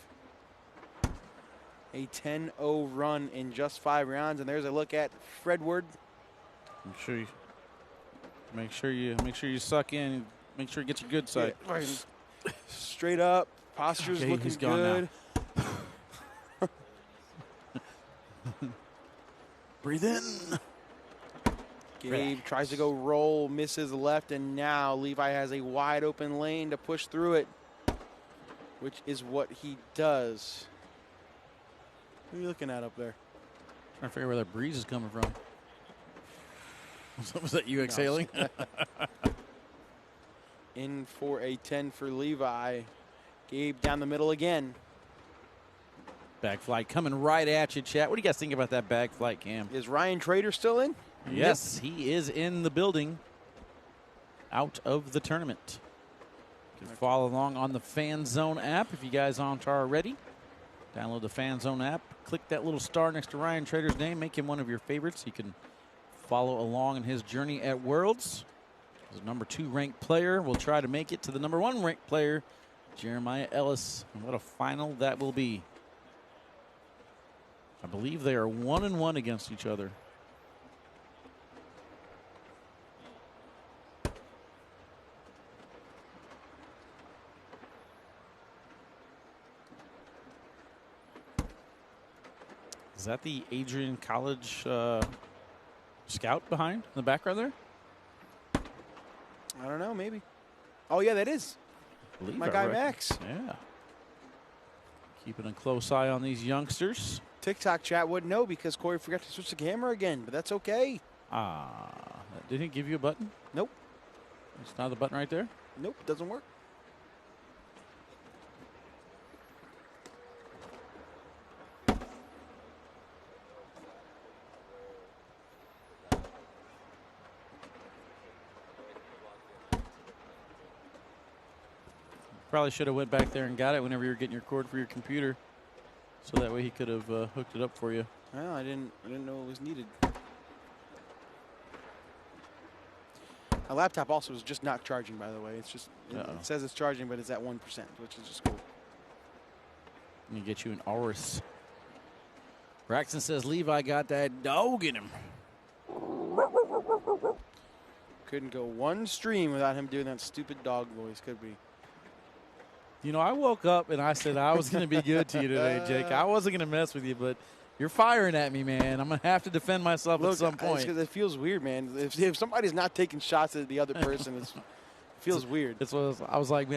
A 10-0 run in just 5 rounds. And there's a look at Fredward. Make sure you suck in. Make sure you get your good side. Yeah, right. Straight up. Posture's looking good. Breathe in. Gabe tries to go roll, misses left, and now Levi has a wide open lane to push through it, which is what he does. What are you looking at up there? Trying to figure out where that breeze is coming from. Was that you exhaling? In for a 10 for Levi. Gabe down the middle again. Bag flight coming right at you, chat. What do you guys think about that bag flight, Cam? Is Ryan Trader still in? Yes, he is in the building. Out of the tournament. You can follow along on the Fan Zone app if you guys aren't already. Download the Fan Zone app. Click that little star next to Ryan Trader's name. Make him one of your favorites. You can follow along in his journey at Worlds. As a number 2 ranked player, will try to make it to the number 1 ranked player, Jeremiah Ellis. And what a final that will be. I believe they are 1-1 against each other. Is that the Adrian College scout behind in the background there? I don't know, maybe. Oh, yeah, that is. My guy, Max. Yeah. Keeping a close eye on these youngsters. TikTok chat wouldn't know because Corey forgot to switch the camera again, but that's okay. Did he give you a button? Nope. It's not the button right there? Nope, doesn't work. Probably should have went back there and got it whenever you were getting your cord for your computer, so that way he could have hooked it up for you. Well, I didn't know it was needed. My laptop also is just not charging, by the way. It's just it says it's charging, but it's at 1%, which is just cool. Let me get you an Aurus. Braxton says Levi got that dog in him. Couldn't go one stream without him doing that stupid dog voice, could we? You know, I woke up and I said I was going to be good to you today, Jake. I wasn't going to mess with you, but you're firing at me, man. I'm going to have to defend myself at some point. It feels weird, man. If somebody's not taking shots at the other person, it feels weird. I was like,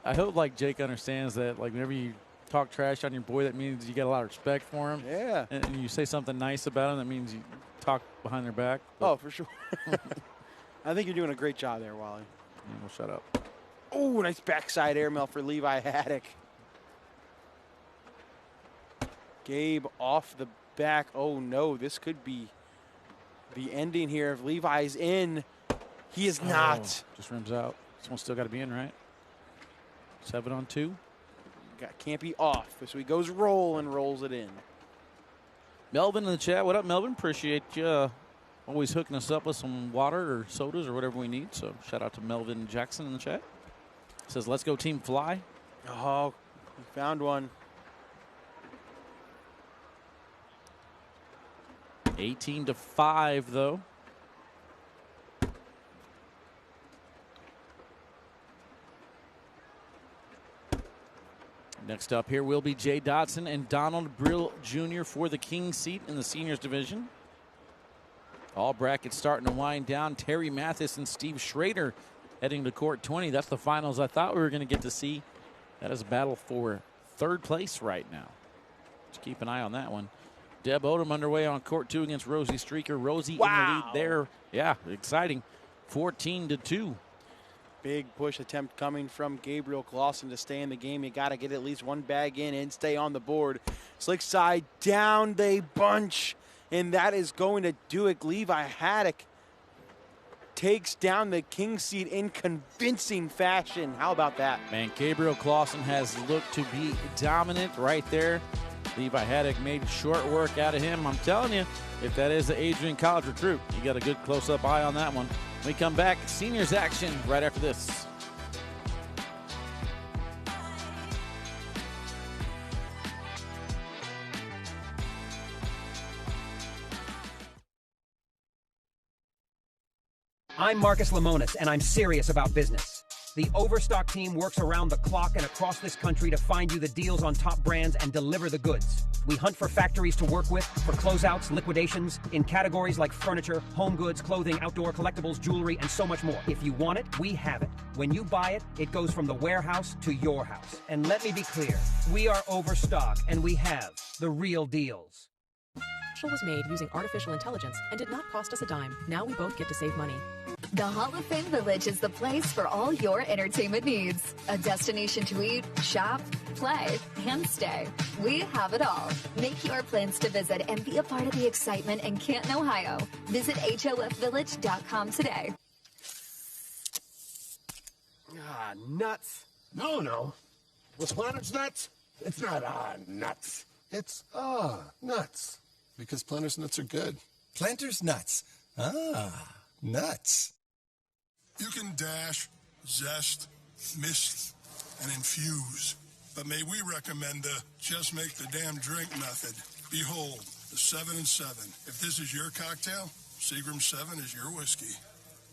I hope like Jake understands that, like, whenever you talk trash on your boy, that means you got a lot of respect for him. Yeah. And you say something nice about him, that means you talk behind their back. Oh, for sure. I think you're doing a great job there, Wally. Well, shut up. Oh, nice backside airmail for Levi Haddock. Gabe off the back. Oh, no, this could be the ending here. If Levi's in, he is not. Just rims out. This one's still got to be in, right? 7-on-2. Can't be off. So he goes roll and rolls it in. Melvin in the chat. What up, Melvin? Appreciate you always hooking us up with some water or sodas or whatever we need. So shout out to Melvin Jackson in the chat. Says, let's go Team Fly. Oh, he found one. 18-5, though. Next up here will be Jay Dodson and Donald Brill Jr. for the king seat in the seniors division. All brackets starting to wind down. Terry Mathis and Steve Schrader heading to court 20. That's the finals I thought we were going to get to see. That is a battle for third place right now. Just keep an eye on that one. Deb Odom underway on court 2 against Rosie Streaker. Rosie in the lead there. Yeah, exciting. 14-2. Big push attempt coming from Gabriel Clawson to stay in the game. You got to get at least one bag in and stay on the board. Slick side down they bunch, and that is going to do it. Levi Haddock takes down the king seat in convincing fashion. How about that? Man, Gabriel Clawson has looked to be dominant right there. Levi Haddock made short work out of him. I'm telling you, if that is the Adrian College recruit, you got a good close-up eye on that one. When we come back, seniors action right after this. I'm Marcus Lemonis, and I'm serious about business. The Overstock team works around the clock and across this country to find you the deals on top brands and deliver the goods. We hunt for factories to work with, for closeouts, liquidations, in categories like furniture, home goods, clothing, outdoor collectibles, jewelry, and so much more. If you want it, we have it. When you buy it, it goes from the warehouse to your house. And let me be clear, we are Overstock, and we have the real deals. Was made using artificial intelligence and did not cost us a dime. Now we both get to save money. The Hall of Fame Village is the place for all your entertainment needs. A destination to eat, shop, play, and stay. We have it all. Make your plans to visit and be a part of the excitement in Canton, Ohio. Visit HOFvillage.com today. Ah, nuts. No. Was Planters nuts? It's not nuts. It's nuts. Because Planters nuts are good. Planters nuts. Nuts. You can dash, zest, mist, and infuse. But may we recommend the just make the damn drink method. Behold, the 7 and 7. If this is your cocktail, Seagram 7 is your whiskey.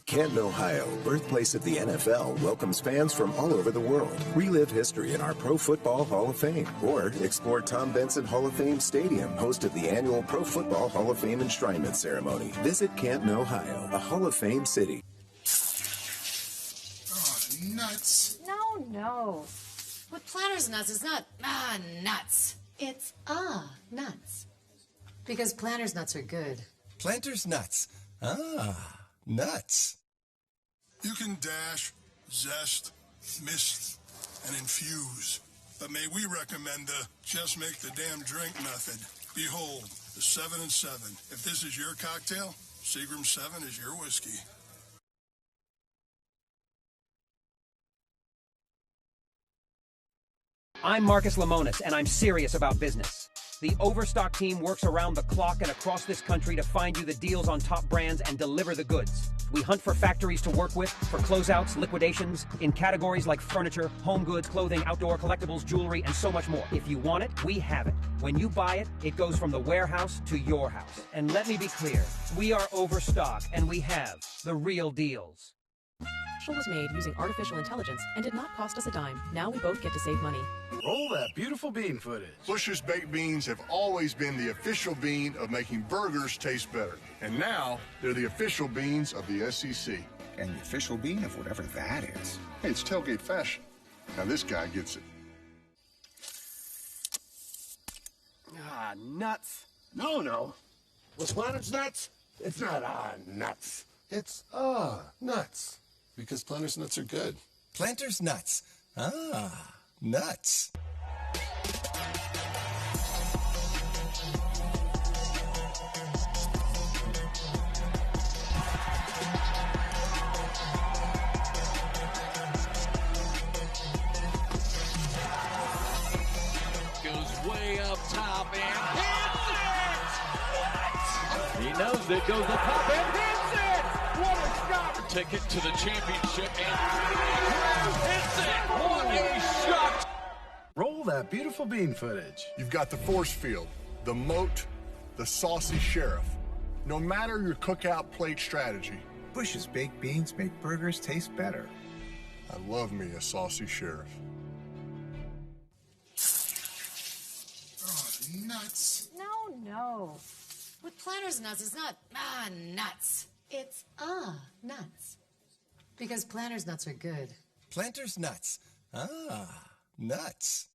Canton, Ohio, birthplace of the NFL, welcomes fans from all over the world. Relive history in our Pro Football Hall of Fame. Or explore Tom Benson Hall of Fame Stadium, host of the annual Pro Football Hall of Fame enshrinement ceremony. Visit Canton, Ohio, a Hall of Fame city. Oh, nuts. No. With Planters nuts, it's not nuts. It's nuts. Because Planters nuts are good. Planters nuts. Nuts. You can dash, zest, mist, and infuse. But may we recommend the just make the damn drink method. Behold, the 7 and 7. If this is your cocktail, Seagram 7 is your whiskey. I'm Marcus Lemonis, and I'm serious about business. The Overstock team works around the clock and across this country to find you the deals on top brands and deliver the goods. We hunt for factories to work with, for closeouts, liquidations, in categories like furniture, home goods, clothing, outdoor collectibles, jewelry, and so much more. If you want it, we have it. When you buy it, it goes from the warehouse to your house. And let me be clear, we are Overstock, and we have the real deals. Show was made using artificial intelligence and did not cost us a dime. Now we both get to save money. Roll that beautiful bean footage. Bush's Baked Beans have always been the official bean of making burgers taste better. And now, they're the official beans of the SEC. And the official bean of whatever that is. Hey, it's tailgate fashion. Now this guy gets it. Nuts. No. With Planters nuts, it's not nuts. It's nuts. Because Planters nuts are good. Planters nuts. Nuts. Goes way up top and hits it! He knows it, goes up top and hits it! What a shot! Ticket to the championship and hits it! What a shot! Roll that beautiful bean footage. You've got the force field, the moat, the saucy sheriff. No matter your cookout plate strategy, Bush's baked beans make burgers taste better. I love me a saucy sheriff. Oh, nuts. No. With Planters nuts, it's not nuts. It's nuts. Because Planters nuts are good. Planters nuts. Nuts.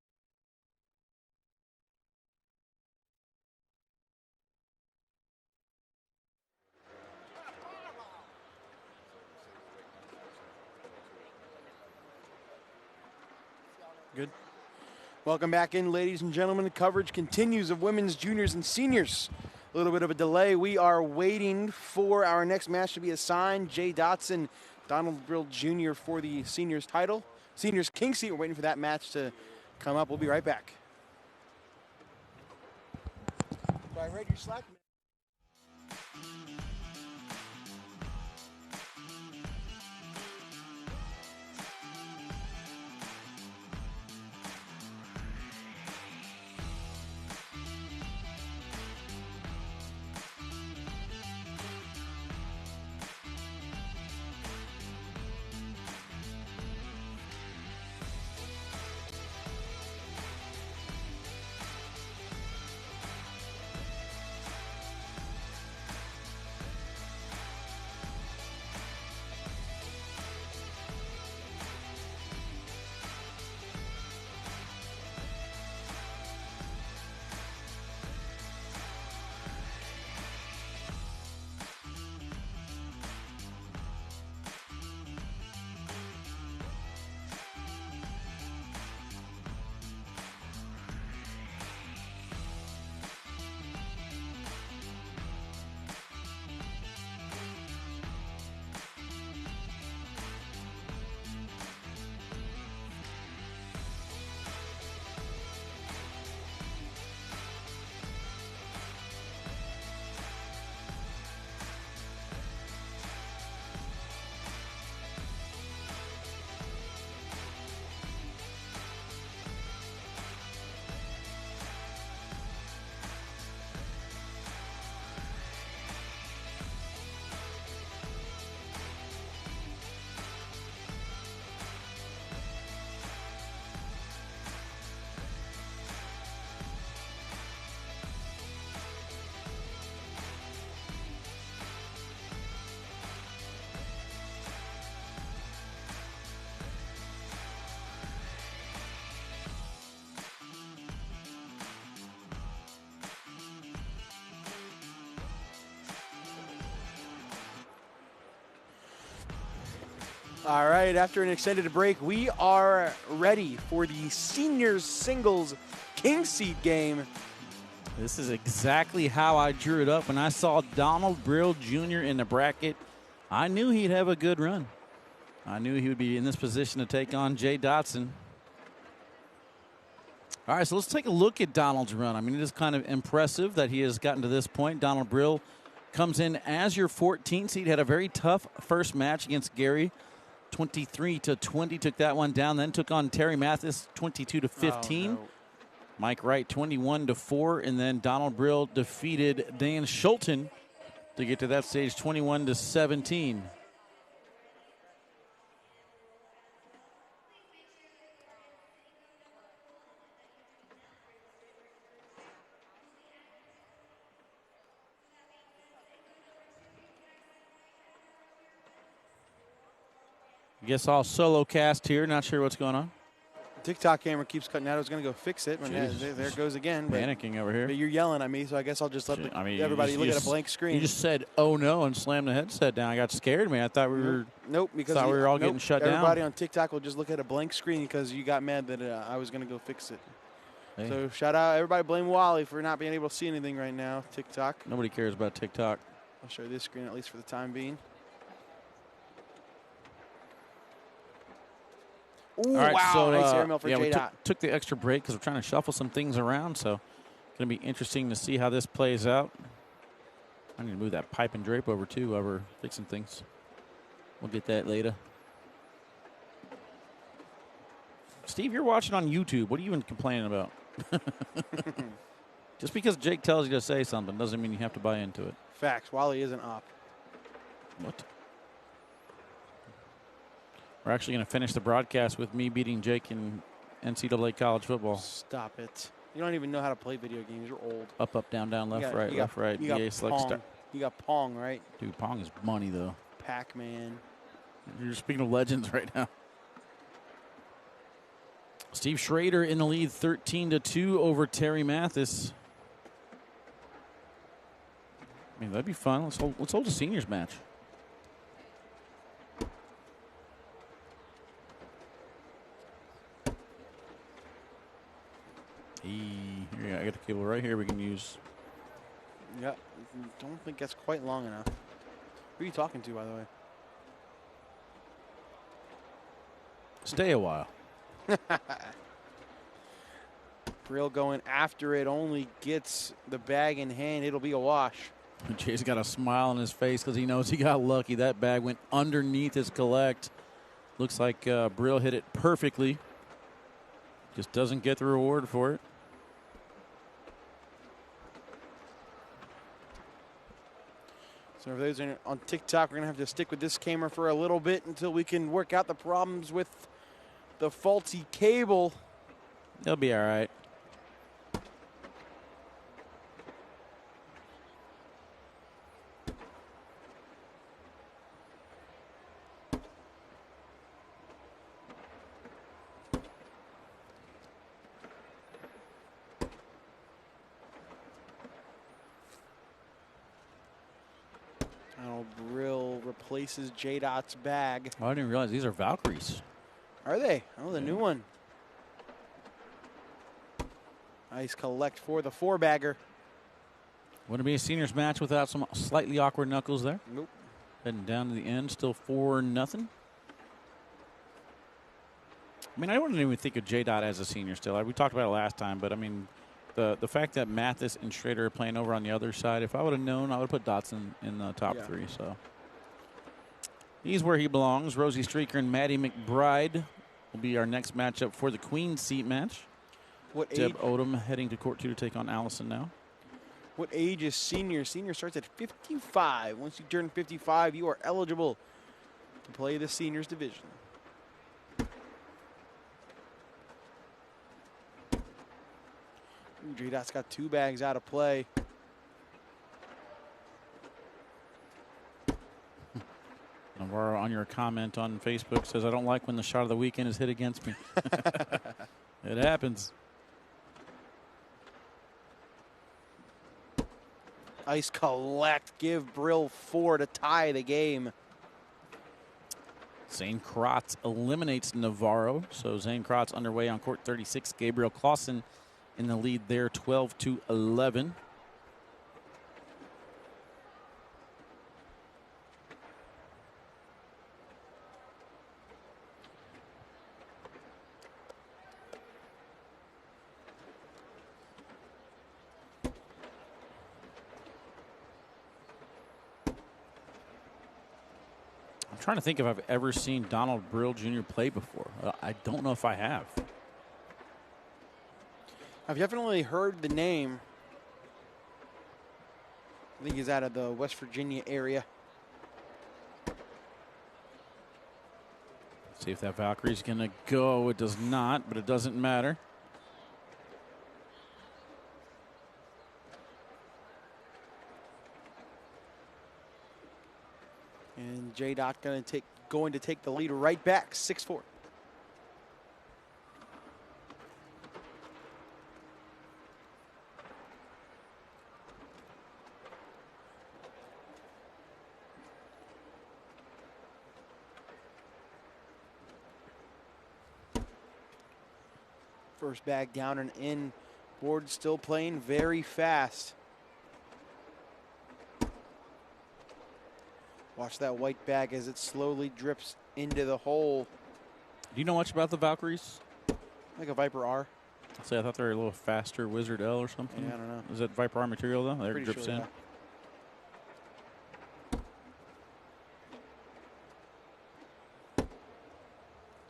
Good. Welcome back in, ladies and gentlemen. The coverage continues of women's, juniors, and seniors. A little bit of a delay. We are waiting for our next match to be assigned. Jay Dotson, Donald Brill Jr. for the seniors title. Seniors king seat. We're waiting for that match to come up. We'll be right back. So I read your Slack. All right, after an extended break, we are ready for the seniors singles king seed game. This is exactly how I drew it up. When I saw Donald Brill Jr. in the bracket, I knew he'd have a good run. I knew he would be in this position to take on Jay Dotson. All right, so let's take a look at Donald's run. I mean, it is kind of impressive that he has gotten to this point. Donald Brill comes in as your 14th seed, had a very tough first match against Gary. 23-20, took that one down. Then took on Terry Mathis, 22-15. Oh, no. Mike Wright, 21-4. And then Donald Brill defeated Dan Schulten to get to that stage, 21-17. I guess I'll solo cast here. Not sure what's going on. TikTok camera keeps cutting out. I was going to go fix it. But there it goes again. Panicking over here. But you're yelling at me, so I guess I'll just let everybody look at a blank screen. You just said, "Oh no," and slammed the headset down. I got scared, man. I thought we were. Nope, because thought we were all getting shut down. Everybody on TikTok will just look at a blank screen because you got mad that I was going to go fix it. Hey. So shout out, everybody blame Wally for not being able to see anything right now. TikTok. Nobody cares about TikTok. I'll show you this screen at least for the time being. Ooh, all right, wow, so, nice airmail for we J-Dot. took the extra break because we're trying to shuffle some things around, so it's going to be interesting to see how this plays out. I need to move that pipe and drape over, too, while we're fixing things. We'll get that later. Steve, you're watching on YouTube. What are you even complaining about? Just because Jake tells you to say something doesn't mean you have to buy into it. Facts. Wally isn't up. What? We're actually going to finish the broadcast with me beating Jake in NCAA college football. Stop it. You don't even know how to play video games. You're old. Up, up, down, down, left, right, left, right. You got select Pong. start. You got Pong, right? Dude, Pong is money, though. Pac-Man. You're speaking of legends right now. Steve Schrader in the lead, 13-2 over Terry Mathis. I mean, that'd be fun. Let's hold a seniors match. Here, I got the cable right here we can use. Yeah, don't think that's quite long enough. Who are you talking to, by the way? Stay a while. Brill going after it, only gets the bag in hand. It'll be a wash. Jay's got a smile on his face because he knows he got lucky. That bag went underneath his collect. Looks like Brill hit it perfectly. Just doesn't get the reward for it. So for those on TikTok, we're going to have to stick with this camera for a little bit until we can work out the problems with the faulty cable. They'll be all right. Brill replaces J-Dot's bag. Oh, I didn't realize these are Valkyries. Are they? Oh, the new one. Nice collect for the four-bagger. Wouldn't it be a seniors match without some slightly awkward knuckles there? Nope. Heading down to the end, still 4-0. I mean, I wouldn't even think of J-Dot as a senior still. We talked about it last time, but I mean, the fact that Mathis and Schrader are playing over on the other side, if I would have known, I would have put Dotson in the top three. So he's where he belongs. Rosie Streaker and Matty McBride will be our next matchup for the Queen seat match. What Deb age? Odom heading to court 2 to take on Allison now. What age is senior? Senior starts at 55. Once you turn 55, you are eligible to play the seniors division. J-Dot's got two bags out of play. Navarro on your comment on Facebook says, I don't like when the shot of the weekend is hit against me. It happens. Nice collect. Give Brill 4 to tie the game. Zane Krotz eliminates Navarro. So Zane Krotz underway on court 36. Gabriel Clawson in the lead there, 12-11. I'm trying to think if I've ever seen Donald Brill Jr. play before. I don't know if I have. I've definitely heard the name. I think he's out of the West Virginia area. See if that Valkyrie's going to go. It does not, but it doesn't matter. And J-Dot going to take the lead right back, 6-4. First bag down and in. Board still playing very fast. Watch that white bag as it slowly drips into the hole. Do you know much about the Valkyries? Like a Viper R. I thought they were a little faster Wizard L or something. Yeah, I don't know. Is that Viper R material, though? There it Pretty drips sure, in. yeah.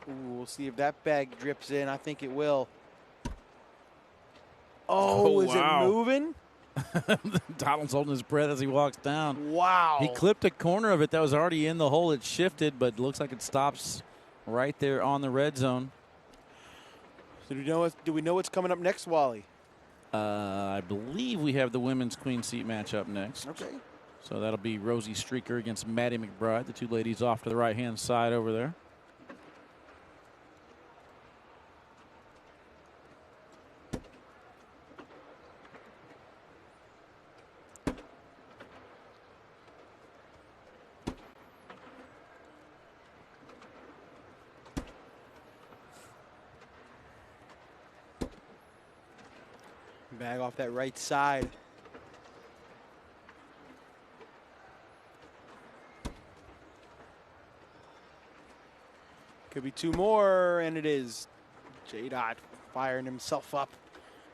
Ooh, we'll see if that bag drips in. I think it will. Oh, is it moving? Donald's holding his breath as he walks down. Wow. He clipped a corner of it that was already in the hole. It shifted, but looks like it stops right there on the red zone. So do we know what's coming up next, Wally? I believe we have the women's queen seat matchup next. Okay. So that'll be Rosie Streaker against Matty McBride, the two ladies off to the right-hand side over there. Bag off that right side. Could be two more, and it is. J-Dot firing himself up.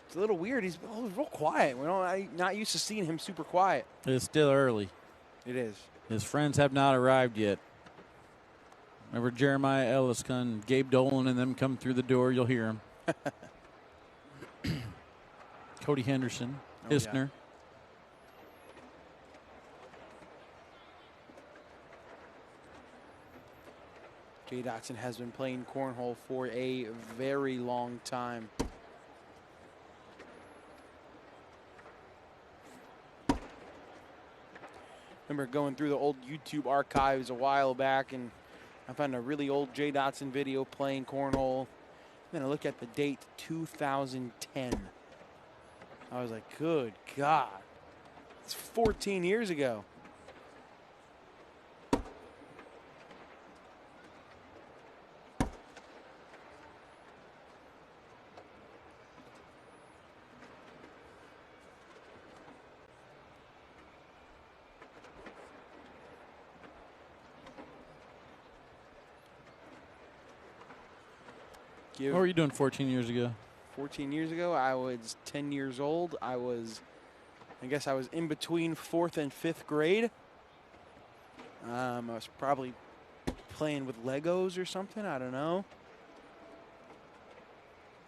It's a little weird. He's real quiet. I'm not used to seeing him super quiet. It's still early. It is. His friends have not arrived yet. Remember Jeremiah Elliscon, Gabe Dolan, and them come through the door, you'll hear him. Cody Henderson, Histner. Jay Dotson has been playing cornhole for a very long time. Remember going through the old YouTube archives a while back, and I found a really old Jay Dotson video playing cornhole. Then I look at the date, 2010. I was like, good God. It's 14 years ago. What were you doing 14 years ago? 14 years ago, I was 10 years old. I guess I was in between 4th and 5th grade. I was probably playing with Legos or something. I don't know.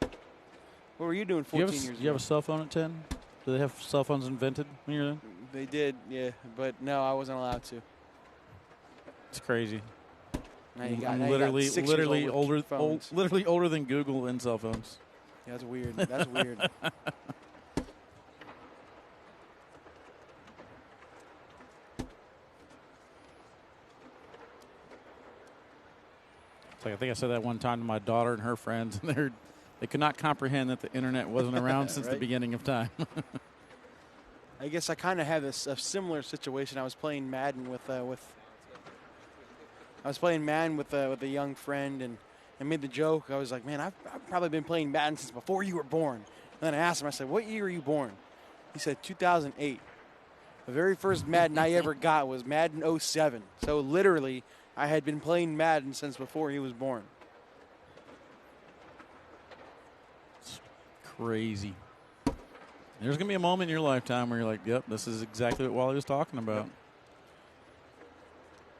What were you doing 14 years ago? Did you have a cell phone at 10? Did they have cell phones invented when you were then? They did, yeah. But no, I wasn't allowed to. It's crazy. Now you I'm got literally older than Google and cell phones. Yeah, that's weird. That's weird. It's like I think I said that one time to my daughter and her friends, and they could not comprehend that the internet wasn't around since the beginning of time. I guess I kind of had a similar situation. I was playing Madden with I was playing Madden with a young friend, and I made the joke. I was like, man, I've probably been playing Madden since before you were born. And then I asked him, I said, what year were you born? He said 2008. The very first Madden I ever got was Madden 07. So literally, I had been playing Madden since before he was born. It's crazy. There's going to be a moment in your lifetime where you're like, yep, this is exactly what Wally was talking about. Yep.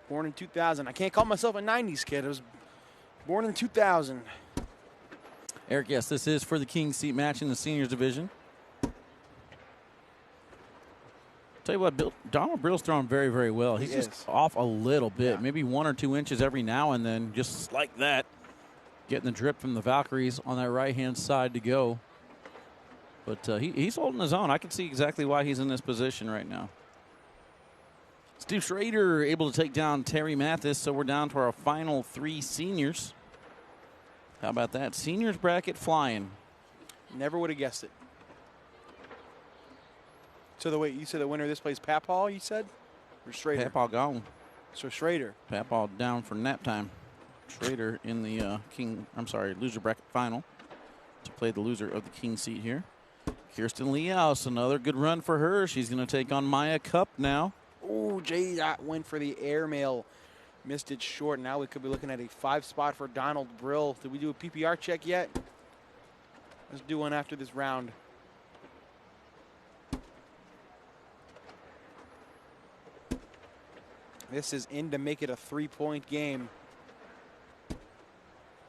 Born in 2000. I can't call myself a 90s kid. I was born in 2000. Eric, yes, this is for the King's seat match in the seniors division. Tell you what, Donald Brill's throwing very, very well. He's just off a little bit, maybe 1 or 2 inches every now and then, just like that. Getting the drip from the Valkyries on that right-hand side to go. But he's holding his own. I can see exactly why he's in this position right now. Steve Schrader able to take down Terry Mathis, so we're down to our final 3 seniors. How about that? Seniors bracket flying. Never would have guessed it. So wait, you said the winner of this plays Papal, you said? Or Schrader? Papal gone. So Schrader. Papal down for nap time. Schrader in the loser bracket final to play the loser of the King seat here. Kirsten Leaus, another good run for her. She's going to take on Maya Cup now. Oh, J. went for the airmail. Missed it short. Now we could be looking at a 5 spot for Donald Brill. Did we do a PPR check yet? Let's do one after this round. This is in to make it a 3-point game.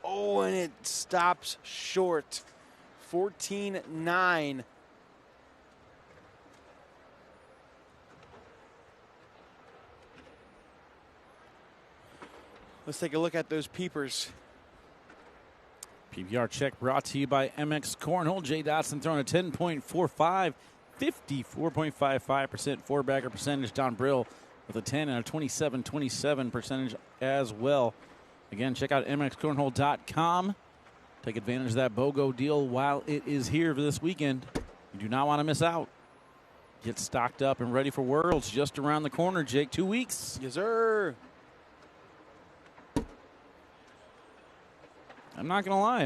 Oh, and it stops short. 14-9. Let's take a look at those peepers. PBR check brought to you by MX Cornhole. Jay Dotson throwing a 10.45, 54.55% four-bagger percentage. Don Brill with a 10 and a 27.27 percentage as well. Again, check out mxcornhole.com. Take advantage of that BOGO deal while it is here for this weekend. You do not want to miss out. Get stocked up and ready for Worlds just around the corner, Jake. 2 weeks. Yes, sir. I'm not going to lie.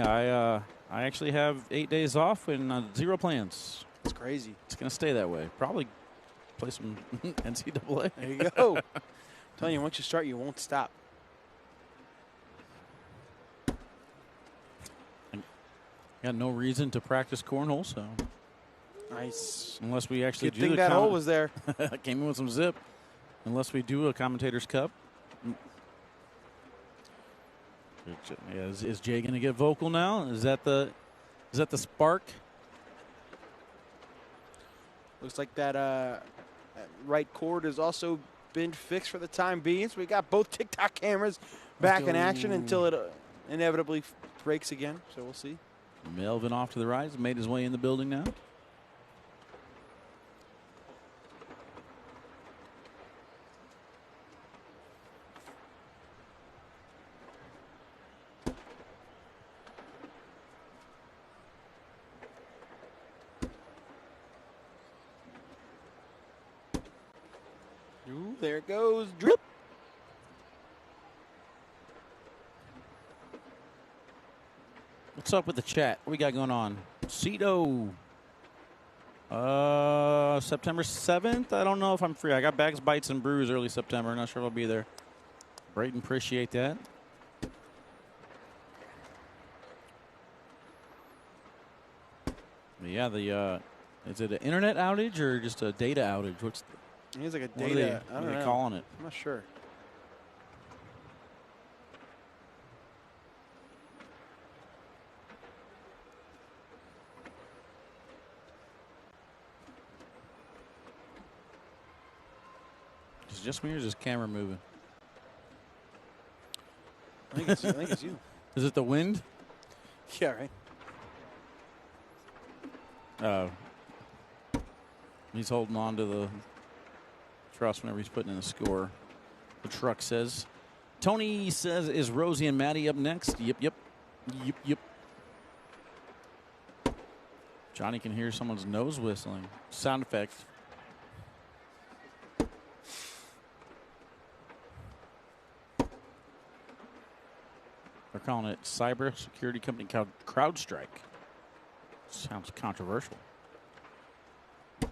I actually have 8 days off and 0 plans. It's crazy. It's going to stay that way. Probably play some NCAA. There you go. I'm telling you, once you start, you won't stop. Got no reason to practice cornhole, so. Nice. Unless we actually Good thing that hole was there. Came in with some zip. Unless we do a commentator's cup. Yeah, is Jay going to get vocal now? Is that the spark? Looks like that right cord has also been fixed for the time being. So we got both TikTok cameras back in action until it inevitably breaks again. So we'll see. Melvin off to the right, made his way in the building now. Ooh, there it goes. Drip. What's up with the chat? What we got going on? Cito. September 7th? I don't know if I'm free. I got Bags, Bites, and Brews early September. Not sure if I'll be there. Brayton, appreciate that. Yeah, is it an internet outage or just a data outage? What's It's like a what data. are they calling it? I'm not sure. Is it just me or is this camera moving? I think it's you. Is it the wind? Yeah, right. Oh. He's holding on to the truss whenever he's putting in the score. The truck says. Tony says, is Rosie and Matty up next? Yep. Johnny can hear someone's nose whistling. Sound effect. They're calling it cyber security company called CrowdStrike. Sounds controversial.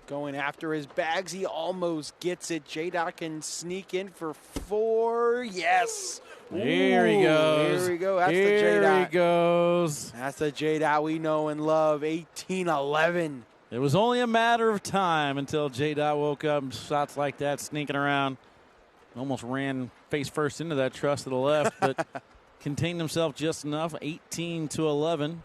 Going after his bags. He almost gets it. J-Dot can sneak in for 4. Yes. Here he goes. Here we go. That's the Here J-Dot. he goes. That's the J-Dot we know and love. 18-11. It was only a matter of time until J-Dot woke up and shots like that sneaking around. Almost ran face first into that truss to the left, but contained himself just enough. 18-11.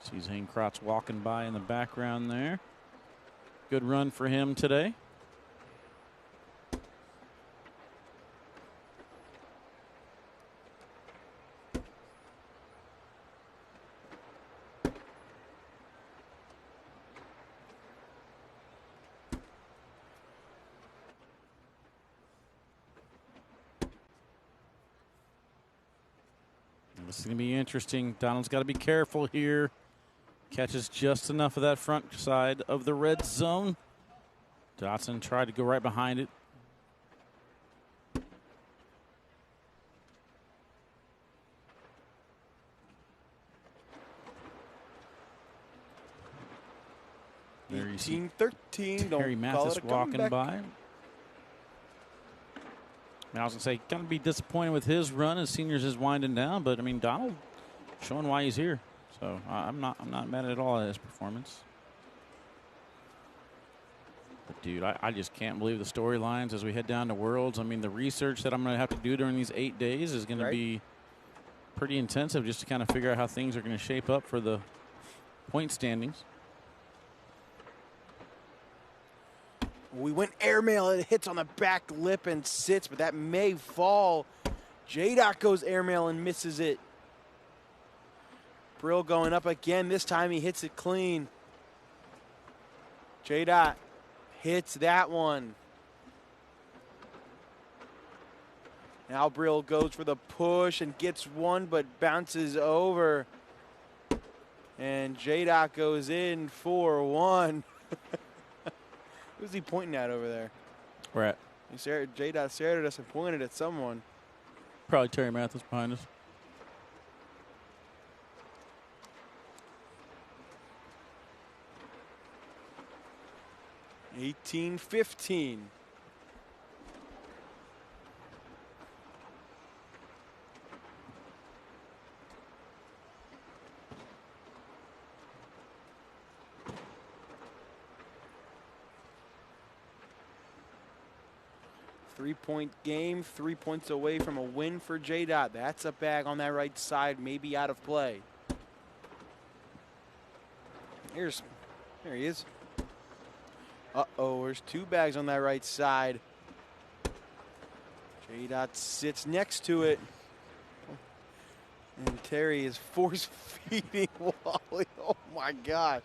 Sees Hainkrotz walking by in the background there. Good run for him today. This is going to be interesting. Donald's got to be careful here. Catches just enough of that front side of the red zone. Dotson tried to go right behind it. There 18-13. Terry Don't call Mathis it a walking comeback. by. I was going to say, going to be disappointed with his run as seniors is winding down, but I mean, Donald showing why he's here. So I'm not mad at all at his performance. But dude, I just can't believe the storylines as we head down to Worlds. I mean, the research that I'm going to have to do during these 8 days is going to be pretty intensive just to kind of figure out how things are going to shape up for the point standings. We went airmail. It hits on the back lip and sits, but that may fall. J-Dot goes airmail and misses it. Brill going up again. This time he hits it clean. J-Dot hits that one. Now Brill goes for the push and gets one, but bounces over. And J-Dot goes in for 1. Who's he pointing at over there? Where at? J-Dot stared at us and pointed at someone. Probably Terry Mathis behind us. $18-15. Three-point game, 3 points away from a win for J-Dot. That's a bag on that right side, maybe out of play. There he is. Uh-oh, there's 2 bags on that right side. J-Dot sits next to it. And Terry is force-feeding Wally. Oh, my gosh.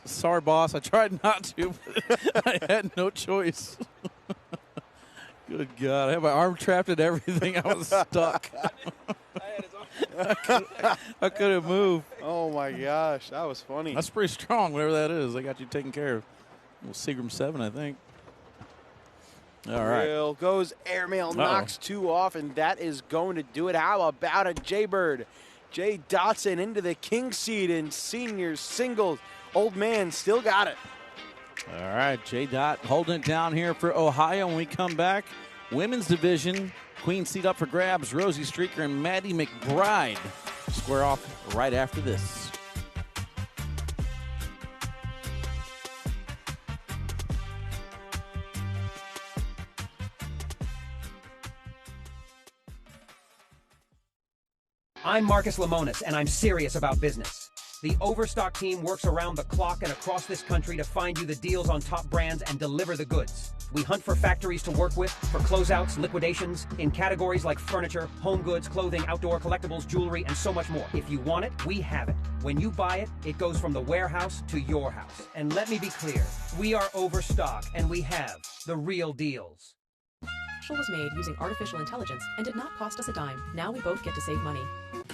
Sorry, boss. I tried not to, but I had no choice. Good God. I had my arm trapped and everything. I was stuck. I couldn't move. Oh, my gosh. That was funny. That's pretty strong, whatever that is. They got you taken care of. Well, Seagram 7, I think. All right. Brill goes airmail, knocks 2 off, and that is going to do it. How about a J-Bird? Jay Dotson into the king seat in seniors singles. Old man still got it. All right, J-Dot holding it down here for Ohio. When we come back, women's division, queen seat up for grabs. Rosie Streaker and Matty McBride square off right after this. I'm Marcus Lemonis, and I'm serious about business. The Overstock team works around the clock and across this country to find you the deals on top brands and deliver the goods. We hunt for factories to work with, for closeouts, liquidations, in categories like furniture, home goods, clothing, outdoor collectibles, jewelry, and so much more. If you want it, we have it. When you buy it, it goes from the warehouse to your house. And let me be clear, we are Overstock, and we have the real deals. special was made using artificial intelligence and did not cost us a dime. Now we both get to save money.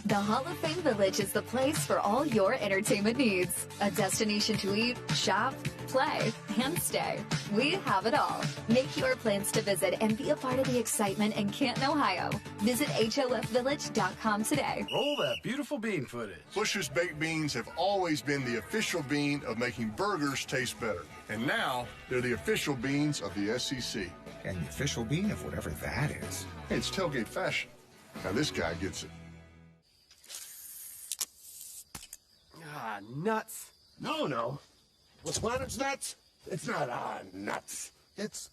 The Hall of Fame Village is the place for all your entertainment needs. A destination to eat, shop, play, and stay. We have it all. Make your plans to visit and be a part of the excitement in Canton, Ohio. Visit HOFvillage.com today. Roll that beautiful bean footage. Bush's Baked Beans have always been the official bean of making burgers taste better. And now, they're the official beans of the SEC. And the official bean of whatever that is. Hey, it's tailgate fashion. Now this guy gets it. Ah, nuts. No. Was Planters nuts? It's not nuts. It's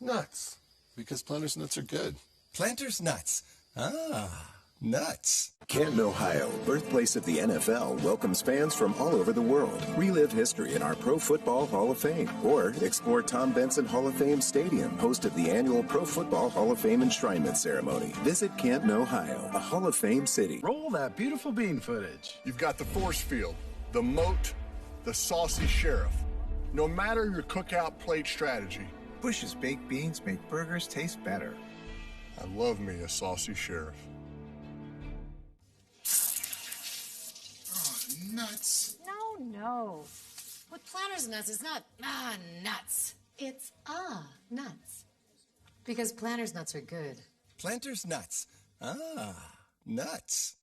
nuts. Because Planters nuts are good. Planters nuts. Nuts. Canton, Ohio, birthplace of the NFL, welcomes fans from all over the world. Relive history in our Pro Football Hall of Fame, or explore Tom Benson Hall of Fame Stadium, host of the annual Pro Football Hall of Fame enshrinement ceremony. Visit Canton, Ohio, a Hall of Fame city. Roll that beautiful bean footage. You've got the force field, the moat, the saucy sheriff. No matter your cookout plate strategy, Bush's baked beans make burgers taste better. I love me a saucy sheriff. Nuts. No. With Planters nuts, it's not nuts. It's nuts. Because Planters nuts are good. Planters nuts. Nuts.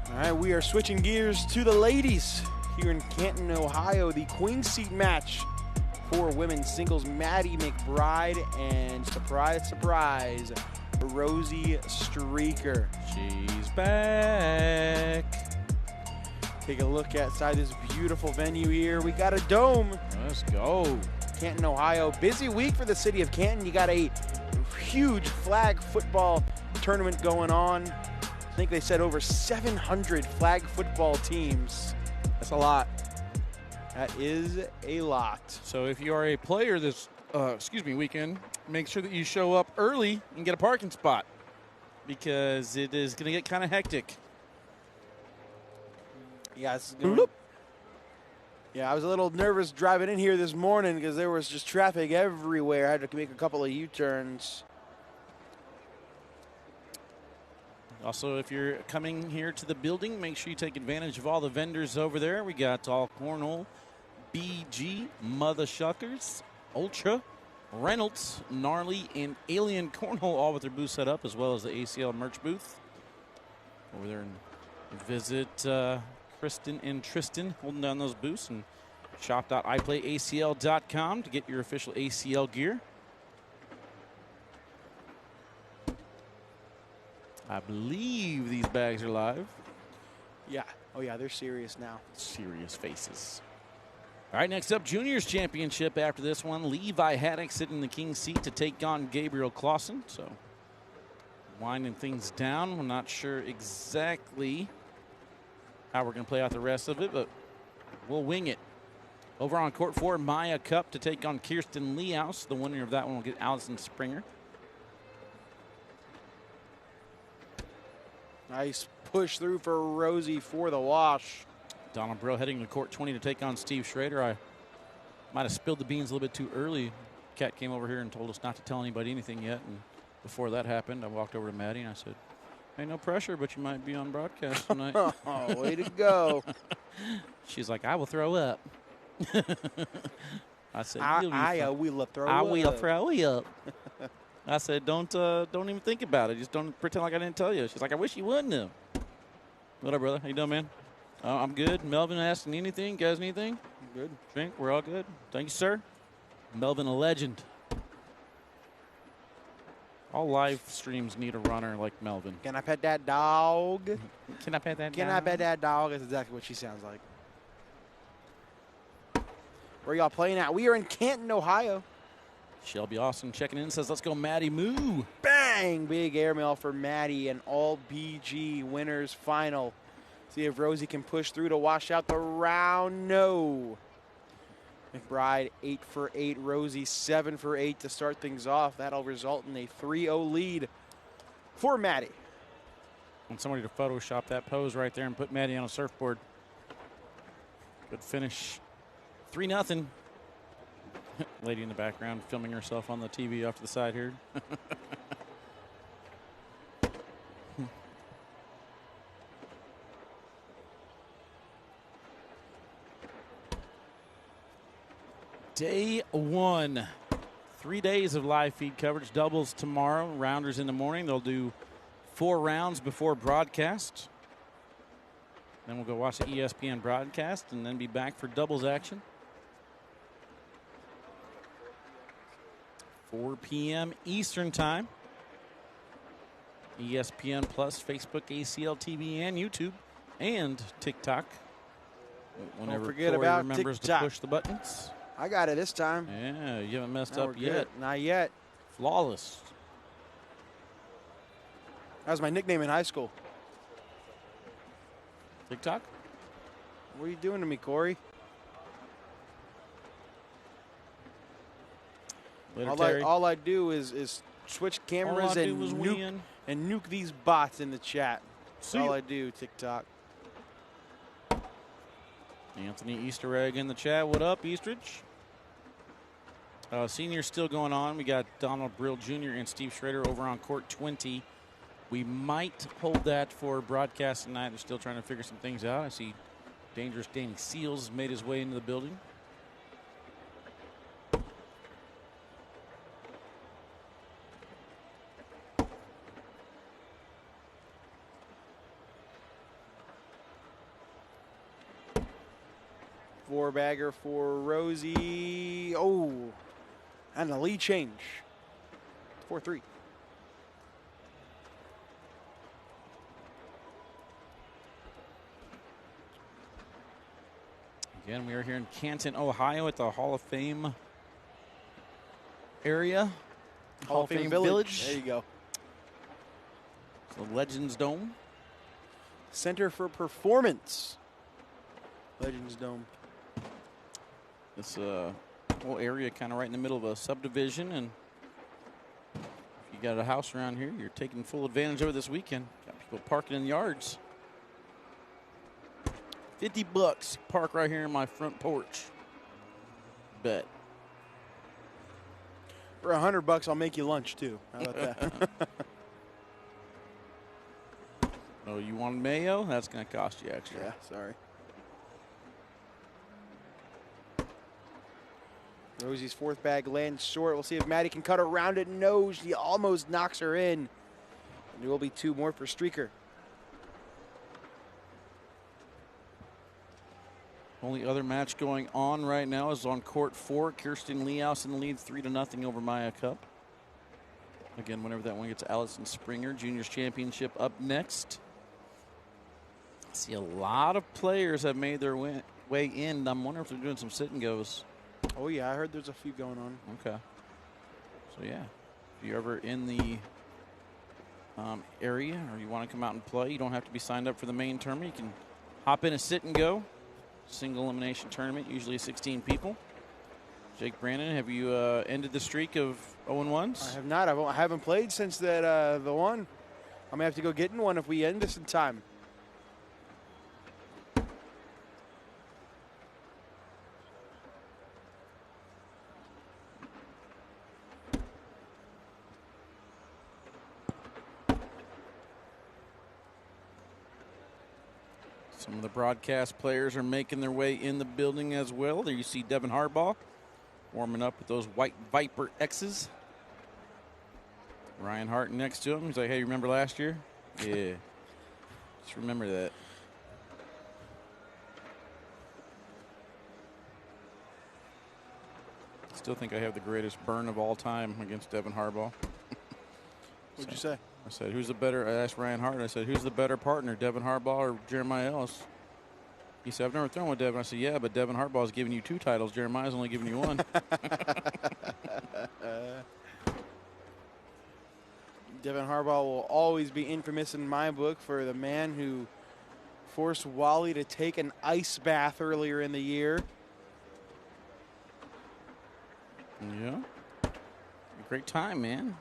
All right, we are switching gears to the ladies here in Canton, Ohio. The queen seat match for women's singles. Matty McBride and surprise, Rosie Streaker. She's back. Take a look outside this beautiful venue here. We got a dome. Let's go. Canton, Ohio. Busy week for the city of Canton. You got a huge flag football tournament going on. I think they said over 700 flag football teams. That's a lot. That is a lot. So if you are a player this weekend, make sure that you show up early and get a parking spot, because it is going to get kind of hectic. Yeah, I was a little nervous driving in here this morning because there was just traffic everywhere. I had to make a couple of U-turns. Also, if you're coming here to the building, make sure you take advantage of all the vendors over there. We got all Cornhole, BG, Mother Shuckers, Ultra, Reynolds, Gnarly, and Alien Cornhole, all with their booth set up, as well as the ACL merch booth. Over there and visit Kristen and Tristan holding down those booths, and shop.iplayacl.com to get your official ACL gear. I believe these bags are live. Yeah. Oh, yeah, they're serious now. Serious faces. All right, next up, Juniors Championship. After this one, Levi Haddock sitting in the king's seat to take on Gabriel Clawson. So, winding things down. I'm not sure exactly how we're going to play out the rest of it, but we'll wing it. Over on court 4, Maya Cup to take on Kirsten Leaus. The winner of that one will get Allison Springer. Nice push through for Rosie for the wash. Donald Bro heading to court 20 to take on Steve Schrader. I might have spilled the beans a little bit too early. Kat came over here and told us not to tell anybody anything yet. And before that happened, I walked over to Matty and I said, hey, no pressure, but you might be on broadcast tonight. Oh, way to go. She's like, I will throw up. I said, I will throw up. I will throw up. I said, don't even think about it. Just don't pretend like I didn't tell you. She's like, I wish you wouldn't have. What up, brother? How you doing, man? I'm good. Melvin asking anything? Guys, anything? Good. Drink? We're all good. Thank you, sir. Melvin, a legend. All live streams need a runner like Melvin. Can I pet that dog? Can I pet that dog? Can I pet that dog? That's exactly what she sounds like. Where y'all playing at? We are in Canton, Ohio. Shelby Austin checking in, says, let's go, Matty Moo. Bang! Big airmail for Matty, and all BG winners final. See if Rosie can push through to wash out the round. No. McBride 8 for 8. Rosie 7 for 8 to start things off. That'll result in a 3-0 lead for Matty. Want somebody to Photoshop that pose right there and put Matty on a surfboard. Good finish. 3-0. Lady in the background filming herself on the TV off to the side here. Day 1. 3 days of live feed coverage. Doubles tomorrow, rounders in the morning. They'll do 4 rounds before broadcast. Then we'll go watch the ESPN broadcast and then be back for doubles action. 4 p.m. Eastern time. ESPN Plus, Facebook, ACL TV, and YouTube, and TikTok. Whenever Don't forget Corey about remembers TikTok. to push the buttons. I got it this time. Yeah, you haven't messed No, up we're yet. good. Not yet. Flawless. That was my nickname in high school. TikTok? What are you doing to me, Corey? Later, All I do is switch cameras I and do is nuke these bots in the chat. That's See all ya. I do, TikTok. Anthony Easter egg in the chat. What up, Eastridge? Seniors still going on. We got Donald Brill Jr. and Steve Schrader over on court 20. We might hold that for broadcast tonight. They're still trying to figure some things out. I see Dangerous Danny Seals made his way into the building. Four-bagger for Rosie. Oh, and a lead change. 4-3. Again, we are here in Canton, Ohio at the Hall of Fame area. Hall of Fame Village. There you go. The Legends Dome. Center for Performance. Legends Dome. This whole area kind of right in the middle of a subdivision, and if you got a house around here, you're taking full advantage of it this weekend. Got people parking in yards. $50 park right here in my front porch. Bet. For $100, I'll make you lunch too. How about that? Oh, you want mayo? That's going to cost you extra. Yeah, sorry. Rosie's fourth bag lands short. We'll see if Matty can cut around it. No, she almost knocks her in. And there will be 2 more for Streaker. Only other match going on right now is on court 4. Kirsten Leaus in the lead 3-0 over Maya Cup. Again, whenever that one gets Allison Springer, Juniors Championship up next. I see a lot of players have made their way in. I'm wondering if they're doing some sit and goes. Oh, yeah, I heard there's a few going on. Okay. So, yeah, if you're ever in the area or you want to come out and play, you don't have to be signed up for the main tournament. You can hop in a sit and go. Single elimination tournament, usually 16 people. Jake Brandon, have you ended the streak of 0-1s? I have not. I haven't played since that the one. I'm going to have to go get in one if we end this in time. Some of the broadcast players are making their way in the building as well. There you see Devin Harbaugh warming up with those white Viper X's. Ryan Hart next to him. He's like, hey, remember last year? Yeah. Just remember that. Still think I have the greatest burn of all time against Devin Harbaugh. What'd you say? I said, who's the better? I asked Ryan Hart. I said, who's the better partner, Devin Harbaugh or Jeremiah Ellis? He said, I've never thrown with Devin. I said, yeah, but Devin Harbaugh's giving you 2 titles. Jeremiah's only giving you 1. Devin Harbaugh will always be infamous in my book for the man who forced Wally to take an ice bath earlier in the year. Yeah. Great time, man.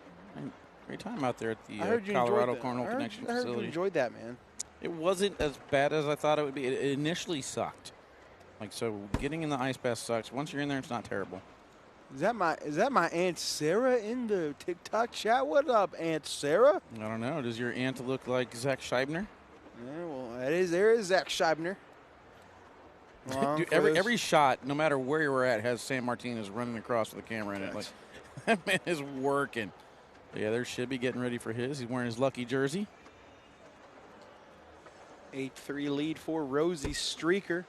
Great time out there at the I heard you Colorado enjoyed that. Cornhole Connection I heard facility. you enjoyed that, man. It wasn't as bad as I thought it would be. It initially sucked. Like, so getting in the ice bath sucks. Once you're in there, it's not terrible. Is that my Aunt Sarah in the TikTok chat? What up, Aunt Sarah? I don't know. Does your aunt look like Zach Scheibner? Yeah, well, there is Zach Scheibner. Dude, every shot, no matter where you were at, has Sam Martinez running across with the camera in it. Like, that man is working. Yeah, there should be getting ready for his. He's wearing his lucky jersey. 8-3 lead for Rosie Streaker.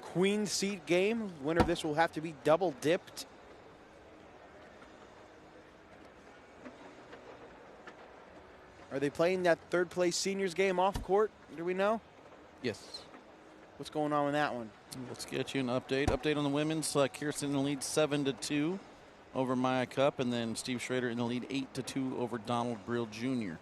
Queen seat game. Winner of this will have to be double dipped. Are they playing that third place seniors game off court? Do we know? Yes. What's going on with that one? Let's get you an update. Update on the women's. Kirsten in the lead 7-2 over Maya Cup, and then Steve Schrader in the lead 8-2 over Donald Brill Jr.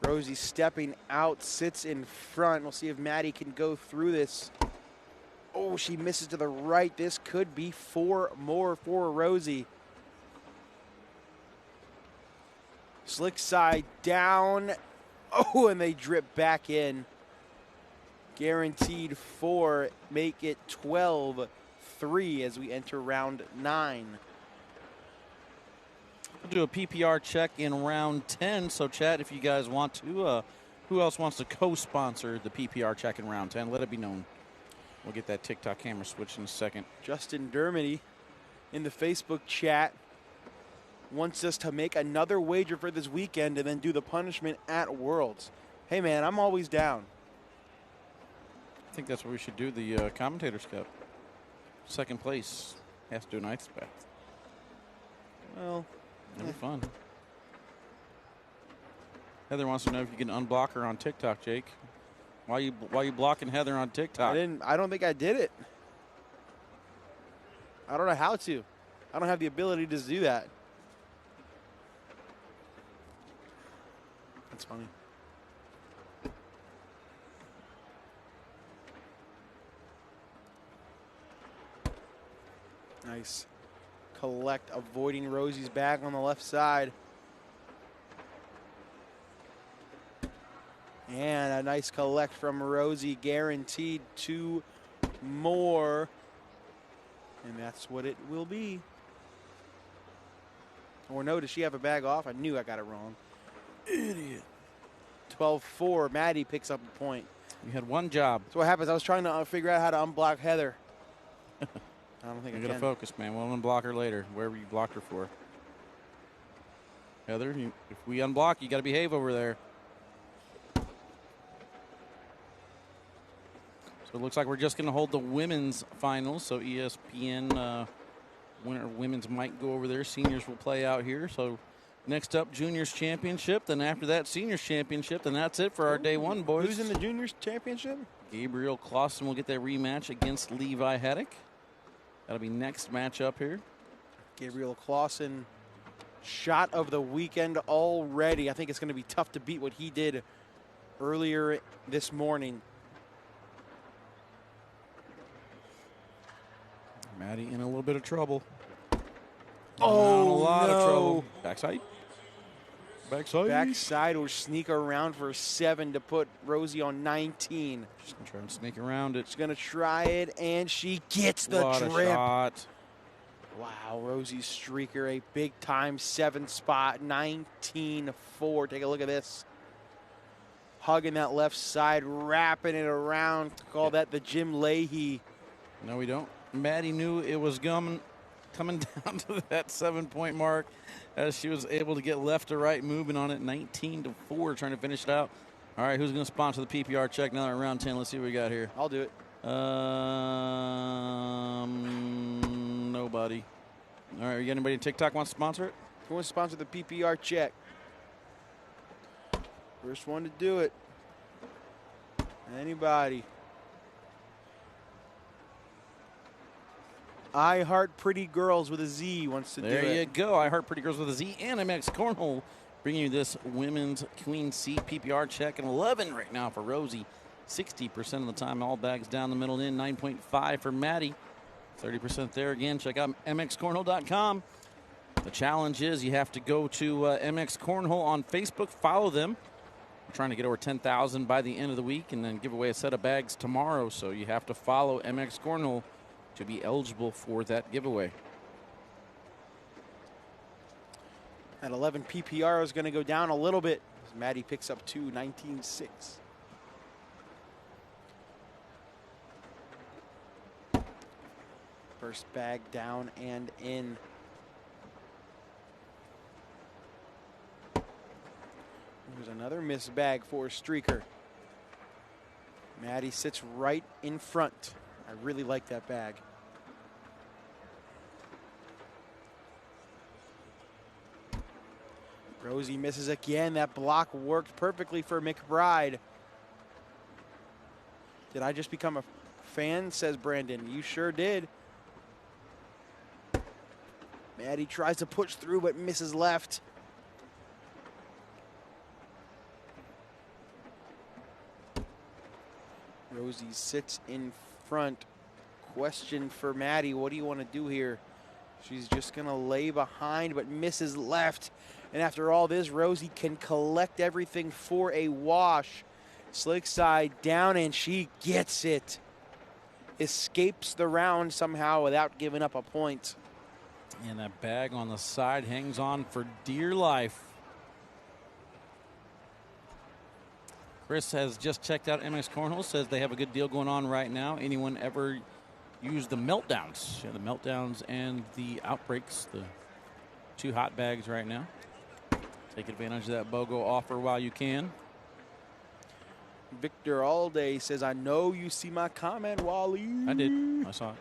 Rosie stepping out, sits in front. We'll see if Matty can go through this. Oh, she misses to the right. This could be 4 more for Rosie. Slick side down. Oh, and they drip back in. Guaranteed 4. Make it 12-3 as we enter round 9. We'll do a PPR check in round 10. So, chat, if you guys want to, who else wants to co-sponsor the PPR check in round 10? Let it be known. We'll get that TikTok camera switched in a second. Justin Dermody in the Facebook chat wants us to make another wager for this weekend and then do the punishment at Worlds. Hey, man, I'm always down. I think that's what we should do, the Commentators Cup. Second place has to do an ice bath. Well, it'll be fun. Heather wants to know if you can unblock her on TikTok, Jake. Why you blocking Heather on TikTok? I don't think I did it. I don't know how to. I don't have the ability to do that. That's funny. Nice. Collect, avoiding Rosie's bag on the left side. And a nice collect from Rosie, guaranteed 2 more. And that's what it will be. Or no, does she have a bag off? I knew I got it wrong. Idiot. 12-4, Matty picks up a point. You had one job. That's what happens. I was trying to figure out how to unblock Heather. I don't think you I gotta can. focus, man. We'll unblock her later, wherever you blocked her for. Heather, if we unblock, you gotta behave over there. So it looks like we're just gonna hold the women's finals. So ESPN winner women's might go over there. Seniors will play out here. So next up, juniors championship. Then after that, seniors championship. Then that's it for our day one, boys. Who's in the juniors championship? Gabriel Clawson will get that rematch against Levi Haddock. That'll be next matchup here. Gabriel Clawson, shot of the weekend already. I think it's going to be tough to beat what he did earlier this morning. Matty in a little bit of trouble. Oh, a lot no. of trouble. Backside. Backside. Backside will sneak around for 7 to put Rosie on 19. She's going to try and sneak around it. She's going to try it, and she gets the what drip. A shot. Wow, Rosie Streaker, a big-time 7 spot, 19-4. Take a look at this. Hugging that left side, wrapping it around. Call that the Jim Leahy. No, we don't. Matty knew it was coming down to that 7-point mark as she was able to get left to right, moving on it 19-4, trying to finish it out. All right, who's going to sponsor the PPR check now at round 10? Let's see what we got here. I'll do it. Nobody. All right, you got anybody in TikTok wants to sponsor it? Who wants to sponsor the PPR check? First one to do it. Anybody? I Heart Pretty Girls with a Z wants to do it. There you go. I Heart Pretty Girls with a Z and MX Cornhole bringing you this women's queen seat PPR check. And 11 right now for Rosie. 60% of the time, all bags down the middle in. 9.5 for Matty. 30% there again. Check out mxcornhole.com. The challenge is you have to go to MX Cornhole on Facebook. Follow them. We're trying to get over 10,000 by the end of the week and then give away a set of bags tomorrow. So you have to follow MX Cornhole to be eligible for that giveaway. That 11 PPR is going to go down a little bit as Matty picks up 2, 19-6. First bag down and in. There's another missed bag for Streaker. Matty sits right in front. I really like that bag. Rosie misses again. That block worked perfectly for McBride. Did I just become a fan, says Brandon. You sure did. Matty tries to push through but misses left. Rosie sits in front. Question for Matty, what do you want to do here? She's just going to lay behind but misses left. And after all this, Rosie can collect everything for a wash. Slick side down, and she gets it. Escapes the round somehow without giving up a point. And that bag on the side hangs on for dear life. Chris has just checked out MX Cornhole, says they have a good deal going on right now. Anyone ever use the meltdowns? Yeah, the meltdowns and the outbreaks, the 2 hot bags right now. Take advantage of that BOGO offer while you can. Victor Alday says, I know you see my comment, Wally. I did. I saw it.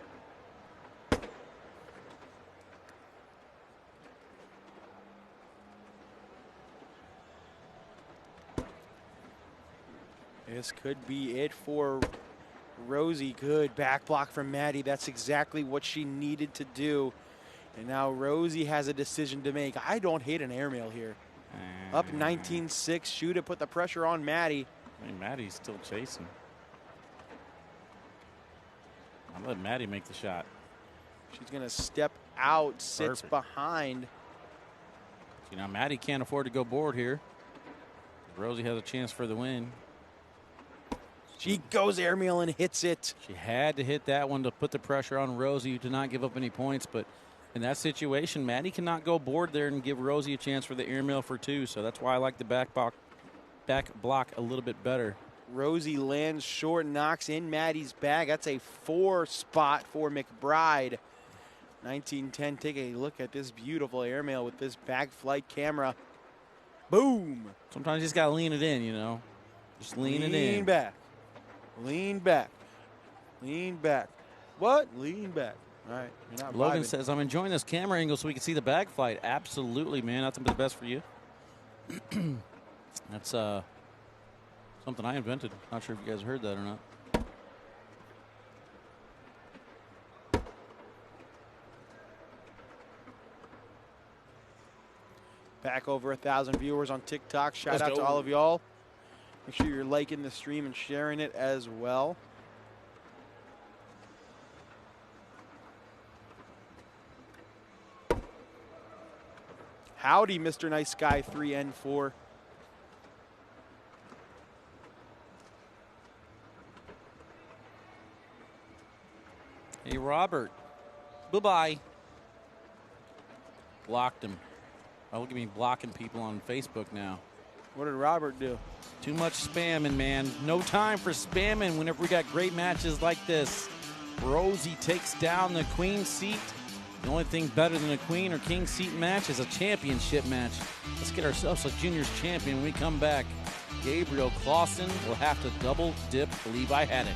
This could be it for Rosie. Good back block from Matty. That's exactly what she needed to do. And now Rosie has a decision to make. I don't hate an airmail here. Up 19-6. Shoot it, put the pressure on Matty. I mean, Matty's still chasing. I'll let Matty make the shot. She's going to step out, sits behind. You know, Matty can't afford to go board here. Rosie has a chance for the win. She goes airmail and hits it. She had to hit that one to put the pressure on Rosie to not give up any points, but in that situation, Matty cannot go board there and give Rosie a chance for the airmail for 2, so that's why I like the back block a little bit better. Rosie lands short, knocks in Matty's bag. That's a 4 spot for McBride. 19-10, take a look at this beautiful airmail with this bag flight camera. Boom. Sometimes you just got to lean it in, you know. Just lean it in. Lean back. Lean back. Lean back. What? Lean back. All right. You're not Logan vibing. says, I'm enjoying this camera angle so we can see the bag flight. Absolutely, man. Nothing but the best for you. That's something I invented. Not sure if you guys heard that or not. Back over 1,000 viewers on TikTok. Shout out to all of y'all. Make sure you're liking the stream and sharing it as well. Howdy, Mr. Nice Guy 3 and 4. Hey, Robert. Bye-bye. Blocked him. Oh, look at me blocking people on Facebook now. What did Robert do? Too much spamming, man. No time for spamming whenever we got great matches like this. Rosie takes down the queen seat. The only thing better than a queen or king seat match is a championship match. Let's get ourselves a juniors champion when we come back. Gabriel Clawson will have to double dip Levi Haddock.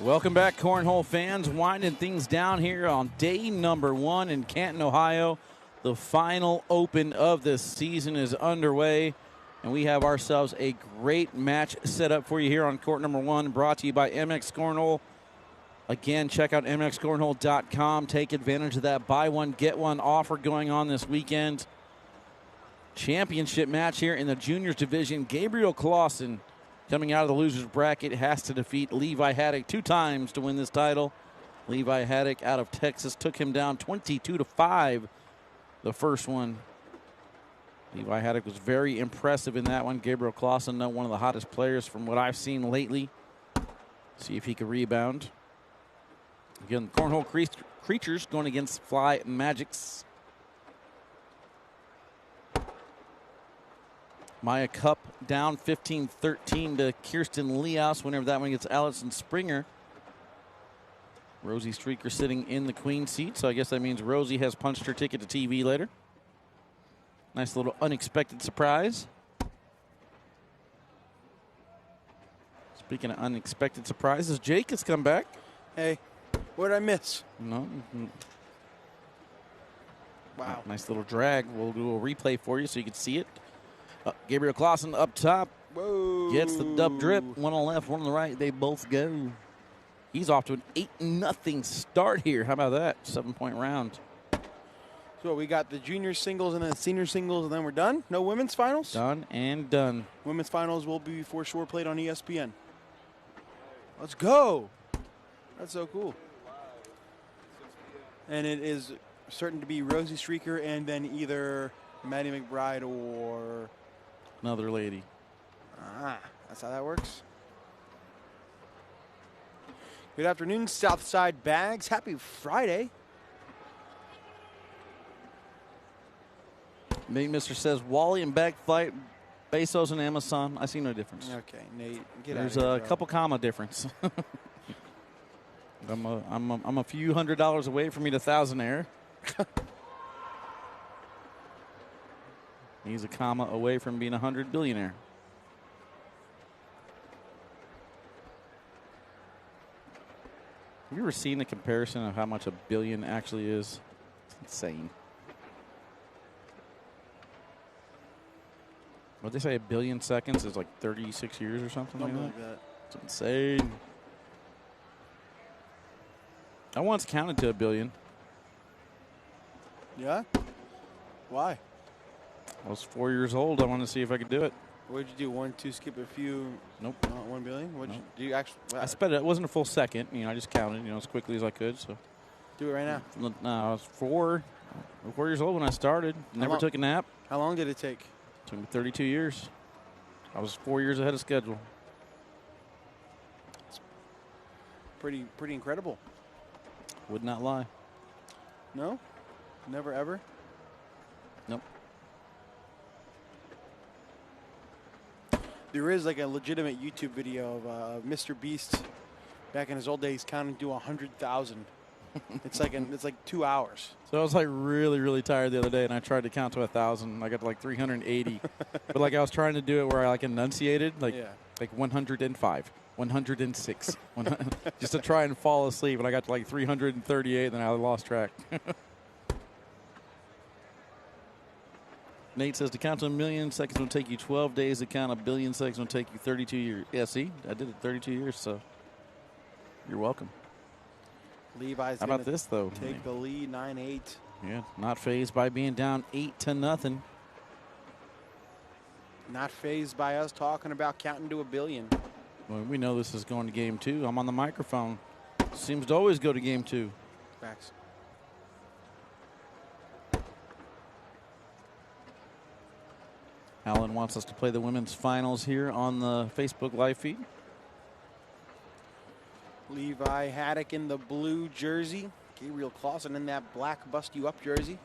Welcome back, Cornhole fans. Winding things down here on day number 1 in Canton, Ohio. The final open of the season is underway, and we have ourselves a great match set up for you here on court number 1, brought to you by MX Cornhole. Again, check out mxcornhole.com. Take advantage of that buy one, get one offer going on this weekend. Championship match here in the juniors division. Gabriel Clawson, coming out of the loser's bracket, has to defeat Levi Haddock 2 times to win this title. Levi Haddock out of Texas took him down 22-5 the first one. Levi Haddock was very impressive in that one. Gabriel Clawson, one of the hottest players from what I've seen lately. See if he can rebound. Again, Cornhole Creatures going against Fly Magics. Maya Cup down 15-13 to Kirsten Leos. Whenever that one gets Allison Springer. Rosie Streaker sitting in the queen seat, so I guess that means Rosie has punched her ticket to TV later. Nice little unexpected surprise. Speaking of unexpected surprises, Jake has come back. Hey, what did I miss? No. Wow. Nice little drag. We'll do a replay for you so you can see it. Gabriel Clawson up top. Whoa. Gets the dub drip. One on the left, one on the right. They both go. He's off to an 8-0 start here. How about that? 7-point round. So we got the junior singles and then senior singles, and then we're done? No women's finals? Done and done. Women's finals will be for sure played on ESPN. Let's go. That's so cool. And it is certain to be Rosie Streaker and then either Matty McBride or another lady. That's how that works. Good afternoon, Southside Bags. Happy Friday. Nate Mister says Wally and Backflight, Bezos and Amazon. I see no difference. Okay, Nate, get There's out of here, a bro. couple comma difference. I'm a few $100s away from being a thousandaire. He's a comma away from being 100 billionaire. Have you ever seen the comparison of how much a billion actually is? It's insane. What they say, a billion seconds is like 36 years or something like that? It's insane. I once counted to 1 billion. Yeah? Why? I was 4 years old. I wanted to see if I could do it. What did you do? 1, 2, skip a few? Nope. Not 1 billion? What did you do? Actually? I sped it. It wasn't a full second. I just counted, as quickly as I could. So do it right now. No, I was 4 years old when I started. Never took a nap. How long did it take? It took me 32 years. I was 4 years ahead of schedule. It's pretty incredible. Would not lie. No? Never ever? Nope. There is like a legitimate YouTube video of Mr. Beast back in his old days counting to 100,000. It's like 2 hours. So I was like really, really tired the other day, and I tried to count to 1,000. I got to like 380, but like I was trying to do it where I like enunciated, like 105, 106, just to try and fall asleep. And I got to like 338, and then I lost track. Nate says to count to 1 million seconds will take you 12 days. To count 1 billion seconds will take you 32 years. Yeah, see, I did it 32 years, so you're welcome. Levi's How about this, though? Take the lead, 9-8. Yeah, not phased by being down 8-0. Not phased by us talking about counting to 1 billion. Well, we know this is going to game 2. I'm on the microphone. Seems to always go to game 2. Facts. Alan wants us to play the women's finals here on the Facebook live feed. Levi Haddock in the blue jersey. Gabriel Clawson in that black bust you up jersey.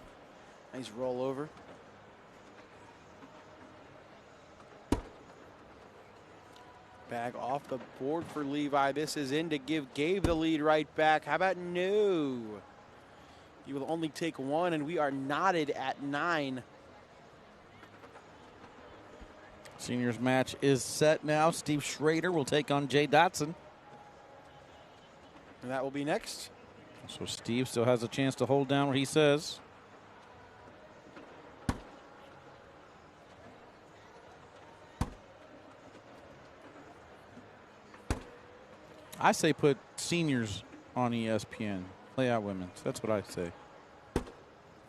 Nice rollover. Bag off the board for Levi. This is in to give Gabe the lead right back. How about no? He will only take 1, and we are knotted at 9. Seniors match is set now. Steve Schrader will take on Jay Dotson. And that will be next. So Steve still has a chance to hold down what he says. I say put seniors on ESPN. Play out women's. That's what I say.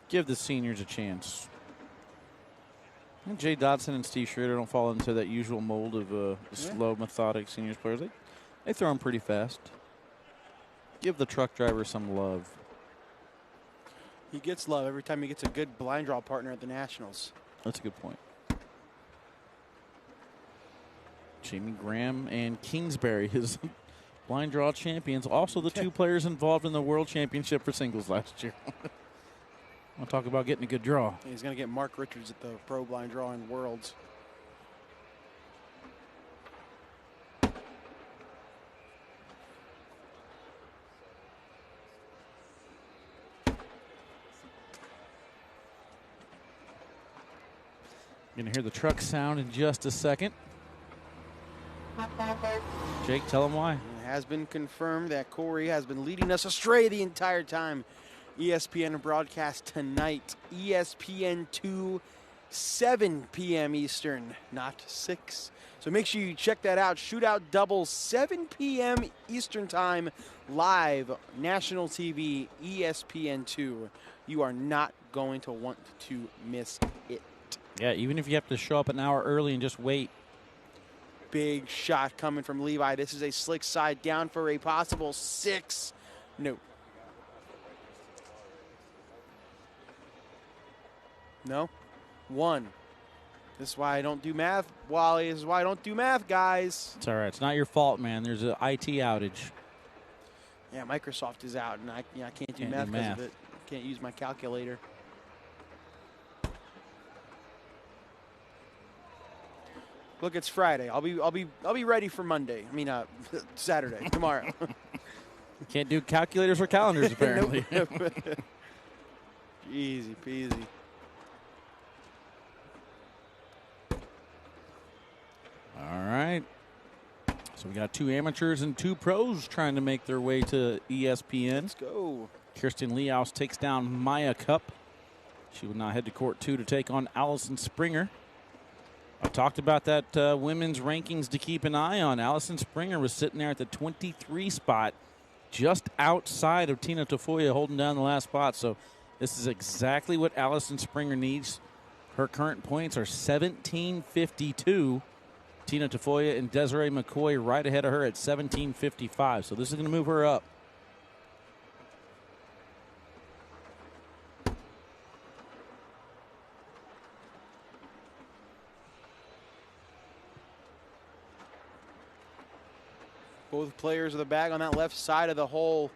Give the seniors a chance. And Jay Dodson and Steve Schrader don't fall into that usual mold of slow, methodic seniors players. They throw them pretty fast. Give the truck driver some love. He gets love every time he gets a good blind draw partner at the Nationals. That's a good point. Jamie Graham and Kingsbury, his blind draw champions, also the two players involved in the World Championship for singles last year. I'll talk about getting a good draw. He's going to get Mark Richards at the Pro Blind Draw in Worlds. You're going to hear the truck sound in just a second. Jake, tell him why. It has been confirmed that Corey has been leading us astray the entire time. ESPN broadcast tonight. ESPN 2, 7 p.m. Eastern, not 6. So make sure you check that out. Shootout double, 7 p.m. Eastern time, live, national TV, ESPN 2. You are not going to want to miss it. Yeah, even if you have to show up an hour early and just wait. Big shot coming from Levi. This is a slick side down for a possible 6. No. No. 1. This is why I don't do math, Wally. This is why I don't do math, guys. It's all right. It's not your fault, man. There's an IT outage. Yeah, Microsoft is out, and I can't do math because of it. Can't use my calculator. Look, it's Friday. I'll be ready for Monday. I mean, Saturday, tomorrow. Can't do calculators or calendars, apparently. Easy peasy. All right. So we got 2 amateurs and 2 pros trying to make their way to ESPN. Let's go. Kirsten Leaus takes down Maya Cup. She would not head to court 2 to take on Allison Springer. I talked about that women's rankings to keep an eye on. Allison Springer was sitting there at the 23 spot, just outside of Tina Tafoya holding down the last spot. So this is exactly what Allison Springer needs. Her current points are 1752. Tina Tafoya and Desiree McCoy right ahead of her at 1755. So this is going to move her up. Both players of the bag on that left side of the hole.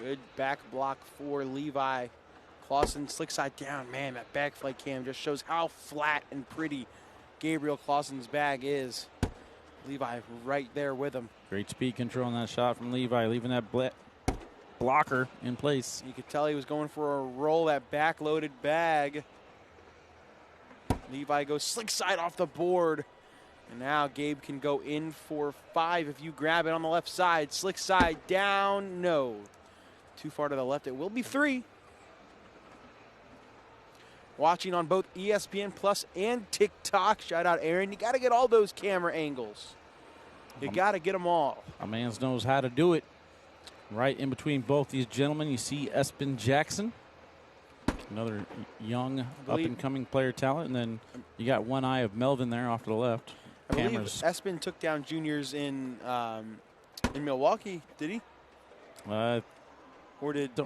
Good back block for Levi. Clawson slick side down. Man, that back flight cam just shows how flat and pretty Gabriel Clawson's bag is. Levi right there with him. Great speed control on that shot from Levi, leaving that blocker in place. You could tell he was going for a roll, that back-loaded bag. Levi goes slick side off the board. And now Gabe can go in for 5 if you grab it on the left side. Slick side down, no. Too far to the left, it will be 3. Watching on both ESPN Plus and TikTok. Shout out Aaron. You got to get all those camera angles. You got to get them all. A man knows how to do it. Right in between both these gentlemen, you see Espen Jackson. Another young, up-and-coming player talent. And then you got one eye of Melvin there off to the left. I believe Espen took down juniors in Milwaukee, did he? Don't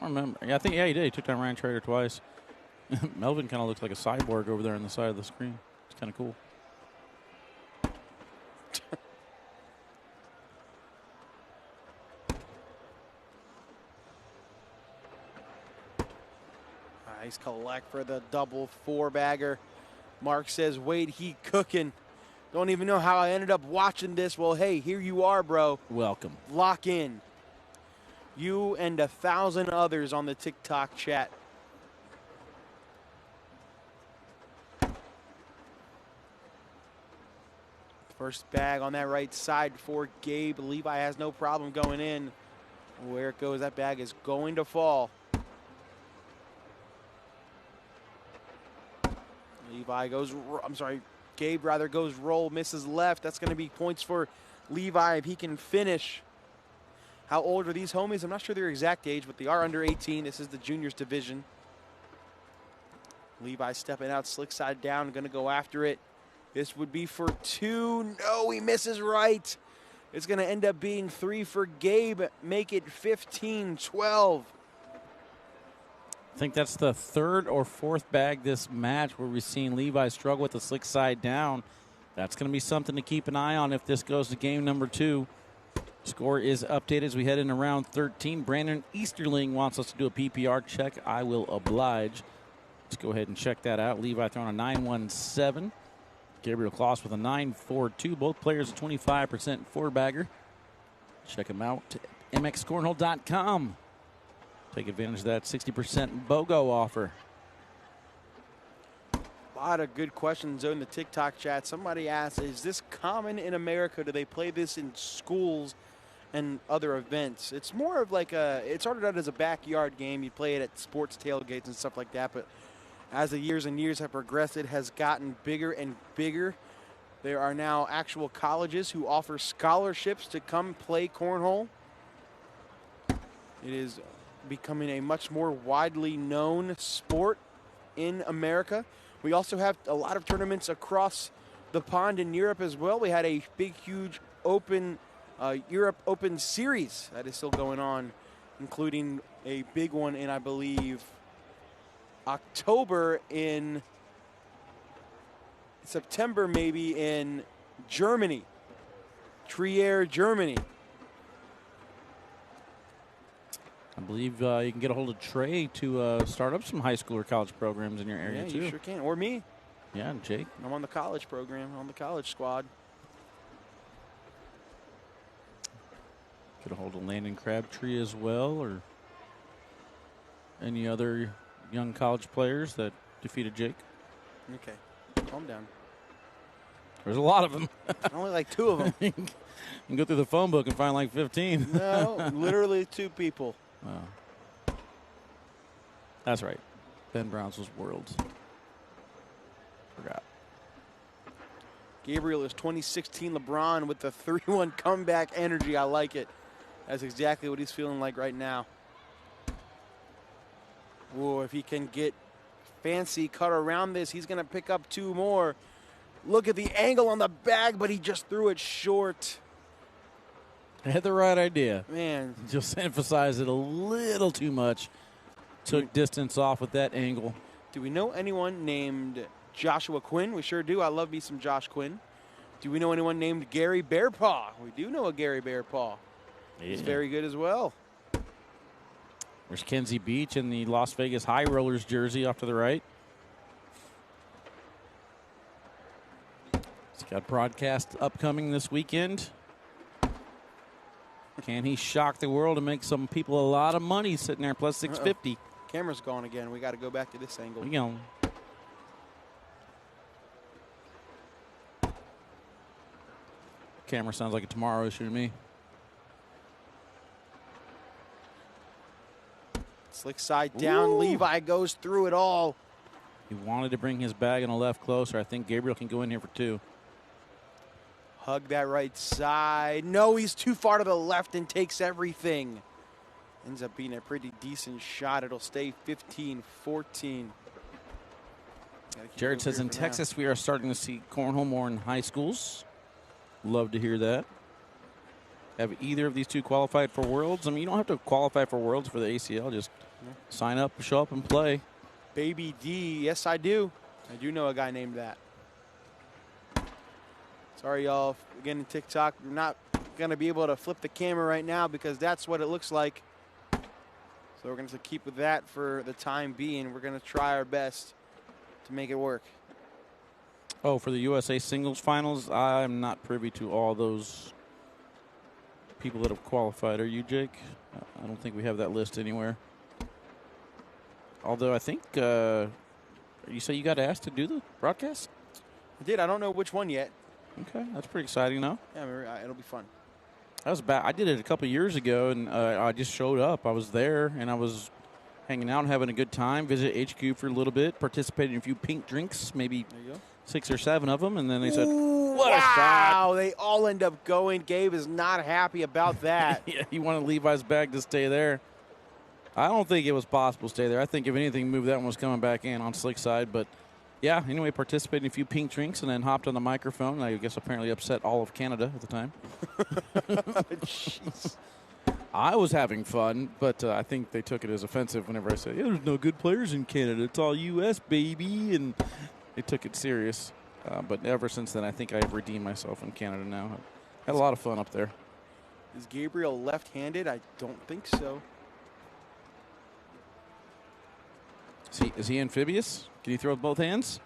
remember. Yeah, he did. He took down Ryan Trader twice. Melvin kind of looks like a cyborg over there on the side of the screen. It's kind of cool. Nice collect for the double 4-bagger. Mark says, wait, he cooking. Don't even know how I ended up watching this. Well, hey, here you are, bro. Welcome. Lock in. You and 1,000 others on the TikTok chat. First bag on that right side for Gabe. Levi has no problem going in. Where it goes, that bag is going to fall. Gabe rather goes roll, misses left. That's going to be points for Levi if he can finish. How old are these homies? I'm not sure their exact age, but they are under 18. This is the juniors division. Levi stepping out, slick side down, going to go after it. This would be for 2. No, he misses right. It's going to end up being 3 for Gabe. Make it 15-12. I think that's the 3rd or 4th bag this match where we've seen Levi struggle with the slick side down. That's going to be something to keep an eye on if this goes to game number 2. Score is updated as we head into round 13. Brandon Easterling wants us to do a PPR check. I will oblige. Let's go ahead and check that out. Levi throwing a 9.17. Gabriel Clawson with a 9.42. Both players a 25% 4-bagger. Check them out at mxcornhole.com. Take advantage of that 60% BOGO offer. A lot of good questions in the TikTok chat. Somebody asked, is this common in America? Do they play this in schools and other events? It's more of like it started out as a backyard game. You play it at sports tailgates and stuff like that, but as the years and years have progressed, it has gotten bigger and bigger. There are now actual colleges who offer scholarships to come play cornhole. It is becoming a much more widely known sport in America. We also have a lot of tournaments across the pond in Europe as well. We had a big, huge open Europe Open Series that is still going on, including a big one in, I believe, October in September, maybe in Germany, Trier, Germany. I believe you can get a hold of Trey to start up some high school or college programs in your area, too. Yeah, you sure can. Or me. Yeah, and Jake. I'm on the college program, on the college squad. Get a hold of Landon Crabtree as well, or any other young college players that defeated Jake. Okay, calm down. There's a lot of them. Only like 2 of them. You can go through the phone book and find like 15. No, literally 2 people. Wow. That's right. Ben Brown's was Worlds. Forgot. Gabriel is 2016 LeBron with the 3-1 comeback energy. I like it. That's exactly what he's feeling like right now. Whoa, if he can get fancy cut around this, he's going to pick up 2 more. Look at the angle on the bag, but he just threw it short. I had the right idea. Man. Just emphasized it a little too much. Took distance off with that angle. Do we know anyone named Joshua Quinn? We sure do. I love me some Josh Quinn. Do we know anyone named Gary Bearpaw? We do know a Gary Bearpaw. Yeah. He's very good as well. There's Kenzie Beach in the Las Vegas High Rollers jersey off to the right. He's got broadcast upcoming this weekend. Can he shock the world and make some people a lot of money sitting there plus 650? Camera's gone again. We got to go back to this angle. We go. Camera sounds like a tomorrow issue to me. Slick side down. Ooh. Levi goes through it all. He wanted to bring his bag on the left closer. I think Gabriel can go in here for 2. Hug that right side. No, he's too far to the left and takes everything. Ends up being a pretty decent shot. It'll stay 15-14. Jared says in Texas we are starting to see cornhole more in high schools. Love to hear that. Have either of these 2 qualified for Worlds? I mean, you don't have to qualify for Worlds for the ACL. Just sign up, show up, and play. Baby D. Yes, I do. I do know a guy named that. Sorry, y'all. Again, in TikTok, we're not going to be able to flip the camera right now because that's what it looks like. So we're going to keep with that for the time being. We're going to try our best to make it work. Oh, for the USA Singles Finals, I'm not privy to all those people that have qualified. Are you, Jake? I don't think we have that list anywhere. Although I think you say you got asked to do the broadcast? I did. I don't know which one yet. Okay, that's pretty exciting, though. Yeah, it'll be fun. That was bad. I did it a couple years ago, and I just showed up. I was there, and I was hanging out and having a good time. Visited HQ for a little bit, participated in a few pink drinks, maybe 6 or 7 of them, and then they said, "What a shot!" Wow, they all end up going. Gabe is not happy about that. Yeah, he wanted Levi's bag to stay there. I don't think it was possible to stay there. I think if anything moved, that one was coming back in on slick side. But yeah, anyway, participated in a few pink drinks and then hopped on the microphone. I guess apparently upset all of Canada at the time. Jeez. I was having fun, but I think they took it as offensive whenever I said, "Yeah, there's no good players in Canada. It's all U.S., baby." And they took it serious. But ever since then, I think I've redeemed myself in Canada now. Had a lot of fun up there. Is Gabriel left-handed? I don't think so. Is he amphibious? Can he throw with both hands?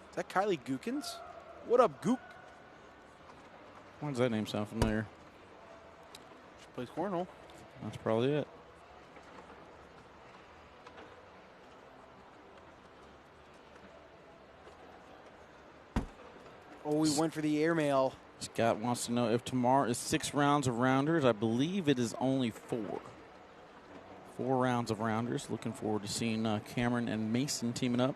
Is that Kylie Gookins? What up, Gook? Why does that name sound familiar? She plays cornhole. That's probably it. Oh, we went for the airmail. Scott wants to know if tomorrow is 6 rounds of rounders. I believe it is only 4. 4 rounds of rounders. Looking forward to seeing Cameron and Mason teaming up.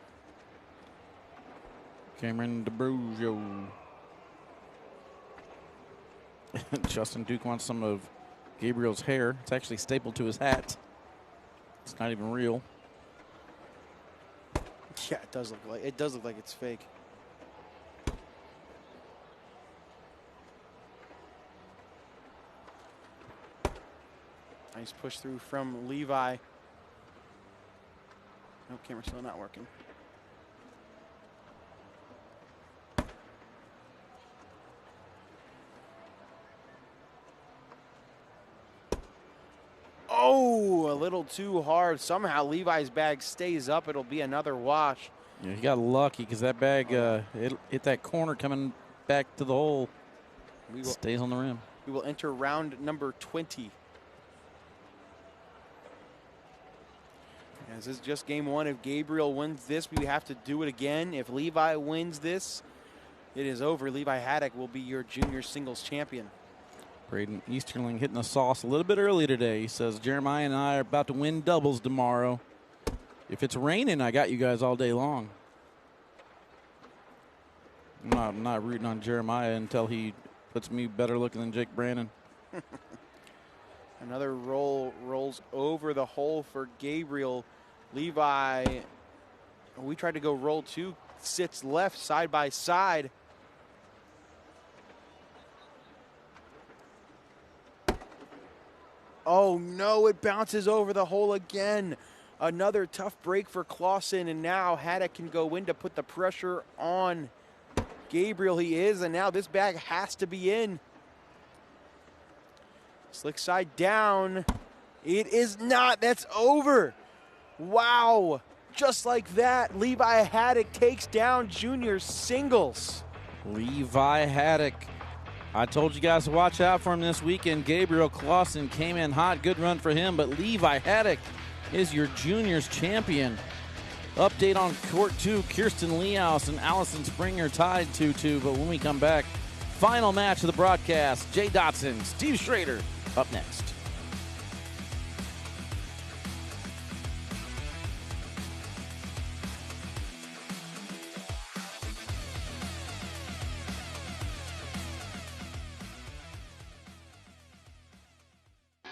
Cameron DeBrujo. Justin Duke wants some of Gabriel's hair. It's actually stapled to his hat. It's not even real. Yeah, it does look like it's fake. Nice push through from Levi. No, camera's still not working. Oh, a little too hard. Somehow Levi's bag stays up. It'll be another wash. Yeah, he got lucky because that bag it hit that corner coming back to the hole. Stays on the rim. We will enter round number 20. This is just game 1. If Gabriel wins this, we have to do it again. If Levi wins this, it is over. Levi Haddock will be your junior singles champion. Braden Easterling hitting the sauce a little bit early today. He says, Jeremiah and I are about to win doubles tomorrow. If it's raining, I got you guys all day long. I'm not rooting on Jeremiah until he puts me better looking than Jake Brandon. Another roll rolls over the hole for Gabriel. Levi, we tried to go roll 2, sits left side by side. Oh no, it bounces over the hole again. Another tough break for Clawson, and now Haddock can go in to put the pressure on Gabriel. He is, and now this bag has to be in. Slick side down. It is not. That's over. Wow. Just like that, Levi Haddock takes down junior singles. Levi Haddock. I told you guys to watch out for him this weekend. Gabriel Clawson came in hot. Good run for him, but Levi Haddock is your juniors champion. Update on court 2. Kirsten Leaus and Allison Springer tied 2-2, but when we come back, final match of the broadcast. Jay Dotson, Steve Schrader up next.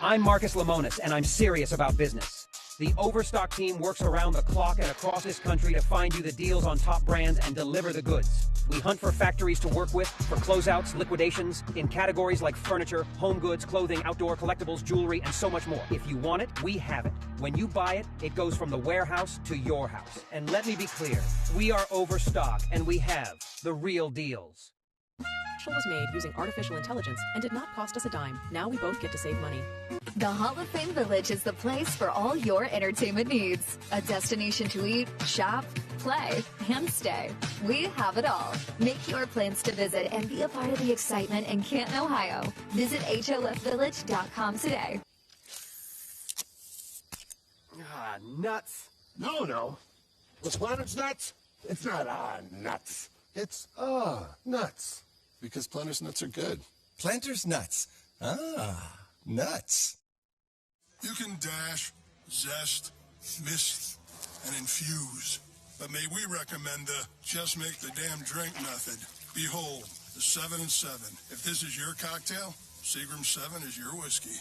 I'm Marcus Lemonis, and I'm serious about business. The Overstock team works around the clock and across this country to find you the deals on top brands and deliver the goods. We hunt for factories to work with, for closeouts, liquidations, in categories like furniture, home goods, clothing, outdoor collectibles, jewelry, and so much more. If you want it, we have it. When you buy it, it goes from the warehouse to your house. And let me be clear, we are Overstock, and we have the real deals. Was made using artificial intelligence and did not cost us a dime. Now we both get to save money. The Hall of Fame Village is the place for all your entertainment needs. A destination to eat, shop, play, and stay. We have it all. Make your plans to visit and be a part of the excitement in Canton, Ohio. Visit HOFvillage.com today. Ah, nuts. No. Was Planters nuts? It's not nuts. It's nuts. Because Planters nuts are good. Planters nuts. Nuts. You can dash, zest, mist, and infuse. But may we recommend the just make the damn drink method. Behold, the 7 and 7. If this is your cocktail, Seagram 7 is your whiskey.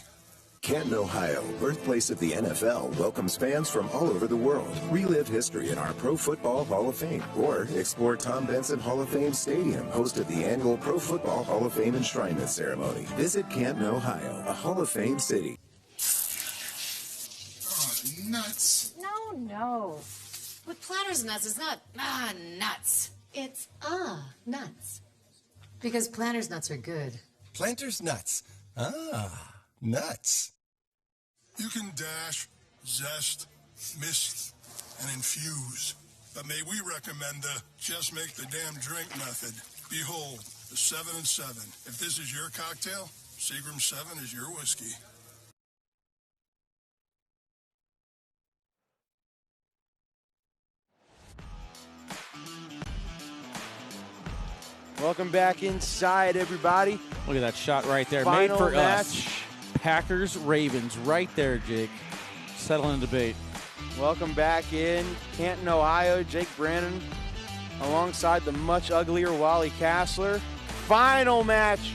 Canton, Ohio, birthplace of the NFL, welcomes fans from all over the world. Relive history in our Pro Football Hall of Fame, or explore Tom Benson Hall of Fame Stadium, host of the annual Pro Football Hall of Fame enshrinement ceremony. Visit Canton, Ohio, a Hall of Fame city. Oh, nuts. No. With Planters nuts, it's not nuts. It's nuts. Because Planters nuts are good. Planters nuts. Nuts. You can dash, zest, mist, and infuse. But may we recommend the just make the damn drink method. Behold, the 7 and 7. If this is your cocktail, Seagram 7 is your whiskey. Welcome back inside, everybody. Look at that shot right there. Final Made for match. us. Packers, Ravens, right there, Jake. Settling the debate. Welcome back in Canton, Ohio. Jake Brannon alongside the much uglier Wally Kassler. Final match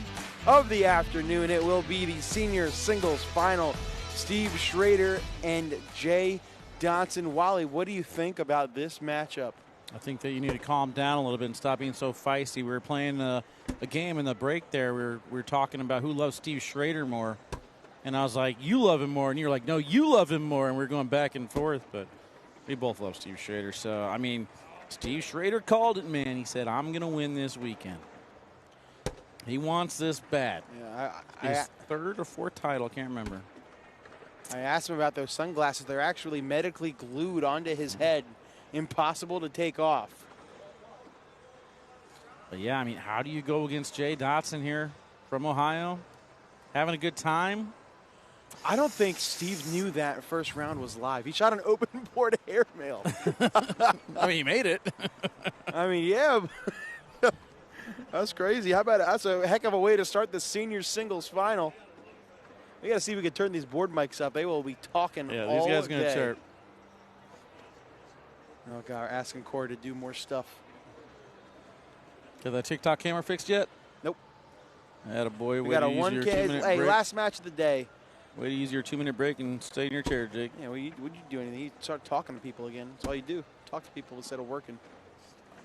of the afternoon. It will be the senior singles final. Steve Schrader and Jay Dotson. Wally, what do you think about this matchup? I think that you need to calm down a little bit and stop being so feisty. We were playing a game in the break there. We were talking about who loves Steve Schrader more. And I was like, you love him more. And you were like, no, you love him more. And we're going back and forth. But we both love Steve Schrader. So, I mean, Steve Schrader called it, man. He said, I'm going to win this weekend. He wants this bad. Yeah, His third or fourth title, I can't remember. I asked him about those sunglasses. They're actually medically glued onto his head. Impossible to take off. But, yeah, I mean, how do you go against Jay Dotson here from Ohio? Having a good time? I don't think Steve knew that first round was live. He shot an open board airmail. I mean, he made it. I mean, yeah. That's crazy. How about it? That's a heck of a way to start the senior singles final. We got to see if we can turn these board mics up. They will be talking all day. Yeah, these guys are going to chirp. Oh, God, we're asking Gore to do more stuff. Got that TikTok camera fixed yet? Nope. Attaboy. We got a 1K. Hey, last match of the day. Way to use your 2-minute break and stay in your chair, Jake. Yeah, well, would you do anything? You start talking to people again. That's all you do. Talk to people instead of working.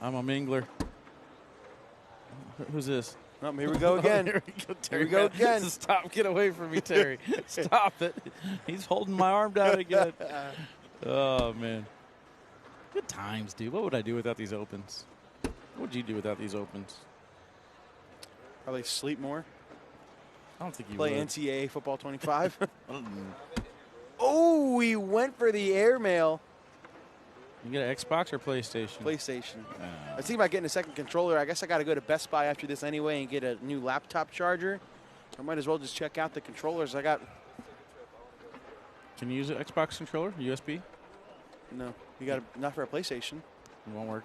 I'm a mingler. Who's this? Oh, here we go again. Here we go, Terry. Here we go again. Stop. Get away from me, Terry. Stop it. He's holding my arm down again. Oh, man. Good times, dude. What would I do without these opens? What would you do without these opens? Probably sleep more. I don't think you play would. NCAA football 25. Oh, he went for the airmail. You get an Xbox or PlayStation? PlayStation. I was thinking about getting a second controller. I guess I got to go to Best Buy after this anyway and get a new laptop charger. I might as well just check out the controllers I got. Can you use an Xbox controller, USB? No, you got not for a PlayStation. It won't work.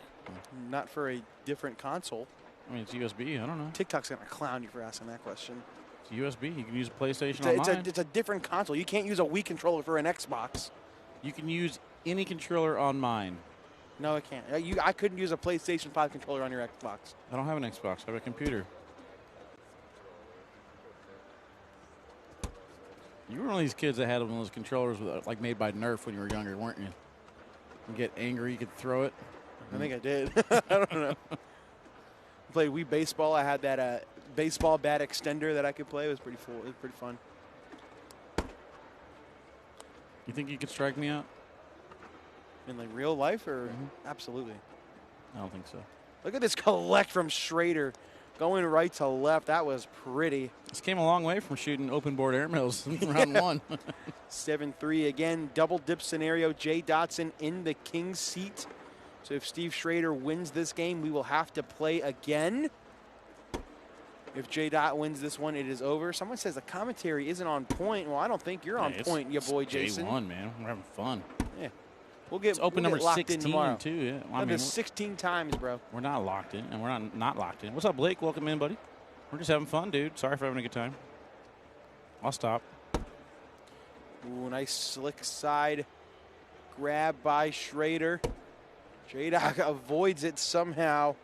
Not for a different console. I mean, it's USB. I don't know. TikTok's gonna clown you for asking that question. It's USB. You can use a PlayStation It's a different console. You can't use a Wii controller for an Xbox. You can use any controller on mine. No, I can't. I couldn't use a PlayStation 5 controller on your Xbox. I don't have an Xbox. I have a computer. You were one of these kids that had one of those controllers with, like made by Nerf when you were younger, weren't you? You get angry, you could throw it. I think I did. I don't know. Played Wii baseball. I had that baseball bat extender that I could play. It was pretty full. It was pretty fun. You think you could strike me out? In like real life or absolutely? I don't think so. Look at this collect from Schrader. Going right to left. That was pretty. This came a long way from shooting open board airmails in round one. 7-3 again. Double dip scenario. Jay Dotson in the king's seat. So if Steve Schrader wins this game, we will have to play again. If Jay Dot wins this one, it is over. Someone says the commentary isn't on point. Well, I don't think you're on point, your boy Jason. Day one, man. We're having fun. Yeah. We'll get open number locked 16 in tomorrow. too. Yeah. Well, I mean, 16 times, bro. We're not locked in, and we're not locked in. What's up, Blake? Welcome in, buddy. We're just having fun, dude. Sorry for having a good time. I'll stop. Ooh, nice slick side grab by Schrader. J-Doc avoids it somehow.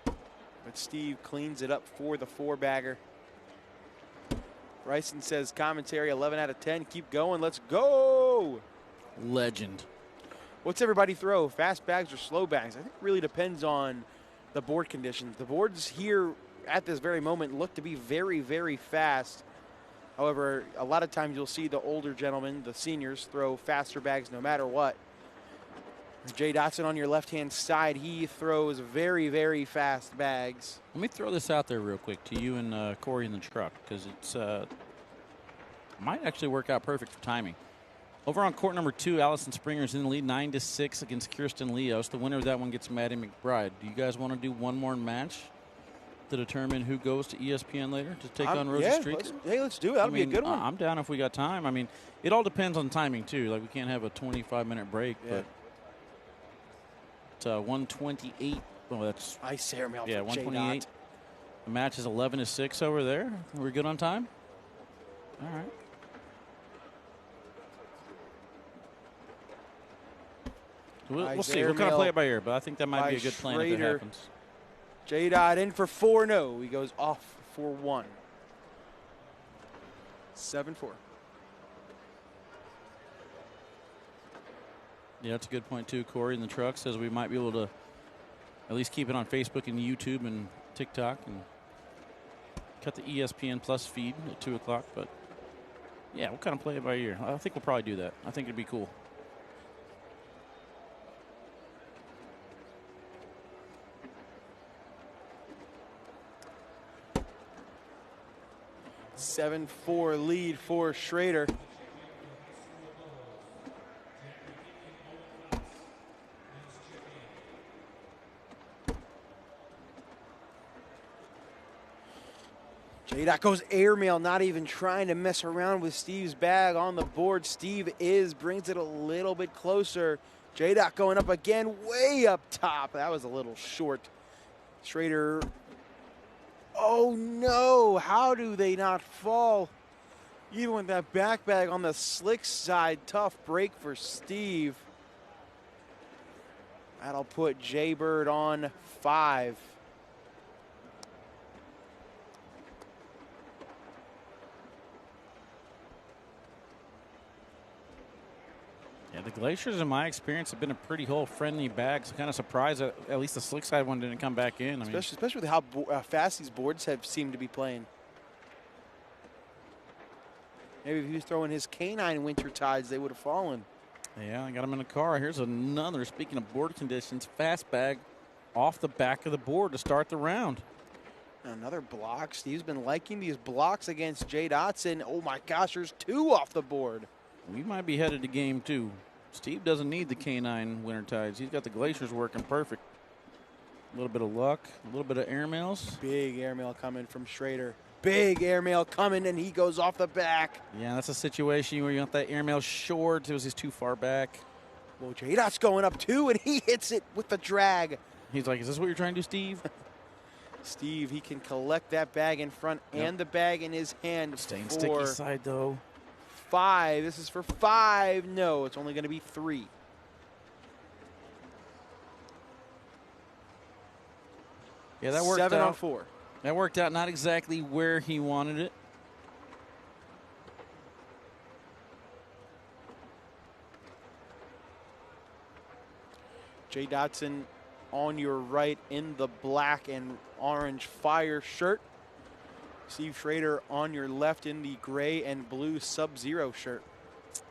But Steve cleans it up for the 4-bagger. Bryson says, commentary, 11 out of 10. Keep going. Let's go. Legend. What's everybody throw? Fast bags or slow bags? I think it really depends on the board conditions. The boards here at this very moment look to be very, very fast. However, a lot of times you'll see the older gentlemen, the seniors, throw faster bags no matter what. Jay Dotson on your left-hand side, he throws very, very fast bags. Let me throw this out there real quick to you and Corey in the truck, because it's might actually work out perfect for timing. Over on court number 2, Allison Springer's in the lead, 9-6 against Kirsten Leos. The winner of that one gets Matty McBride. Do you guys want to do one more match to determine who goes to ESPN later to take on Rosie Streaker? Let's do it. That'll be a good one. I'm down if we got time. I mean, it all depends on timing, too. Like, we can't have a 25-minute break, but it's 128. Well, that's ice airmail. Yeah, 128. The match is 11-6 over there. Are we good on time? All right. We'll see. We'll kind of play it by ear, but I think that might be a good plan if it happens. J-Dot in for 4. No, he goes off for 1. 7-4. Yeah, that's a good point, too. Corey in the truck says we might be able to at least keep it on Facebook and YouTube and TikTok and cut the ESPN Plus feed at 2 o'clock. But, yeah, we'll kind of play it by ear. I think we'll probably do that. I think it'd be cool. (7-4) lead for Schrader. J-Dot goes airmail, not even trying to mess around with Steve's bag on the board. Steve brings it a little bit closer. J-Dot going up again, way up top. That was a little short. Schrader. Oh no, how do they not fall? Even with that back bag on the slick side, tough break for Steve. That'll put Jaybird on 5. Yeah, the Glaciers, in my experience, have been a pretty hole-friendly bag. So kind of surprised that at least the slick side one didn't come back in. Especially with how fast these boards have seemed to be playing. Maybe if he was throwing his canine winter tides, they would have fallen. Yeah, I got him in the car. Here's another, speaking of board conditions, fast bag off the back of the board to start the round. Another block. Steve's been liking these blocks against Jay Dotson. Oh my gosh, there's 2 off the board. We might be headed to game 2. Steve doesn't need the canine winter tides. He's got the Glaciers working perfect. A little bit of luck, a little bit of airmails. Big airmail coming from Schrader. Big airmail coming, and he goes off the back. Yeah, that's a situation where you want that airmail short. It was just too far back. Well, J-Dot's going up too, and he hits it with the drag. He's like, is this what you're trying to do, Steve? Steve, he can collect that bag in front and the bag in his hand. Staying sticky side, though. 5. This is for 5. No, it's only going to be 3. Yeah, that worked 7 out. on 4. That worked out not exactly where he wanted it. Jay Dotson on your right in the black and orange fire shirt. Steve Schrader on your left in the gray and blue Sub-Zero shirt.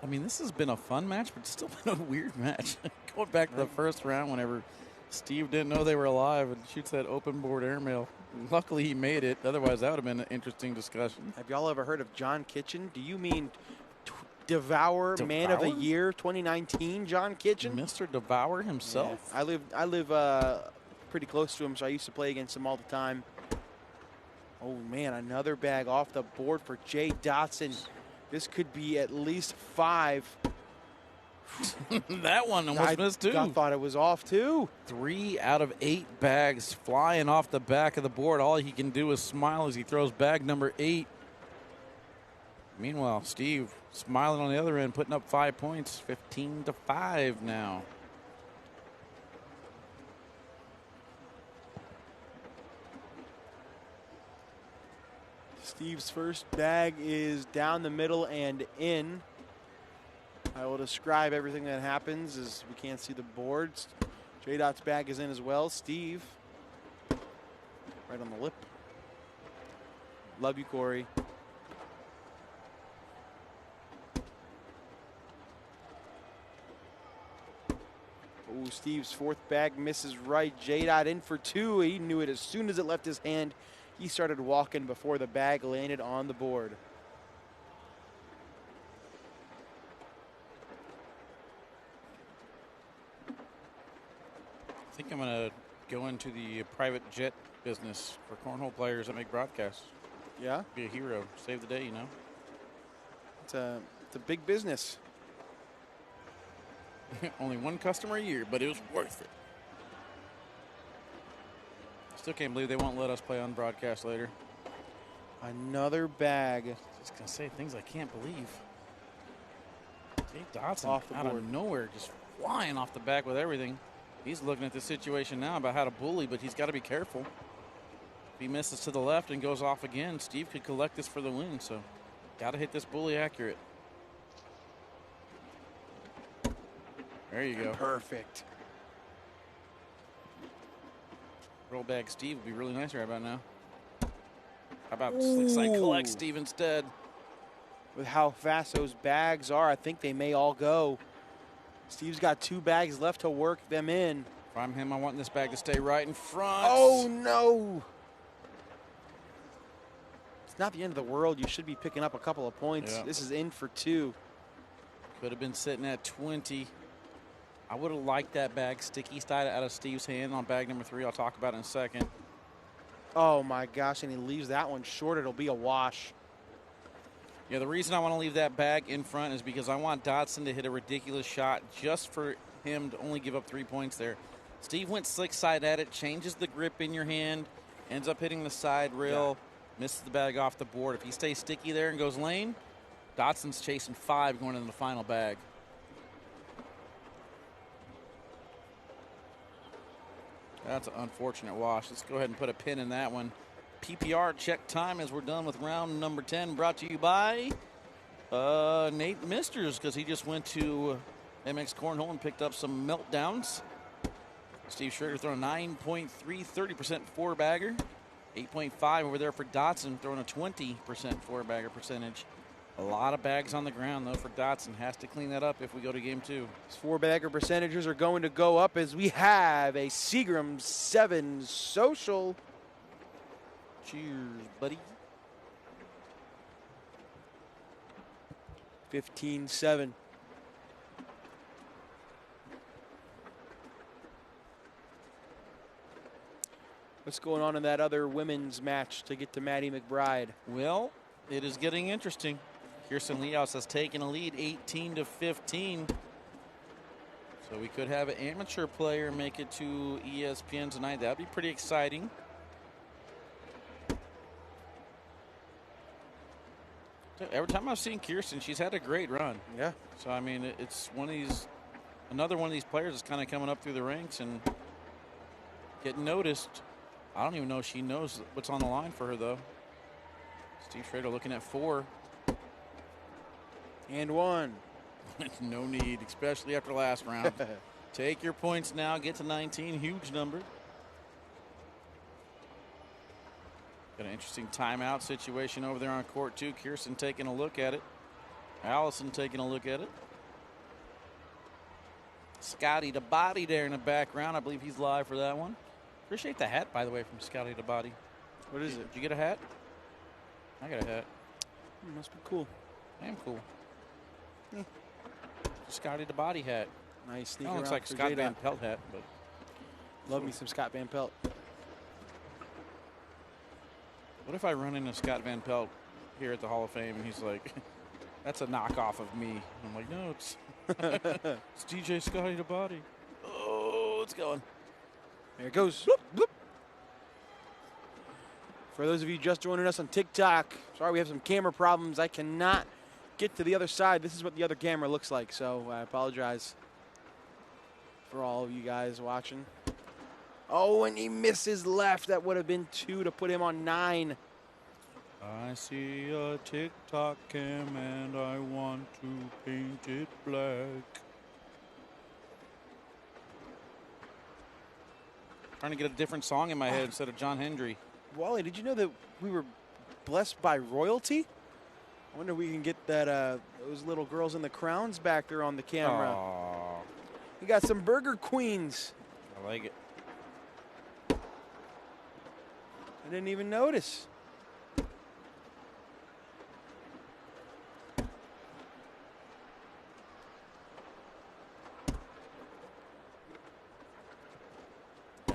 I mean, this has been a fun match, but it's still been a weird match. Going back to the first round whenever Steve didn't know they were alive and shoots that open board airmail. Luckily, he made it. Otherwise, that would have been an interesting discussion. Have y'all ever heard of John Kitchen? Do you mean Devour Man of the Year 2019 John Kitchen? Mr. Devour himself? Yeah. I live pretty close to him, so I used to play against him all the time. Oh, man, another bag off the board for Jay Dotson. This could be at least 5. That one almost missed, too. I thought it was off, too. 3 out of 8 bags flying off the back of the board. All he can do is smile as he throws bag number 8. Meanwhile, Steve smiling on the other end, putting up 5 points, 15-5 now. Steve's first bag is down the middle and in. I will describe everything that happens as we can't see the boards. J-Dot's bag is in as well. Steve, right on the lip. Love you, Corey. Oh, Steve's fourth bag misses right. J-Dot in for two. He knew it as soon as it left his hand. He started walking before the bag landed on the board. I think I'm going to go into the private jet business for cornhole players that make broadcasts. Yeah? Be a hero. Save the day, you know? It's a big business. Only one customer a year, but it was worth it. Still can't believe they won't let us play on broadcast later. Another bag. Just going to say things I can't believe. Dave Dotson Off the out board. of nowhere, just flying off the back with everything. He's looking at the situation now about how to bully, but he's got to be careful. If he misses to the left and goes off again, Steve could collect this for the win, so got to hit this bully accurate. There you go. Perfect. Roll bag Steve would be really nice right about now. How about slick side collect Steve instead? With how fast those bags are, I think they may all go. Steve's got two bags left to work them in. If I'm him, I want this bag to stay right in front. Oh, no. It's not the end of the world. You should be picking up a couple of points. Yeah. This is in for two. Could have been sitting at 20. I would have liked that bag sticky style out of Steve's hand on bag number 3. I'll talk about it in a second. Oh, my gosh, and he leaves that one short. It'll be a wash. Yeah, the reason I want to leave that bag in front is because I want Dotson to hit a ridiculous shot just for him to only give up 3 points there. Steve went slick side at it, changes the grip in your hand, ends up hitting the side rail, misses the bag off the board. If he stays sticky there and goes lane, Dotson's chasing 5 going into the final bag. That's an unfortunate wash. Let's go ahead and put a pin in that one. PPR check time as we're done with round number 10, brought to you by Nate Misters, because he just went to MX Cornhole and picked up some meltdowns. Steve Schrader throwing 9.3, 30% four-bagger. 8.5 over there for Dotson, throwing a 20% four-bagger percentage. A lot of bags on the ground, though, for Dotson. Has to clean that up if we go to game 2. His four-bagger percentages are going to go up as we have a Seagram 7 social. Cheers, buddy. 15-7. What's going on in that other women's match to get to Matty McBride? Well, it is getting interesting. Kirsten Leos has taken a lead 18-15. So we could have an amateur player make it to ESPN tonight. That'd be pretty exciting. Every time I've seen Kirsten, she's had a great run. Yeah. So, I mean, it's another one of these players that's kind of coming up through the ranks and getting noticed. I don't even know if she knows what's on the line for her, though. Steve Schrader looking at 4. And 1. No need, especially after last round. Take your points now, get to 19, huge number. Got an interesting timeout situation over there on court, too. Kirsten taking a look at it. Allison taking a look at it. Scotty the Body there in the background. I believe he's live for that one. Appreciate the hat, by the way, from Scotty the Body. What is it? Did you get a hat? I got a hat. Must be cool. I am cool. Scotty the Body hat. Nice sneaker. Looks like Scott Van Pelt hat, but love me some Scott Van Pelt. What if I run into Scott Van Pelt here at the Hall of Fame and he's like, "That's a knockoff of me." I'm like, "No, it's it's DJ Scotty the Body." Oh, it's going. There it goes. Bloop, bloop. For those of you just joining us on TikTok, sorry we have some camera problems. I cannot get to the other side. This is what the other camera looks like, so I apologize for all of you guys watching. Oh, and he misses left. That would have been 2 to put him on 9. I see a TikTok cam and I want to paint it black. Trying to get a different song in my head instead of John Hendry. Wally, did you know that we were blessed by royalty? I wonder if we can get that those little girls in the crowns back there on the camera. Aww. We got some Burger Queens. I like it. I didn't even notice.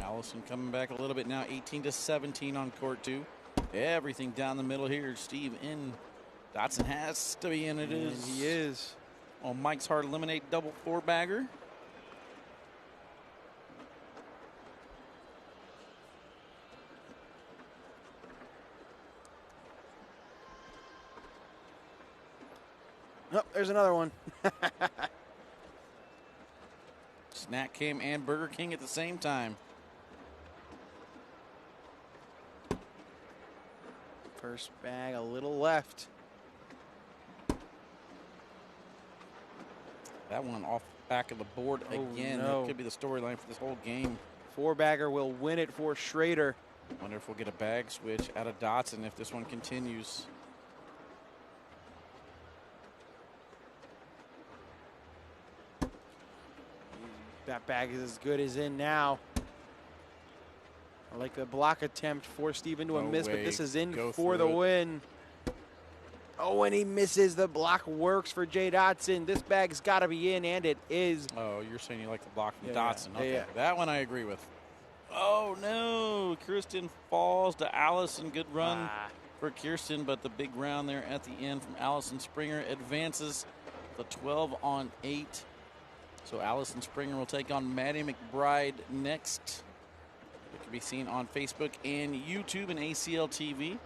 Allison coming back a little bit now, 18-17 on court 2. Everything down the middle here. Steve in. Dotson has to be in. It is. And he is. Oh, Mike's Hard Eliminate double 4-bagger. Oh, there's another one. Snack Cam and Burger King at the same time. First bag, a little left. That one off back of the board again. No. That could be the storyline for this whole game. 4-bagger will win it for Schrader. Wonder if we'll get a bag switch out of Dotson if this one continues. That bag is as good as in now. I like the block attempt for Steve into a miss, but this is in for the win. Oh, and he misses. The block works for Jay Dotson. This bag's got to be in, and it is. Oh, you're saying you like the block from Yeah, Dotson. Okay, yeah. that one I agree with. Oh, no. Kirsten falls to Allison. Good run for Kirsten, but the big round there at the end from Allison Springer advances the 12-on-8. So Allison Springer will take on Matty McBride next. It can be seen on Facebook and YouTube and ACL TV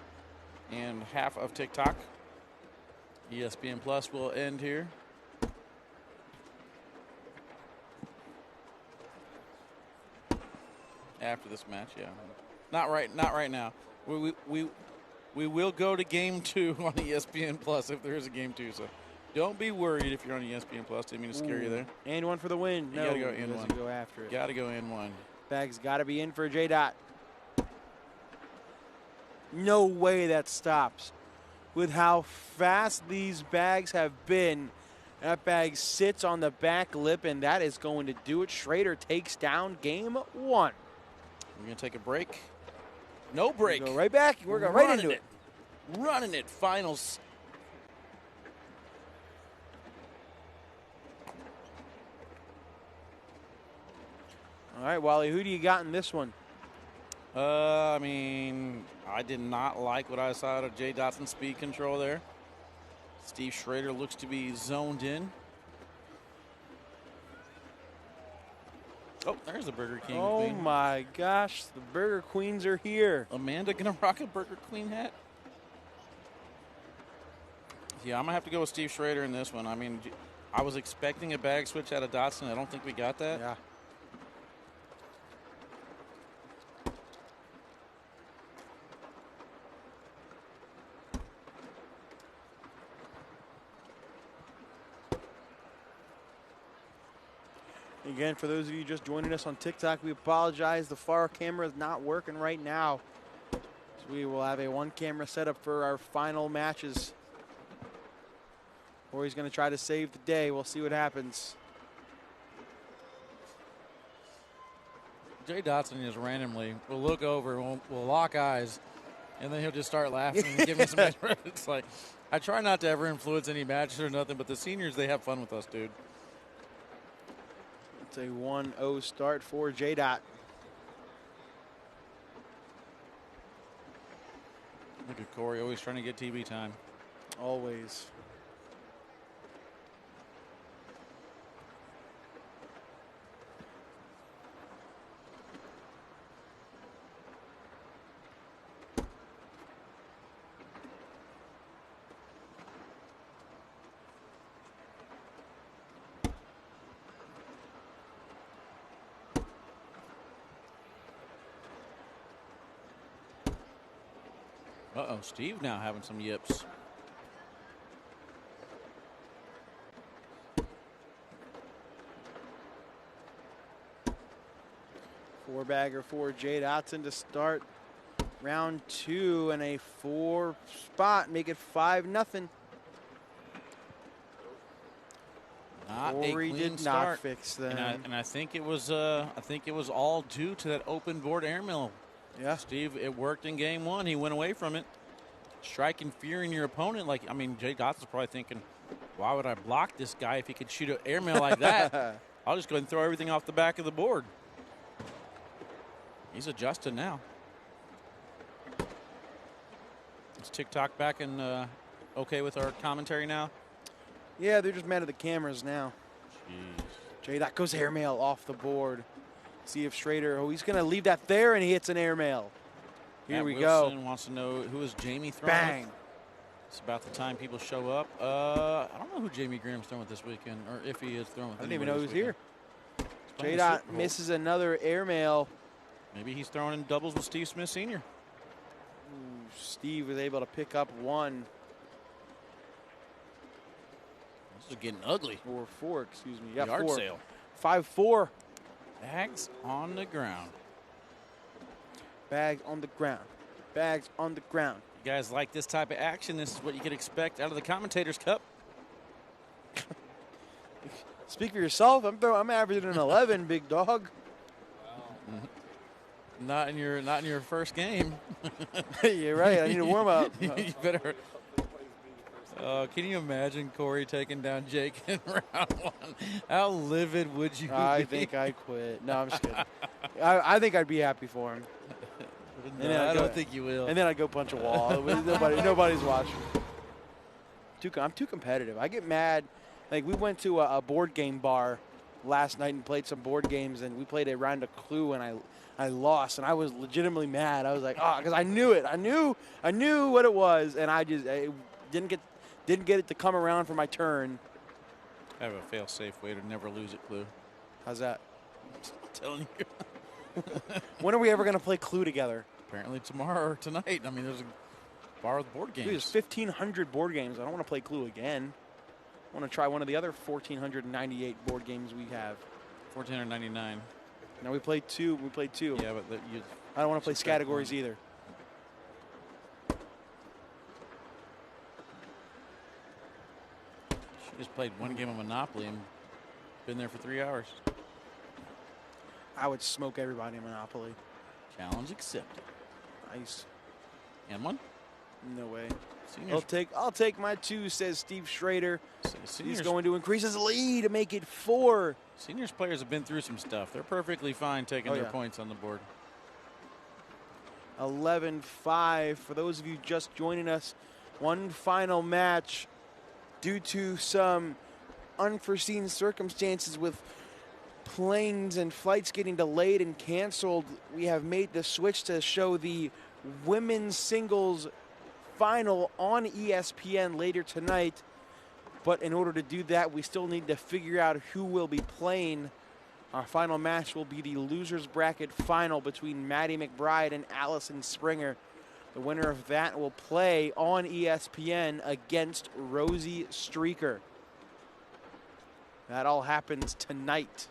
and half of TikTok. ESPN Plus will end here. After this match, yeah. Not right now. We will go to game 2 on ESPN Plus if there is a game 2. So don't be worried if you're on ESPN Plus. Didn't mean to scare you there. And one for the win. You No, gotta go he in doesn't one. go after it. Gotta go in one. Bag's got to be in for J Dot. No way that stops. With how fast these bags have been, that bag sits on the back lip, and that is going to do it. Schrader takes down game 1. We're going to take a break. No break. Go right back. We're going right into it. Running it. Finals. All right, Wally, who do you got in this one? I mean, I did not like what I saw out of Jay Dotson's speed control there. Steve Schrader looks to be zoned in. Oh, there's the Burger King. Oh, Queen. my gosh. The Burger Queens are here. Amanda going to rock a Burger Queen hat? Yeah, I'm going to have to go with Steve Schrader in this one. I mean, I was expecting a bag switch out of Dotson. I don't think we got that. Yeah. Again, for those of you just joining us on TikTok, we apologize. The far camera is not working right now. So we will have a one-camera setup for our final matches. Or he's going to try to save the day. We'll see what happens. Jay Dotson just randomly will look over, will lock eyes, and then he'll just start laughing and give me some. It's like, I try not to ever influence any matches or nothing, but the seniors, they have fun with us, dude. It's a 1-0 start for J Dot. Look at Corey, always trying to get TV time. Always. Uh-oh, Steve now having some yips. Four-bagger for Jay Dotson to start round 2 and a 4 spot. Make it 5-0. Corey did not fix them. And I think it was all due to that open board airmail. Yeah. Steve, it worked in game 1. He went away from it. Striking fear in your opponent. Like, I mean, Jay Dotson's probably thinking, why would I block this guy if he could shoot an airmail like that? I'll just go ahead and throw everything off the back of the board. He's adjusted now. Is TikTok back and okay with our commentary now? Yeah, they're just mad at the cameras now. Jeez. Jay, that goes airmail off the board. See if Schrader, he's going to leave that there, and he hits an airmail. Here Matt we Wilson go. Wants to know who is Jamie throwing Bang. with. It's about the time people show up. I don't know who Jamie Graham's throwing with this weekend, or if he is throwing with. I didn't even know he was weekend. here. Jay Dot misses another airmail. Maybe he's throwing in doubles with Steve Smith Sr. Ooh, Steve was able to pick up 1. This is getting ugly. Or 4, excuse me. Yeah, Yard 4. sale. 5-4. Bags on the ground. Bags on the ground. Bags on the ground. You guys like this type of action? This is what you could expect out of the Commentators Cup. Speak for yourself. I'm averaging an 11, big dog. Not in your first game. You're right. I need a warm up. You better. Can you imagine Corey taking down Jake in round 1? How livid would you be? I think I'd quit. No, I'm just kidding. I think I'd be happy for him. No, I don't think you will. And then I'd go punch a wall. Nobody's watching. I'm too competitive. I get mad. Like, we went to a board game bar last night and played some board games, and we played a round of Clue, and I lost, and I was legitimately mad. I was like, because I knew it. I knew what it was, and I didn't get it to come around for my turn. I have a fail-safe way to never lose at Clue. How's that? I'm telling you. When are we ever going to play Clue together? Apparently tomorrow or tonight. I mean, there's a bar with board games. Dude, there's 1,500 board games. I don't want to play Clue again. I want to try one of the other 1,498 board games we have. 1,499. No, we played 2. Yeah, but I don't want to play categories either. She just played one game of Monopoly and been there for 3 hours. I would smoke everybody in Monopoly. Challenge accepted. Nice. And one? No way. Seniors. I'll take my 2, says Steve Schrader. Seniors, He's going to increase his lead to make it 4. Seniors players have been through some stuff. They're perfectly fine taking their points on the board. 11-5. For those of you just joining us, one final match due to some unforeseen circumstances with planes and flights getting delayed and canceled. We have made the switch to show the women's singles final on ESPN later tonight. But in order to do that, we still need to figure out who will be playing. Our final match will be the losers bracket final between Matty McBride and Allison Springer. The winner of that will play on ESPN against Rosie Streaker. That all happens tonight.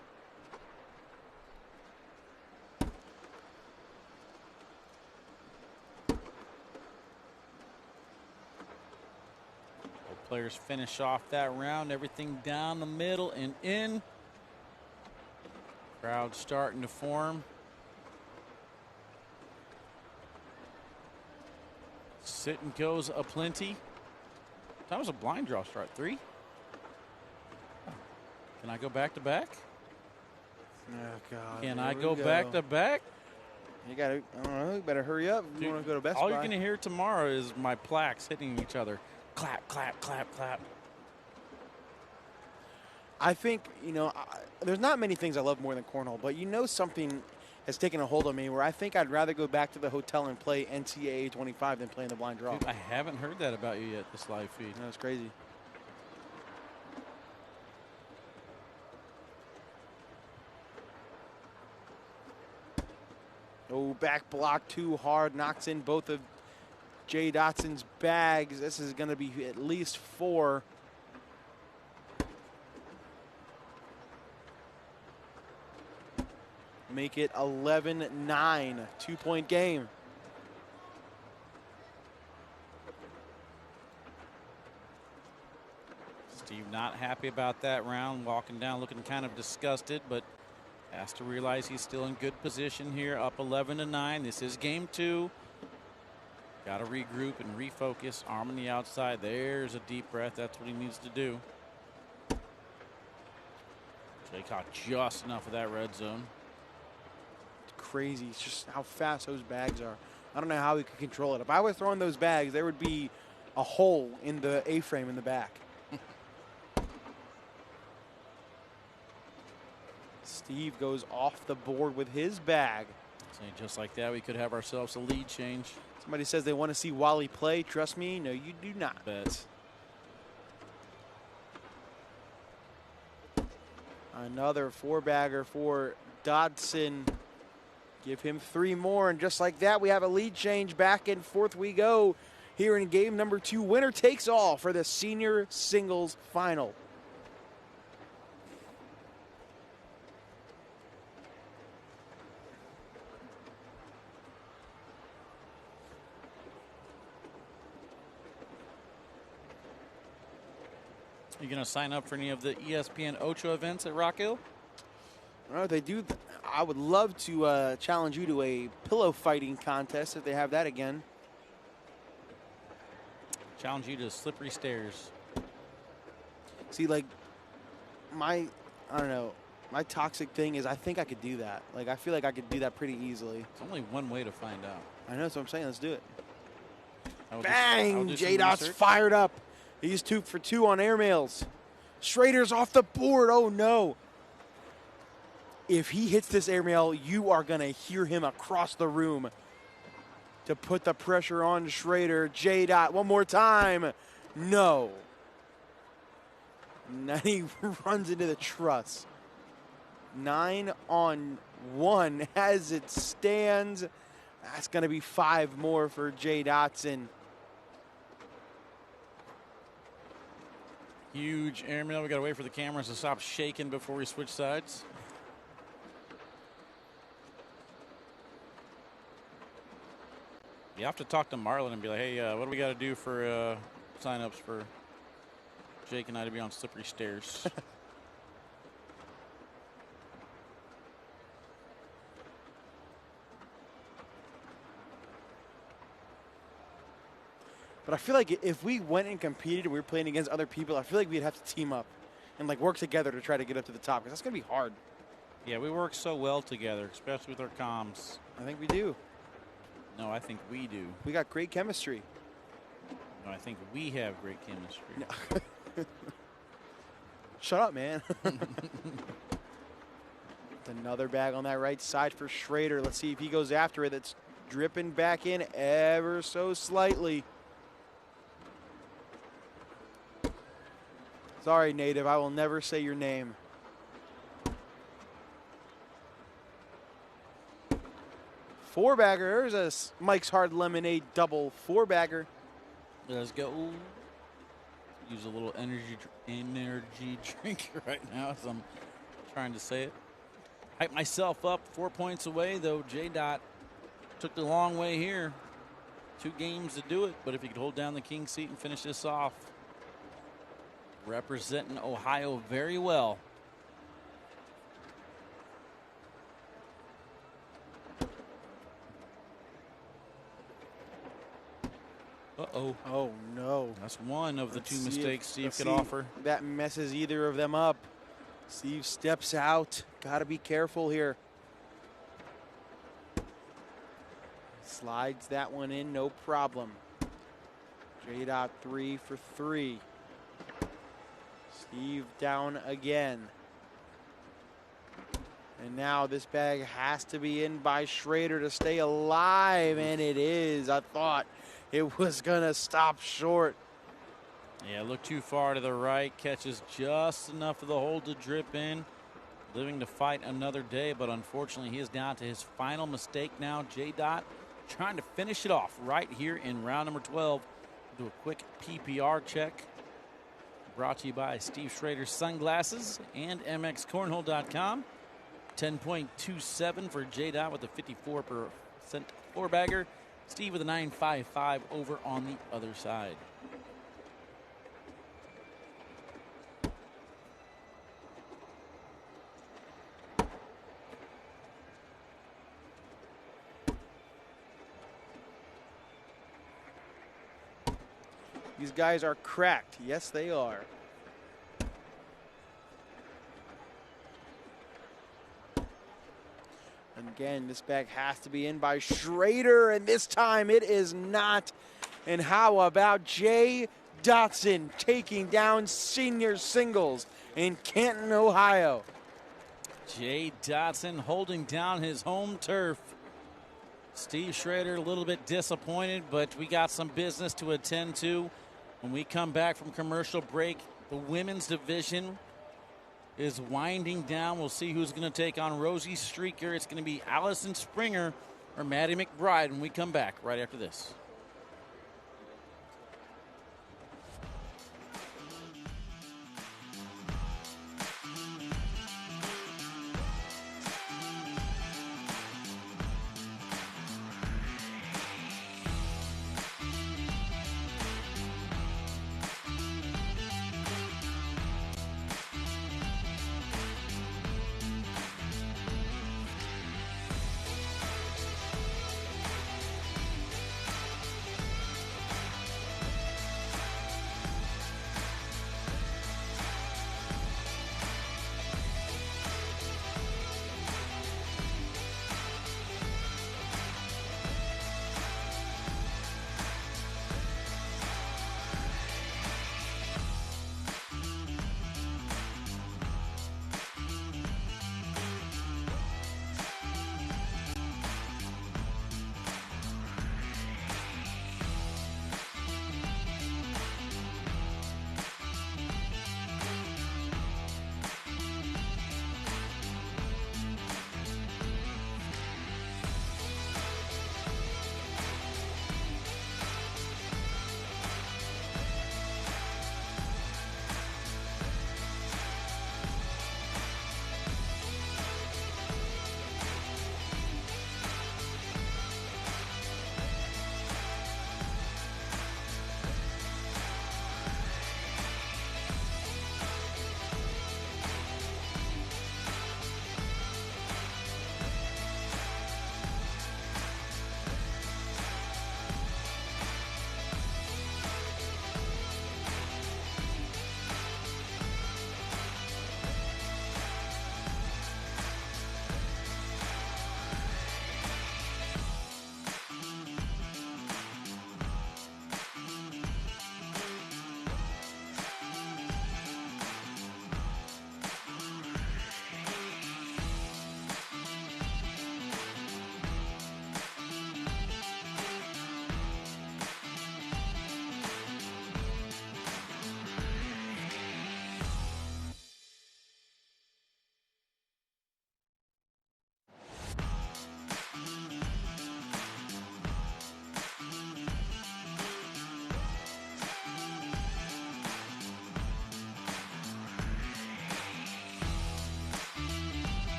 Players finish off that round. Everything down the middle and in. Crowd starting to form. Sitting goes aplenty. That was a blind draw start. 3. Can I go back to back? Oh, God. Can I go back to back? You gotta, I don't know, you better hurry up if you want to go to Best Buy. All you're going to hear tomorrow is my plaques hitting each other. Clap, clap, clap, clap. I think, there's not many things I love more than cornhole, but something has taken a hold of me where I think I'd rather go back to the hotel and play NCAA 25 than play in the blind draw. Dude, I haven't heard that about you yet, this live feed. That's crazy. Oh, back block too hard, knocks in both of Jay Dotson's bags. This is going to be at least 4. Make it 11-9, 2-point game. Steve not happy about that round, walking down looking kind of disgusted, but has to realize he's still in good position here, up 11-9. This is game 2. Got to regroup and refocus. Arm on the outside. There's a deep breath. That's what he needs to do. Jay caught just enough of that red zone. It's crazy. It's just how fast those bags are. I don't know how he could control it. If I was throwing those bags, there would be a hole in the A-frame in the back. Steve goes off the board with his bag. Just like that, we could have ourselves a lead change. Somebody says they want to see Wally play. Trust me, no, you do not. Bet. Another 4-bagger for Dodson. Give him 3 more, and just like that, we have a lead change. Back and forth we go here in game number 2. Winner takes all for the senior singles final. You going to sign up for any of the ESPN Ocho events at Rock Hill? Well, they do. I would love to challenge you to a pillow fighting contest if they have that again. Challenge you to slippery stairs. See, like, I don't know, my toxic thing is I think I could do that. Like, I feel like I could do that pretty easily. It's only one way to find out. I know, that's what I'm saying. Let's do it. Bang! J-Dot's fired up. He's 2 for 2 on airmails. Schrader's off the board. Oh, no. If he hits this airmail, you are going to hear him across the room to put the pressure on Schrader. J-Dot, one more time. No. Now he runs into the truss. 9 on 1 as it stands. That's going to be 5 more for Jay Dotson. Huge airmail. We got to wait for the cameras to stop shaking before we switch sides. You have to talk to Marlon and be like, hey, what do we got to do for sign-ups for Jake and I to be on slippery stairs? But I feel like if we went and competed and we were playing against other people, I feel like we'd have to team up and like work together to try to get up to the top, because that's going to be hard. Yeah, we work so well together, especially with our comms. I think we do. No, I think we do. We got great chemistry. No, I think we have great chemistry. No. Shut up, man. Another bag on that right side for Schrader. Let's see if he goes after it. It's dripping back in ever so slightly. Sorry, Native, I will never say your name. Four-bagger. There's a Mike's Hard Lemonade double four-bagger. Let's go. Use a little energy drink right now as I'm trying to say it. Hype myself up. 4 points away, though. J-Dot took the long way here. 2 games to do it, but if he could hold down the king seat and finish this off, representing Ohio very well. Uh-oh. Oh, no. That's one of the 2 mistakes Steve could offer. That messes either of them up. Steve steps out. Got to be careful here. Slides that one in, no problem. J-Dot 3 for 3. Steve down again. And now this bag has to be in by Schrader to stay alive, and it is. I thought it was going to stop short. Yeah, look too far to the right. Catches just enough of the hold to drip in. Living to fight another day, but unfortunately he is down to his final mistake now. J-Dot trying to finish it off right here in round number 12. Do a quick PPR check. Brought to you by Steve Schrader Sunglasses and MXCornhole.com. 10.27 for J-Dot with a 54% floor bagger. Steve with a 9.55 over on the other side. These guys are cracked. Yes, they are. And again, this bag has to be in by Schrader, and this time it is not. And how about Jay Dotson taking down senior singles in Canton, Ohio? Jay Dotson holding down his home turf. Steve Schrader a little bit disappointed, but we got some business to attend to. When we come back from commercial break, the women's division is winding down. We'll see who's going to take on Rosie Streaker. It's going to be Allison Springer or Matty McBride when we come back right after this.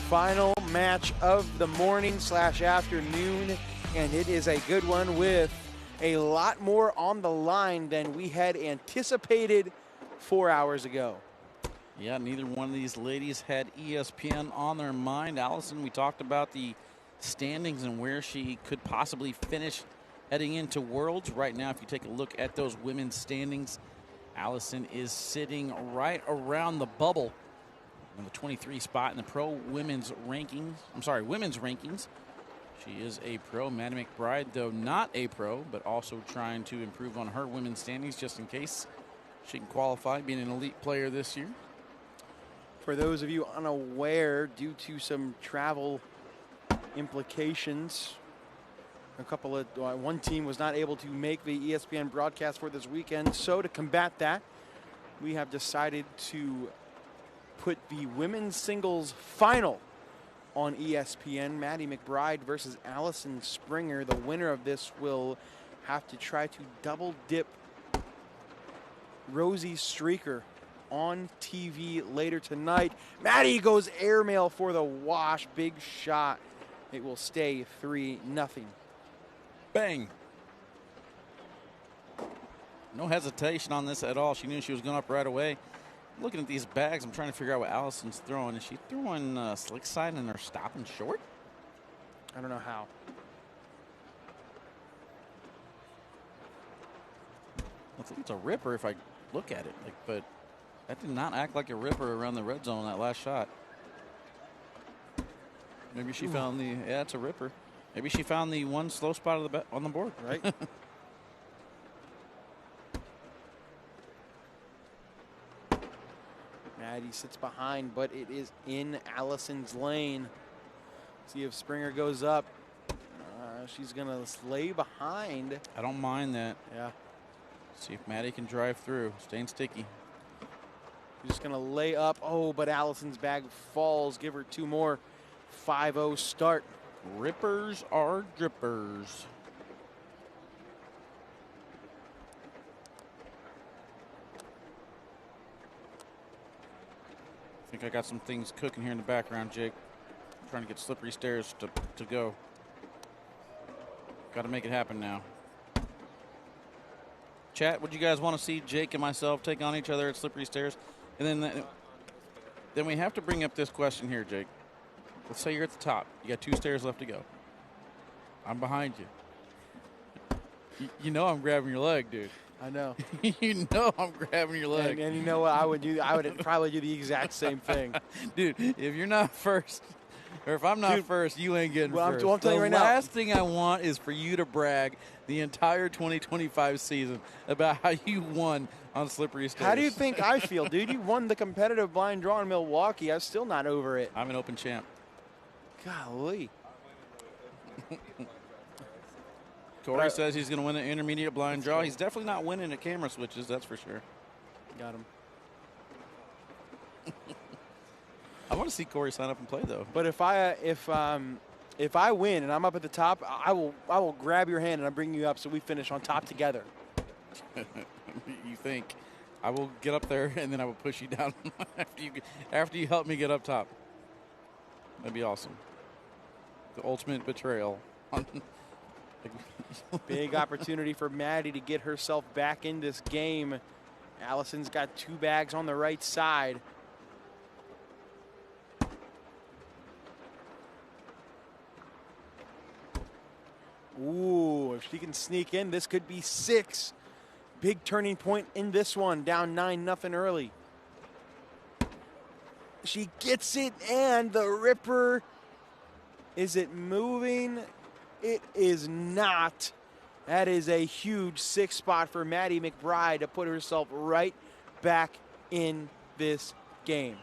Final match of the morning / afternoon, and it is a good one with a lot more on the line than we had anticipated 4 hours ago. Yeah, neither one of these ladies had ESPN on their mind. Allison, we talked about the standings and where she could possibly finish heading into Worlds. Right now, if you take a look at those women's standings, Allison is sitting right around the bubble in the 23 spot in the women's rankings. She is a pro. Matty McBride, though not a pro, but also trying to improve on her women's standings just in case she can qualify, being an elite player this year. For those of you unaware, due to some travel implications, one team was not able to make the ESPN broadcast for this weekend. So to combat that, we have decided to put the women's singles final on ESPN. Matty McBride versus Allison Springer. The winner of this will have to try to double dip Rosie Streaker on TV later tonight. Matty goes airmail for the wash. Big shot. It will stay 3-0. Bang. No hesitation on this at all. She knew she was going up right away. Looking at these bags, I'm trying to figure out what Allison's throwing. Is she throwing slick side and they're stopping short? I don't know how. I think it's a ripper if I look at it, but that did not act like a ripper around the red zone that last shot. Maybe she found it's a ripper. Maybe she found the one slow spot on the board. Right. Matty sits behind, but it is in Allison's lane. See if Springer goes up. She's going to lay behind. I don't mind that. Yeah. See if Matty can drive through. Staying sticky. She's just going to lay up. Oh, but Allison's bag falls. Give her 2 more. 5-0 start. Rippers are drippers. I think I got some things cooking here in the background, Jake. I'm trying to get slippery stairs to go. Got to make it happen now. Chat, would you guys want to see Jake and myself take on each other at slippery stairs? And then we have to bring up this question here, Jake. Let's say you're at the top. You got 2 stairs left to go. I'm behind you. You know I'm grabbing your leg, dude. I know. You know I'm grabbing your leg. And you know what I would do? I would probably do the exact same thing. Dude, if you're not first, or if I'm not first, you ain't getting first. I'm telling you right now. The last thing I want is for you to brag the entire 2025 season about how you won on slippery stairs. How do you think I feel, dude? You won the competitive blind draw in Milwaukee. I'm still not over it. I'm an open champ. Golly. Corey says he's going to win the intermediate blind draw. He's definitely not winning at camera switches, that's for sure. Got him. I want to see Corey sign up and play, though. But if I win and I'm up at the top, I will grab your hand and I'll bring you up so we finish on top together. You think? I will get up there and then I will push you down after you help me get up top. That'd be awesome. The ultimate betrayal. Big opportunity for Matty to get herself back in this game. Allison's got 2 bags on the right side. Ooh, if she can sneak in, this could be 6. Big turning point in this one, down 9-0 early. She gets it, and the ripper. Is it moving? It is not. That is a huge 6 spot for Matty McBride to put herself right back in this game.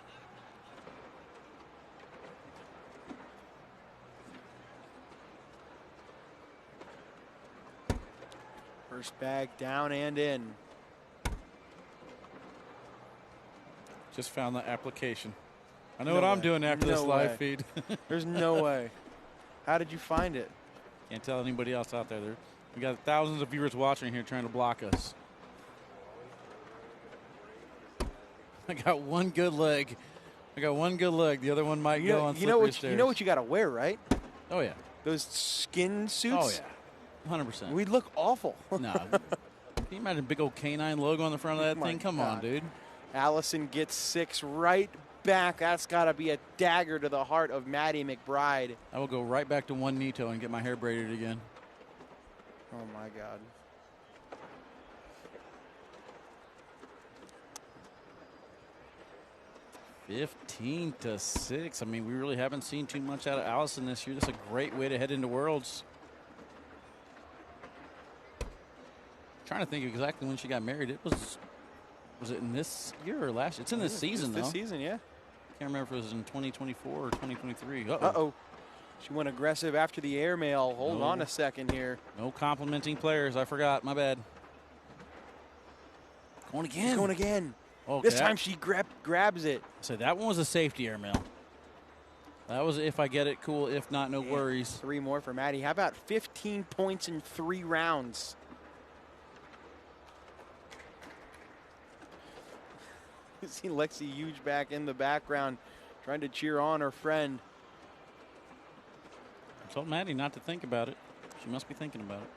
First bag down and in. Just found the application. I know what I'm doing after this live feed. There's no way. How did you find it? Can't tell anybody else out there. We got thousands of viewers watching here trying to block us. I got one good leg. The other one might go on slippery stairs. You know what you got to wear, right? Oh, yeah. Those skin suits? Oh, yeah. 100%. We'd look awful. No. Can you imagine a big old canine logo on the front of that thing? Come on, dude. Allison gets 6 right back. That's got to be a dagger to the heart of Matty McBride. I will go right back to one knee toe and get my hair braided again. Oh, my God. 15-6. I mean, we really haven't seen too much out of Allison this year. That's a great way to head into Worlds. Trying to think exactly when she got married. It was it in this year or last year? It's in this season, though. This season, yeah. Can't remember if it was in 2024 or 2023. Uh-oh. She went aggressive after the airmail. Hold on a second here. No complimenting players. I forgot. My bad. Going again. She's going again. Okay. This time she grabs it. So that one was a safety airmail. That was if I get it, cool. If not, no worries. 3 more for Matty. How about 15 points in 3 rounds? You see Lexi Huge back in the background trying to cheer on her friend. I told Matty not to think about it. She must be thinking about it.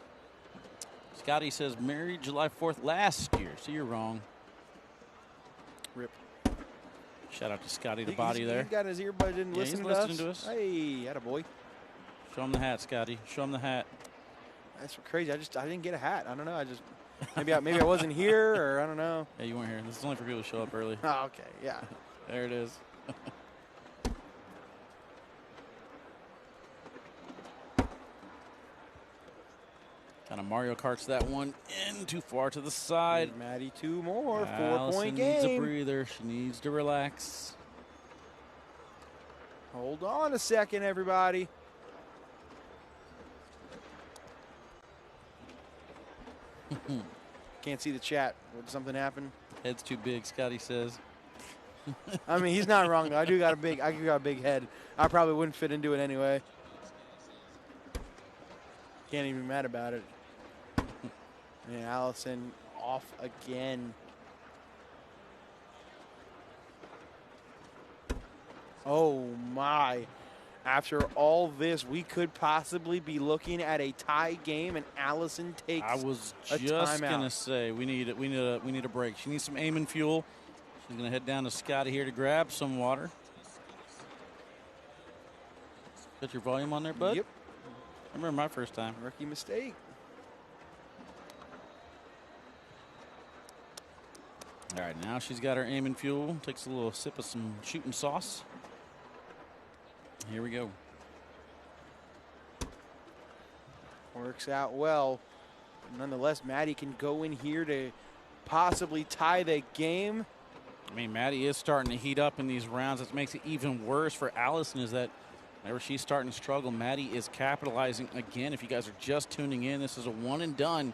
Scotty says married July 4th last year. So you're wrong. Rip. Shout out to Scotty the body there. He's got his earbud in, listening to us. Hey, attaboy. Show him the hat, Scotty. Show him the hat. That's crazy. I didn't get a hat. I don't know. Maybe I wasn't here, or I don't know. Yeah, you weren't here. This is only for people to show up early. Oh, okay. Yeah. There it is. Kind of Mario Karts that one in too far to the side. Matty 2 more. Allison 4-point game. needs a breather. She needs to relax. Hold on a second, everybody. Can't see the chat. Did something happen? Head's too big, Scotty says. I mean, he's not wrong, though. I got a big head. I probably wouldn't fit into it anyway. Can't even be mad about it. And Allison off again. Oh, my. After all this, we could possibly be looking at a tie game, and Allison takes I was a just timeout. gonna say we need a break. She needs some aim and fuel. She's gonna head down to Scotty here to grab some water. Got your volume on there, bud? Yep. I remember my first time. Rookie mistake. All right, now she's got her aim and fuel. Takes a little sip of some shooting sauce. Here we go. Works out well. Nonetheless, Matty can go in here to possibly tie the game. I mean, Matty is starting to heat up in these rounds. That makes it even worse for Allison is that whenever she's starting to struggle, Matty is capitalizing again. If you guys are just tuning in, this is a one and done.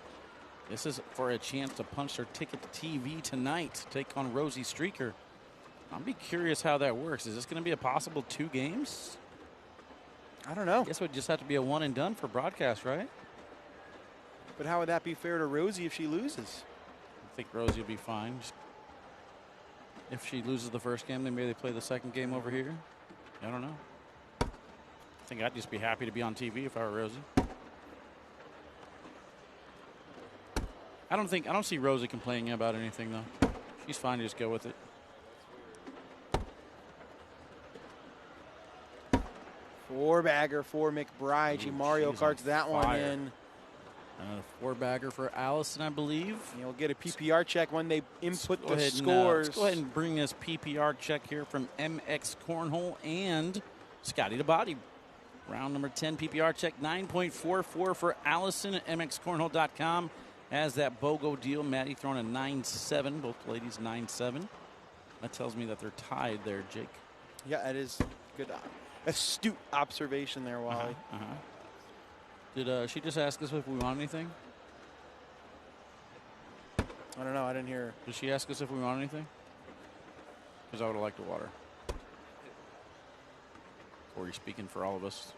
This is for a chance to punch her ticket to TV tonight, take on Rosie Streaker. I'll be curious how that works. Is this going to be a possible 2 games? I don't know. I guess it would just have to be a one and done for broadcast, right? But how would that be fair to Rosie if she loses? I think Rosie will be fine. If she loses the first game, then maybe they play the second game over here. I don't know. I think I'd just be happy to be on TV if I were Rosie. I don't see Rosie complaining about anything though. She's fine to just go with it. Four-bagger for McBride. She Mario Karts that one fire. in. A 4-bagger for Allison, I believe. You'll get a PPR check when they input the Let's scores. go ahead and bring this PPR check here from MX Cornhole and Scotty the Body. Round number 10 PPR check, 9.44 for Allison at mxcornhole.com. Has that BOGO deal. Matty throwing a 9.7. Both ladies 9.7. That tells me that they're tied there, Jake. Yeah, that is good. Astute observation there, Wally. Did she just ask us if we want anything? I don't know. I didn't hear her. Did she ask us if we want anything? Because I would have liked the water. Corey speaking for all of us.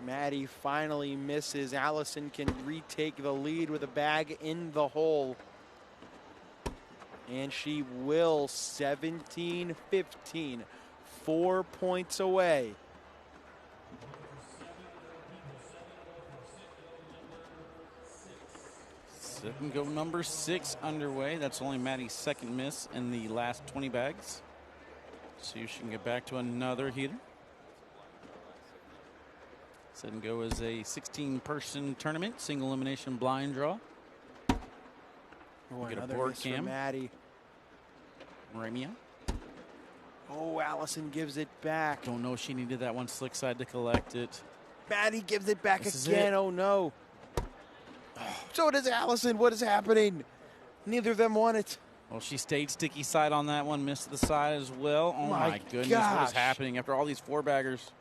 Matty finally misses. Allison can retake the lead with a bag in the hole. And she will. 17-15. 4 points away. Sit go number 6 underway. That's only Matty's second miss in the last 20 bags. See if she can get back to another heater. Sit and go is a 16-person tournament, single elimination blind draw. Get a Another board miss for cam. Matty. Ramia. Oh, Allison gives it back. Don't know if she needed that one slick side to collect it. Matty gives it back This is again. it. Oh, no. So does Allison. What is happening? Neither of them want it. Well, she stayed sticky side on that one, missed the side as well. Oh, my goodness. What gosh. is happening after all these four-baggers?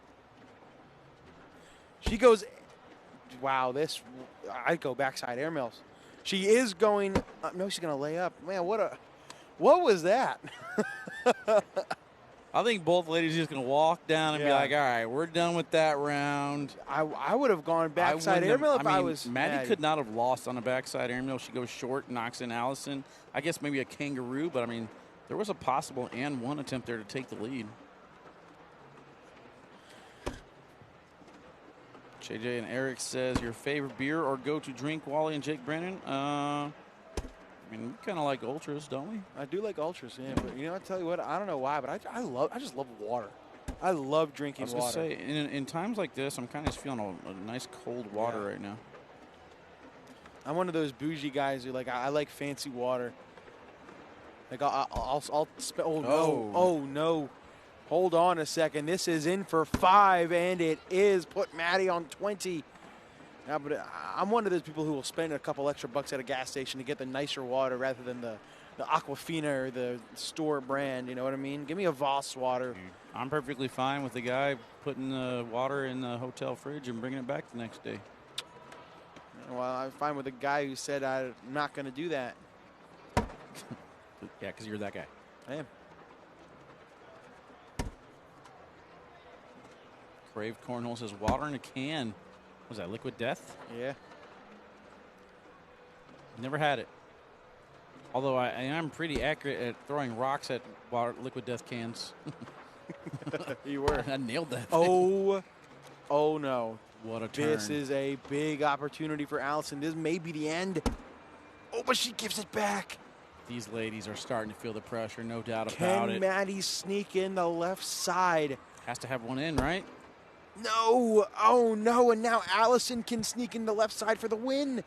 She goes, wow, this, I'd go backside air mills. She is going, no, she's going to lay up. Man, what was that? I think both ladies are just going to walk down and be like, all right, we're done with that round. I would have gone backside air mill if I was Matty could not have lost on a backside air mill. She goes short, knocks in Allison. I guess maybe a kangaroo, but, I mean, there was a possible and one attempt there to take the lead. JJ and Eric says, your favorite beer or go-to drink, Wally and Jake Brennan? I mean, we kind of like ultras, don't we? I do like ultras, yeah. But, you know, I tell you what, I don't know why, but I just love water. I love drinking water. I was going to say, in times like this, I'm kind of just feeling a nice cold water right now. I'm one of those bougie guys who, like, I like fancy water. Like, I'll oh, no. Oh, no. Hold on a second. This is in for 5, and it is. Put Matty on 20. Yeah, but I'm one of those people who will spend a couple extra bucks at a gas station to get the nicer water rather than the Aquafina or the store brand. You know what I mean? Give me a Voss water. I'm perfectly fine with the guy putting the water in the hotel fridge and bringing it back the next day. Well, I'm fine with the guy who said I'm not going to do that. Yeah, because you're that guy. I am. Crave Cornhole says water in a can. Was that Liquid Death? Yeah. Never had it. Although I am pretty accurate at throwing rocks at Liquid Death cans. You were. I nailed that. Oh no. What a turn. This is a big opportunity for Allison. This may be the end. Oh, but she gives it back. These ladies are starting to feel the pressure, no doubt about it. Can Matty sneak in the left side? Has to have one in, right? No. Oh, no. And now Allison can sneak in the left side for the win.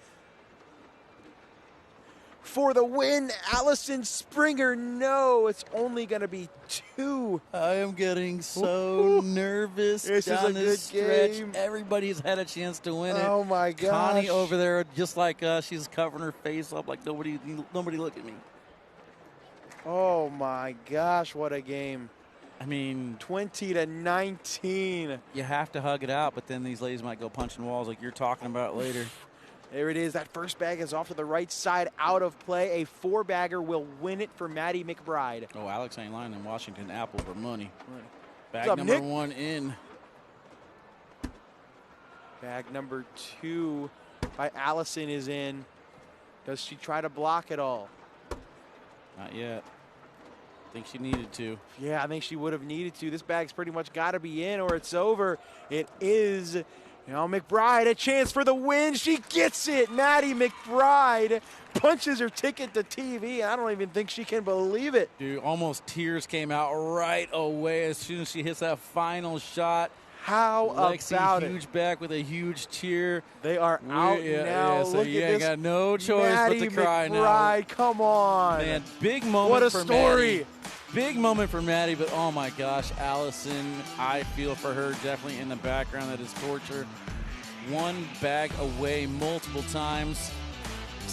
For the win, Allison Springer. No, it's only going to be 2. I am getting so nervous this down is a this good stretch. game. Everybody's had a chance to win it. Oh, my gosh. Connie over there, just like us, she's covering her face up like nobody look at me. Oh, my gosh, what a game. I mean, 20-19. You have to hug it out, but then these ladies might go punching walls like you're talking about later. There it is. That first bag is off to the right side, out of play. A 4-bagger will win it for Matty McBride. Oh, Alex ain't lying in Washington Apple for money. Right. Bag What's up, number Nick? 1 in. Bag number 2 by Allison is in. Does she try to block it all? Not yet. I think she needed to. Yeah, I think she would have needed to. This bag's pretty much got to be in or it's over. It is. You know, McBride, a chance for the win. She gets it. Matty McBride punches her ticket to TV. I don't even think she can believe it. Dude, almost tears came out right away as soon as she hits that final shot. How Lexi, about it? huge back with a huge cheer. They are out now. So Look you at ain't this. got no choice Matty but to cry McBride, now. come on. Man, big moment What a for story. Matty. Big moment for Matty, but oh my gosh, Allison, I feel for her definitely in the background. That is torture. 1 bag away multiple times.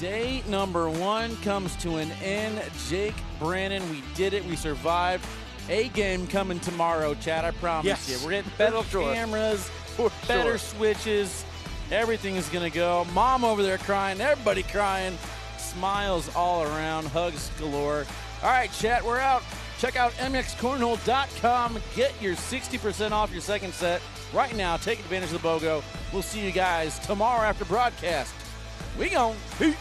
Day number 1 comes to an end. Jake Brannon, we did it. We survived. A game coming tomorrow, Chad. I promise Yes. you. We're getting better sure. cameras, For better sure. switches. Everything is going to go. Mom over there crying. Everybody crying. Smiles all around. Hugs galore. All right, chat. We're out. Check out mxcornhole.com. Get your 60% off your second set right now. Take advantage of the BOGO. We'll see you guys tomorrow after broadcast. We gone. Peace.